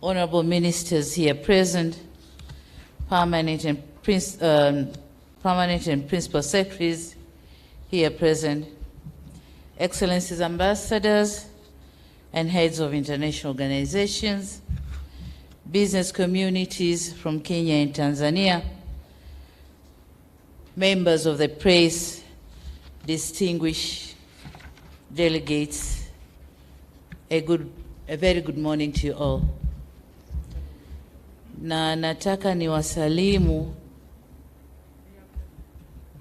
honorable ministers here present, permanent and principal secretaries here present, Excellencies, ambassadors and heads of international organizations, business communities from Kenya and Tanzania, members of the press, distinguished delegates, a very good morning to you all. Na nataka niwasalimu,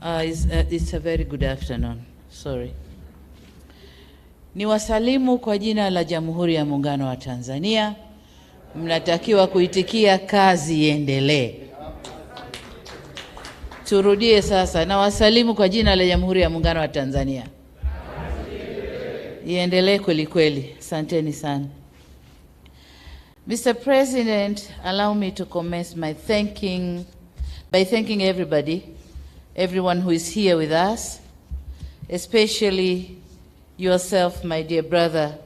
it's a very good afternoon, sorry. Niwasalimu kwa jina la Jamhuri ya Muungano wa Tanzania. Mnatakiwa kuitikia kazi iendelee. Turudie sasa, na wasalimu kwa jina la Jamhuri ya Muungano wa Tanzania. Iendelee kweli kweli. Asanteni sana. Mr. President, allow me to commence by thanking everyone who is here with us, especially yourself, my dear brother,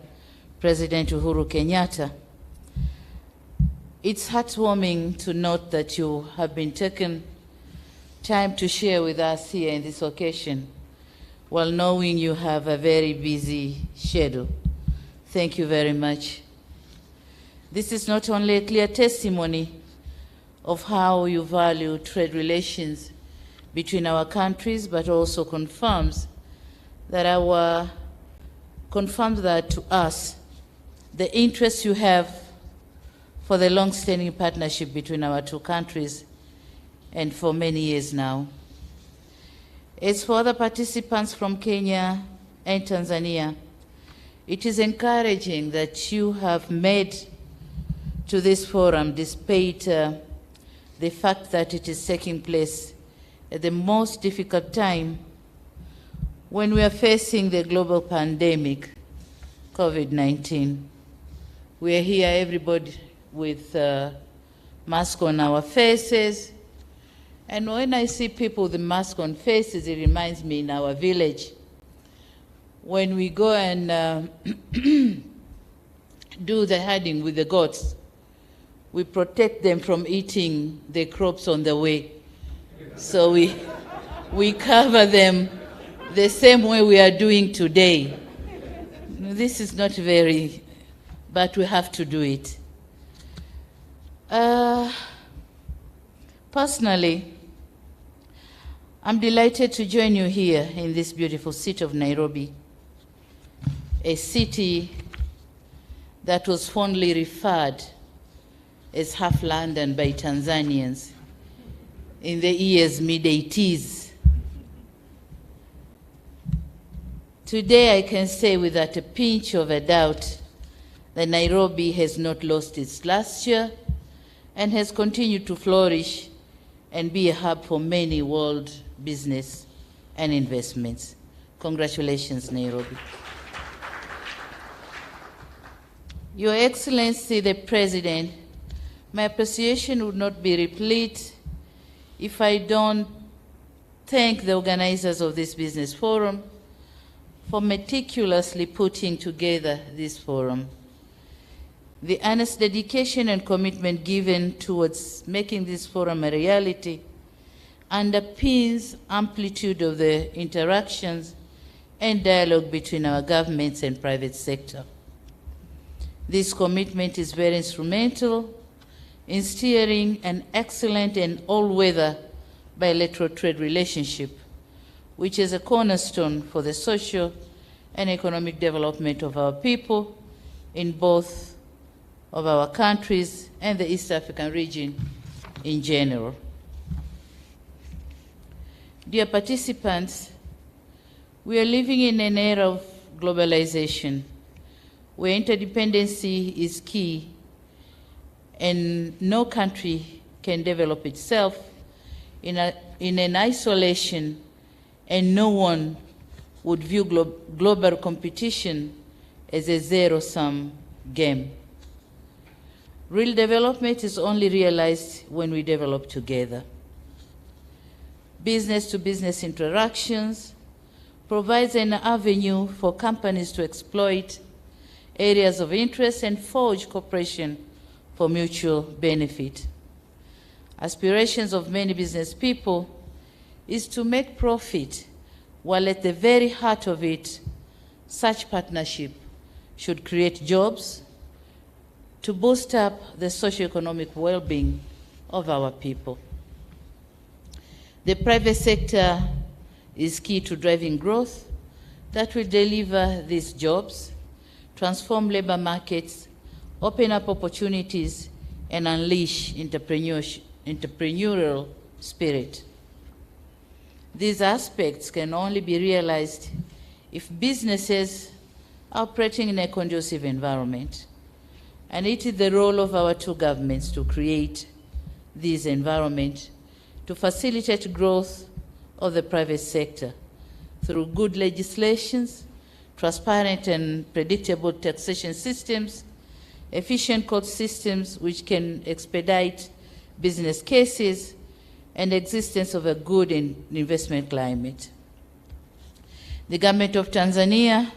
President Uhuru Kenyatta. It's heartwarming to note that you have been taken time to share with us here in this occasion, while knowing you have a very busy schedule. Thank you very much. This is not only a clear testimony of how you value trade relations between our countries, but also confirms that to us the interest you have for the long-standing partnership between our two countries, and for many years now. As for other participants from Kenya and Tanzania, it is encouraging that you have made to this forum despite the fact that it is taking place at the most difficult time when we are facing the global pandemic, COVID-19. We are here, everybody, with mask on our faces. And when I see people with the mask on faces, it reminds me in our village, when we go and do the herding with the goats, we protect them from eating the crops on the way. So we cover them the same way we are doing today. This is not very, but we have to do it. Personally, I'm delighted to join you here in this beautiful city of Nairobi, a city that was fondly referred as half London by Tanzanians in the years mid-80s. Today I can say without a pinch of a doubt that Nairobi has not lost its luster and has continued to flourish and be a hub for many world business and investments. Congratulations, Nairobi. Your Excellency, the President, my appreciation would not be replete if I don't thank the organizers of this business forum for meticulously putting together this forum. The earnest dedication and commitment given towards making this forum a reality underpins amplitude of the interactions and dialogue between our governments and private sector. This commitment is very instrumental in steering an excellent and all-weather bilateral trade relationship, which is a cornerstone for the social and economic development of our people in both of our countries and the East African region in general. Dear participants, we are living in an era of globalization where interdependency is key and no country can develop itself in an isolation, and no one would view global competition as a zero-sum game. Real development is only realized when we develop together. Business-to-business interactions provides an avenue for companies to exploit areas of interest and forge cooperation for mutual benefit. Aspirations of many business people is to make profit, while at the very heart of it, such partnership should create jobs to boost up the socio-economic well-being of our people. The private sector is key to driving growth that will deliver these jobs, transform labor markets, open up opportunities, and unleash entrepreneurial spirit. These aspects can only be realized if businesses are operating in a conducive environment. And it is the role of our two governments to create this environment to facilitate growth of the private sector through good legislations, transparent and predictable taxation systems, efficient court systems which can expedite business cases, and existence of a good investment climate. The government of Tanzania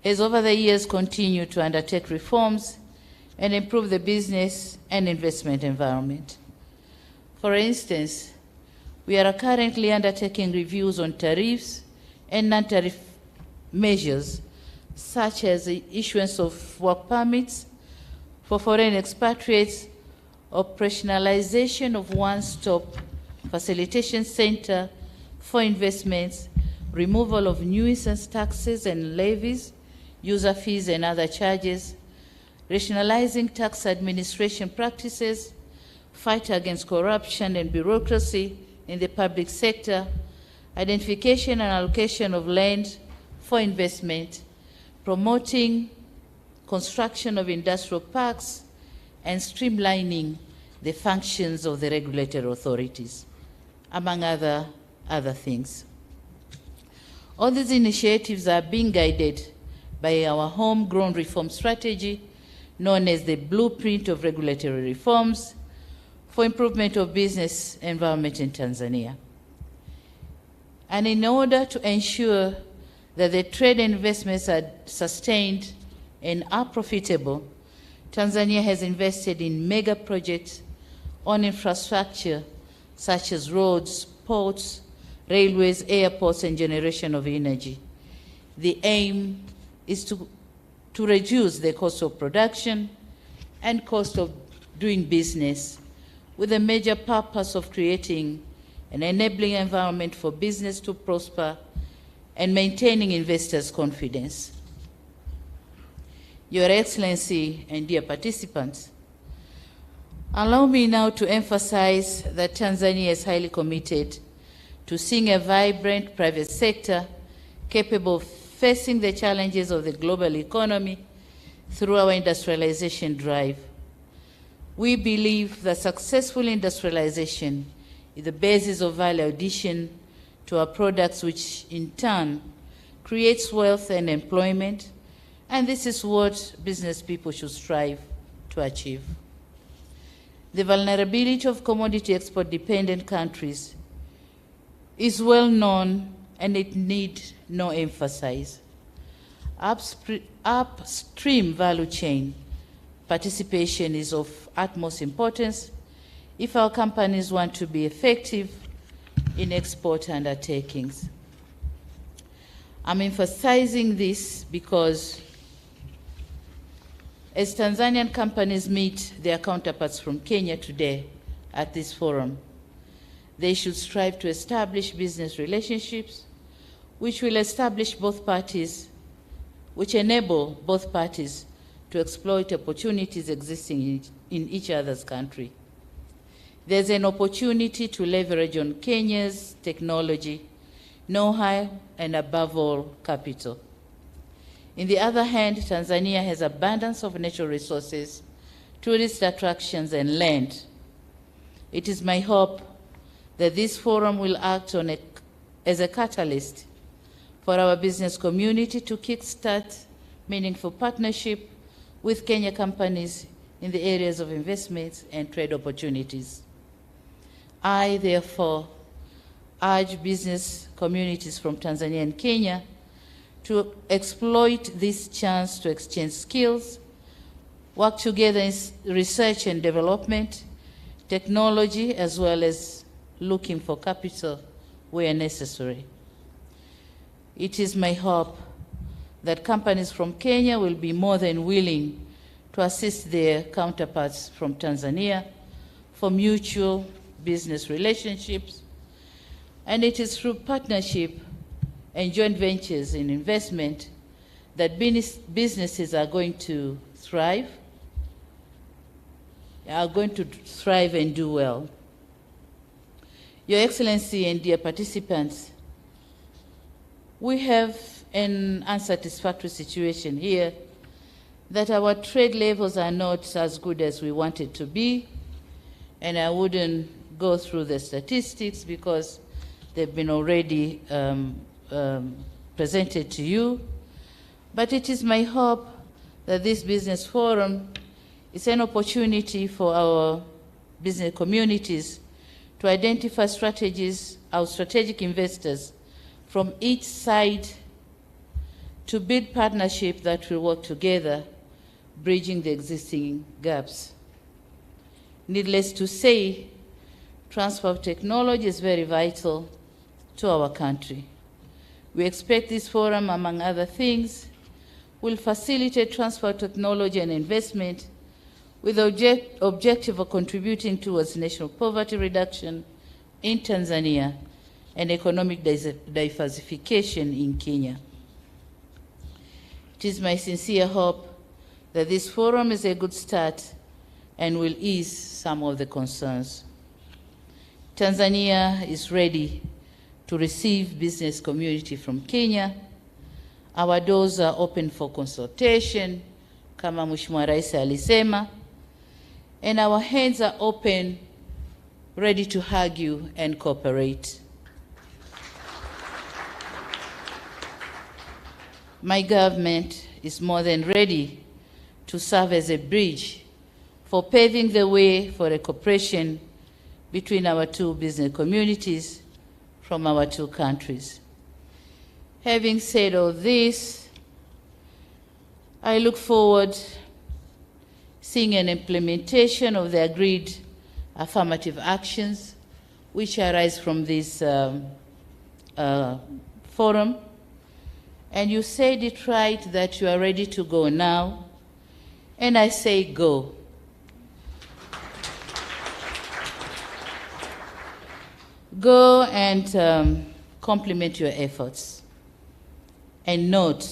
has over the years continued to undertake reforms and improve the business and investment environment. For instance, we are currently undertaking reviews on tariffs and non-tariff measures, such as the issuance of work permits for foreign expatriates, operationalization of one-stop facilitation center for investments, removal of nuisance taxes and levies, user fees and other charges, rationalizing tax administration practices, fight against corruption and bureaucracy in the public sector, identification and allocation of land for investment, promoting construction of industrial parks, and streamlining the functions of the regulatory authorities, among other things. All these initiatives are being guided by our homegrown reform strategy, known as the Blueprint of Regulatory Reforms, for improvement of business environment in Tanzania. And in order to ensure that the trade and investments are sustained and are profitable, Tanzania has invested in mega projects on infrastructure such as roads, ports, railways, airports, and generation of energy. The aim is to reduce the cost of production and cost of doing business, with a major purpose of creating an enabling environment for business to prosper and maintaining investors' confidence. Your Excellency and dear participants, allow me now to emphasize that Tanzania is highly committed to seeing a vibrant private sector capable of facing the challenges of the global economy through our industrialization drive. We believe that successful industrialization is the basis of value addition to our products, which in turn creates wealth and employment, and this is what business people should strive to achieve. The vulnerability of commodity export-dependent countries is well known, and it needs no emphasis. Upstream value chain participation is of utmost importance if our companies want to be effective in export undertakings. I'm emphasizing this because as Tanzanian companies meet their counterparts from Kenya today at this forum, they should strive to establish business relationships which will establish both parties, which enable both parties to exploit opportunities existing in each other's country. There's an opportunity to leverage on Kenya's technology, know-how, and above all, capital. On the other hand, Tanzania has abundance of natural resources, tourist attractions, and land. It is my hope that this forum will act as a catalyst for our business community to kickstart meaningful partnership with Kenya companies in the areas of investments and trade opportunities. I, therefore, urge business communities from Tanzania and Kenya to exploit this chance to exchange skills, work together in research and development, technology, as well as looking for capital where necessary. It is my hope that companies from Kenya will be more than willing to assist their counterparts from Tanzania for mutual business relationships, and it is through partnership and joint ventures in investment that businesses are going to thrive and do well. Your Excellency and dear participants, we have an unsatisfactory situation here that our trade levels are not as good as we want it to be, and I wouldn't go through the statistics because they've been already presented to you. But it is my hope that this business forum is an opportunity for our business communities to identify strategies, our strategic investors from each side, to build partnership that will work together, bridging the existing gaps. Needless to say, transfer of technology is very vital to our country. We expect this forum, among other things, will facilitate transfer of technology and investment with the objective of contributing towards national poverty reduction in Tanzania and economic diversification in Kenya. It is my sincere hope that this forum is a good start and will ease some of the concerns. Tanzania is ready to receive business community from Kenya. Our doors are open for consultation, kama Mheshimiwa Rais alisema, and our hands are open, ready to argue and cooperate. My government is more than ready to serve as a bridge for paving the way for a cooperation between our two business communities from our two countries. Having said all this, I look forward seeing an implementation of the agreed affirmative actions which arise from this forum. And you said it right that you are ready to go now, and I say go. Go and complement your efforts, and not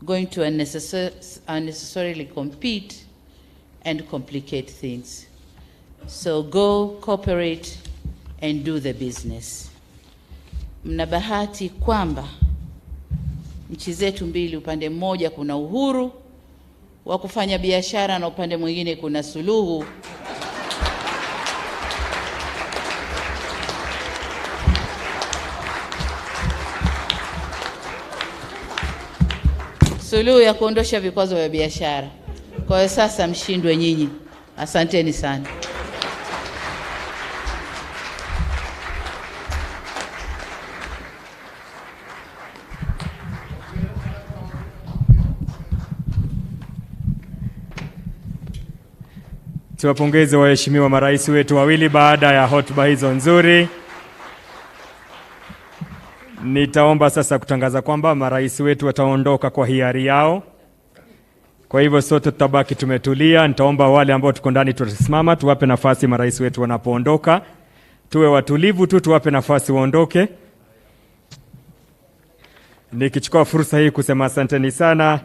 going to unnecessarily compete and complicate things. So go, cooperate, and do the business. Mna bahati kwamba nchi zetu mbili, upande mmoja kuna uhuru wa kufanya biashara na upande mwingine kuna Suluhu. Suluhu ya kuondosha vikwazo vya biashara. Kwa hiyo sasa mshindwe nyinyi. Asanteni sana. Tuwapongeze waheshimiwa marais wetu wawili baada ya hotuba hizo nzuri. Nitaomba sasa kutangaza kwamba marais wetu wataondoka kwa hiari yao. Kwa hivyo sote tutabaki tumetulia. Nitaomba wale ambao tuko ndani tutasimama, tuwape nafasi marais wetu wanapoondoka. Tuwe watulivu tu, tuwape nafasi waondoke. Nikichukua fursa hii kusema asanteni sana.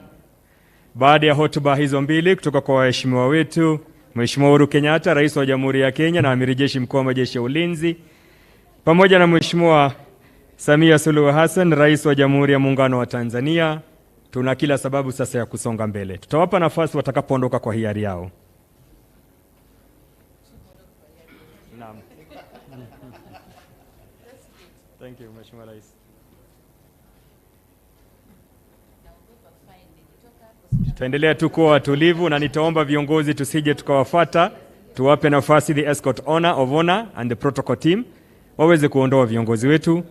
Baada ya hotuba hizo mbili kutoka kwa waheshimiwa wetu, Mheshimiwa Uhuru Kenyatta, Rais wa Jamhuri ya Kenya na Amiri Jeshi Mkuu wa Majeshi ya Ulinzi, pamoja na Mheshimiwa Samia Suluhu Hassan, Rais wa Jamhuri ya Muungano wa Tanzania, tuna kila sababu sasa ya kusonga mbele. Tutawapa nafasi watakapoondoka kwa hiari yao. Naam. Thank you, Mheshimiwa Rais. Tuendelea tu kuwa watulivu na nitaomba viongozi tusije tukawafuata. Tuwape nafasi the escort of honor and the protocol team waweze kuondoa viongozi wetu.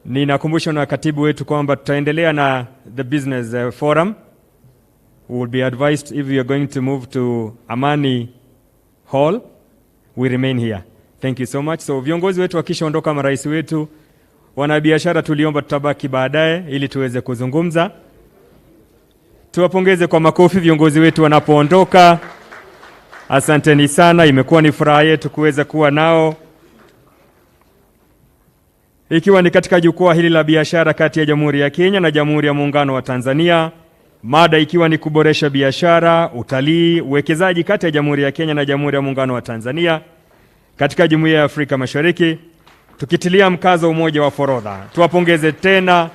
Ninakumbusha na katibu wetu kwamba tutaendelea na the business forum. We will be advised if we are going to move to Amani Hall, we remain here. Thank you so much. So viongozi wetu wakishaondoka, marais wetu, wanabiashara tuliomba tutabaki baadaye ili tuweze kuzungumza. Tuwapongeze kwa makofi viongozi wetu wanapoondoka. Asanteni sana, imekuwa ni furaha yetu kuweza kuwa nao. Ikiwa ni katika jukwaa hili la biashara kati ya Jamhuri ya Kenya na Jamhuri ya Muungano wa Tanzania, mada ikiwa ni kuboresha biashara, utalii, uwekezaji kati ya Jamhuri ya Kenya na Jamhuri ya Muungano wa Tanzania katika Jumuiya ya Afrika Mashariki, tukitilia mkazo umoja wa forodha. Tuwapongeze tena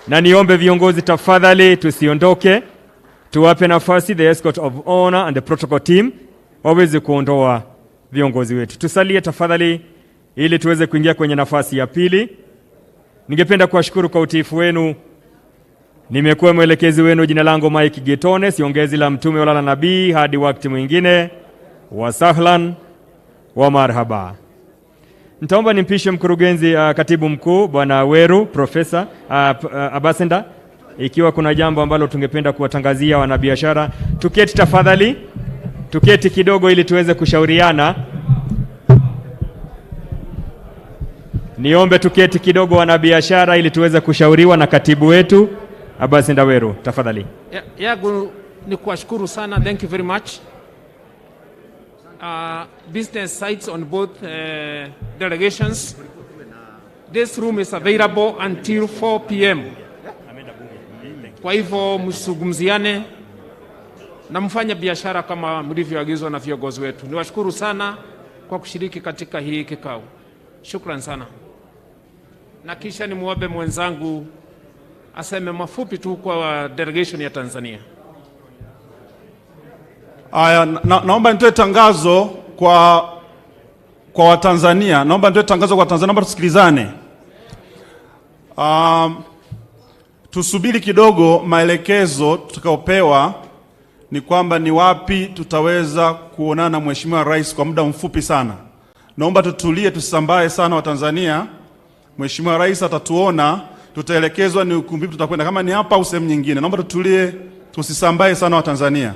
na niombe viongozi tafadhali tusiondoke. Tuwape nafasi the escort of honor and the protocol team waweze kuondoa viongozi wetu. Tusalie tafadhali ili tuweze kuingia kwenye nafasi ya pili. Ningependa kuwashukuru kwa utiifu wenu. Nimekuwa mwelekezi wenu, jina langu Mike Getone, siongezi la mtume wala la nabii. Hadi wakati mwingine, wasahlan wa marhaba. Nitaomba nimpishe mkurugenzi katibu mkuu Bwana Weru, Profesa Abasenda, ikiwa kuna jambo ambalo tungependa kuwatangazia wanabiashara. Tuketi tafadhali, tuketi kidogo ili tuweze kushauriana. Niombe tuketi kidogo wanabiashara ili tuweze kushauriwa na katibu wetu Abasenda Weru, tafadhali. Yagu ni kuwashukuru sana, thank you very much. Business sites on both delegations. This room is available until 4 p.m. Kwa hivyo msugumziane na mfanya biashara kama mlivyoagizwa na viongozi wetu. Niwashukuru sana kwa kushiriki katika hii kikao. Shukran sana. Na kisha nimuombe mwenzangu aseme mafupi tu kwa delegation ya Tanzania. Naomba nitoe tangazo kwa Watanzania. Naomba tusikilizane. Tusubiri kidogo maelekezo tutakayopewa ni kwamba ni wapi tutaweza kuonana na Mheshimiwa Rais kwa muda mfupi sana. Naomba tutulie, tusisambae sana wa Tanzania. Mheshimiwa Rais atatuona, tutaelekezwa ni ukumbi tutakwenda, kama ni hapa au sehemu nyingine. Naomba tutulie, tusisambae sana wa Tanzania.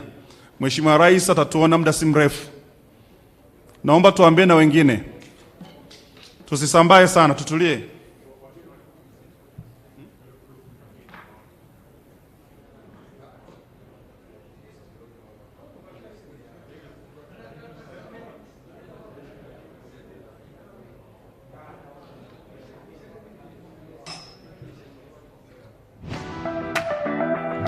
Mheshimiwa Rais atatuona muda si mrefu. Naomba tuambie na wengine, tusisambae sana, tutulie.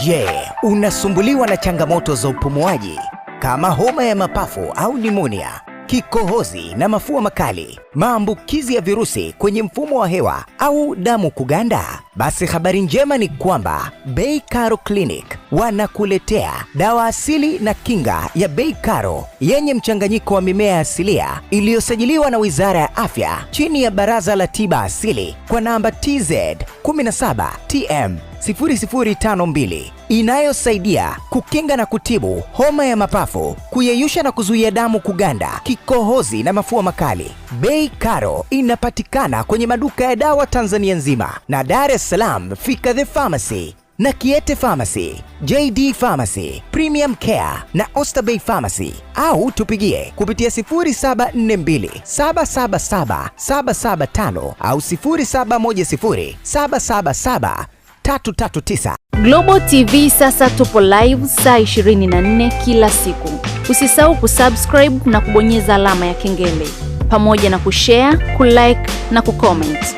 Je, unasumbuliwa na changamoto za upumuaji kama homa ya mapafu au nimonia, kikohozi na mafua makali, maambukizi ya virusi kwenye mfumo wa hewa au damu kuganda? Basi habari njema ni kwamba Bei Karo Clinic wanakuletea dawa asili na kinga ya Bei Karo yenye mchanganyiko wa mimea asilia iliyosajiliwa na Wizara ya Afya chini ya Baraza la Tiba Asili kwa namba TZ 17 TM 0052 inayosaidia kukinga na kutibu homa ya mapafu, kuyeyusha na kuzuia damu kuganda, kikohozi na mafua makali. Bei Karo inapatikana kwenye maduka ya dawa Tanzania nzima na Dar es Salaam fika The Pharmacy na Kiete Pharmacy, JD Pharmacy, Premium Care na Oysterbay Pharmacy, au tupigie kupitia 0742777775 au 0710777339. Global TV sasa tupo live saa 24 kila siku. Usisahau kusubscribe na kubonyeza alama ya kengele pamoja na kushare, kulike na kucomment.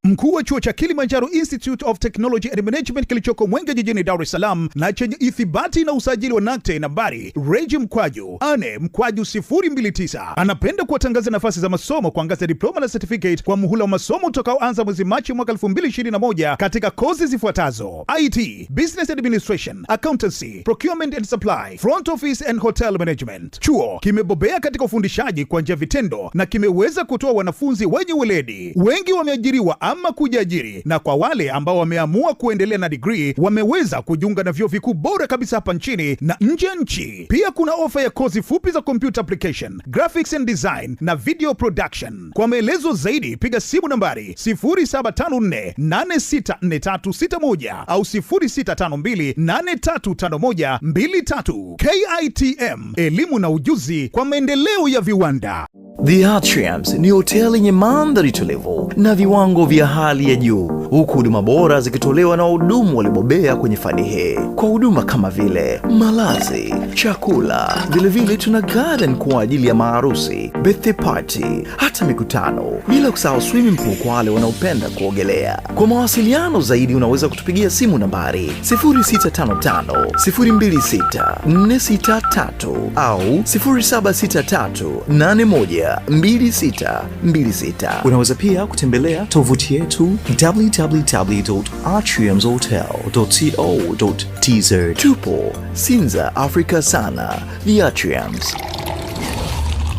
Mkuu wa chuo cha Kilimanjaro Institute of Technology and Management kilichoko Mwenge jijini Dar es Salaam na chenye ithibati na usajili wa NACTE nambari REG/4/029 anapenda kuwatangaza nafasi za masomo kwa ngazi ya diploma na certificate kwa muhula wa masomo utakaoanza mwezi Machi mwaka 2021 katika kozi zifuatazo: IT, Business Administration, Accountancy, Procurement and Supply, Front Office and Hotel Management. Chuo kimebobea katika ufundishaji kwa njia vitendo na kimeweza kutoa wanafunzi wenye weledi. Wengi wameajiriwa ama kujiajiri, na kwa wale ambao wameamua kuendelea na degree wameweza kujiunga na vyuo vikuu bora kabisa hapa nchini na nje ya nchi. Pia kuna ofa ya kozi fupi za computer application, graphics and design na video production. Kwa maelezo zaidi piga simu nambari 0754864361 au 0652835123. KITM, elimu na ujuzi kwa maendeleo ya viwanda. The Atriums ni hoteli yenye mandhari tulivu na viwango vya hali ya juu, huku huduma bora zikitolewa na wahudumu walibobea kwenye fani hii kwa huduma kama vile malazi, chakula. Vilevile tuna garden kwa ajili ya maharusi, birthday party, hata mikutano, bila kusahau swimming pool kwa wale wanaopenda kuogelea. Kwa mawasiliano zaidi unaweza kutupigia simu nambari 0655026463 au 0763812626. Unaweza pia kutembelea tovuti yetu www.atriumshotel.co.tz. Tupo Sinza, Afrika sana. The Atriums.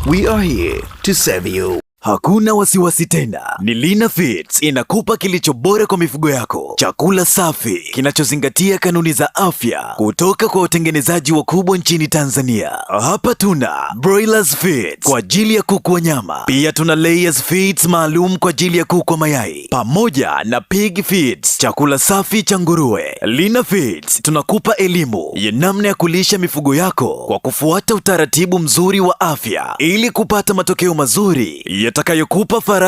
We are here to serve you. Hakuna wasiwasi tena. Ni Lina Feeds inakupa kilicho bora kwa mifugo yako. Chakula safi kinachozingatia kanuni za afya kutoka kwa watengenezaji wakubwa nchini Tanzania. Hapa tuna Broilers Feeds kwa ajili ya kuku wa nyama. Pia tuna Layers Feeds maalum kwa ajili ya kuku wa mayai, pamoja na Pig Feeds, chakula safi cha nguruwe. Lina Feeds tunakupa elimu ya namna ya kulisha mifugo yako kwa kufuata utaratibu mzuri wa afya ili kupata matokeo mazuri yatakayokupa faraja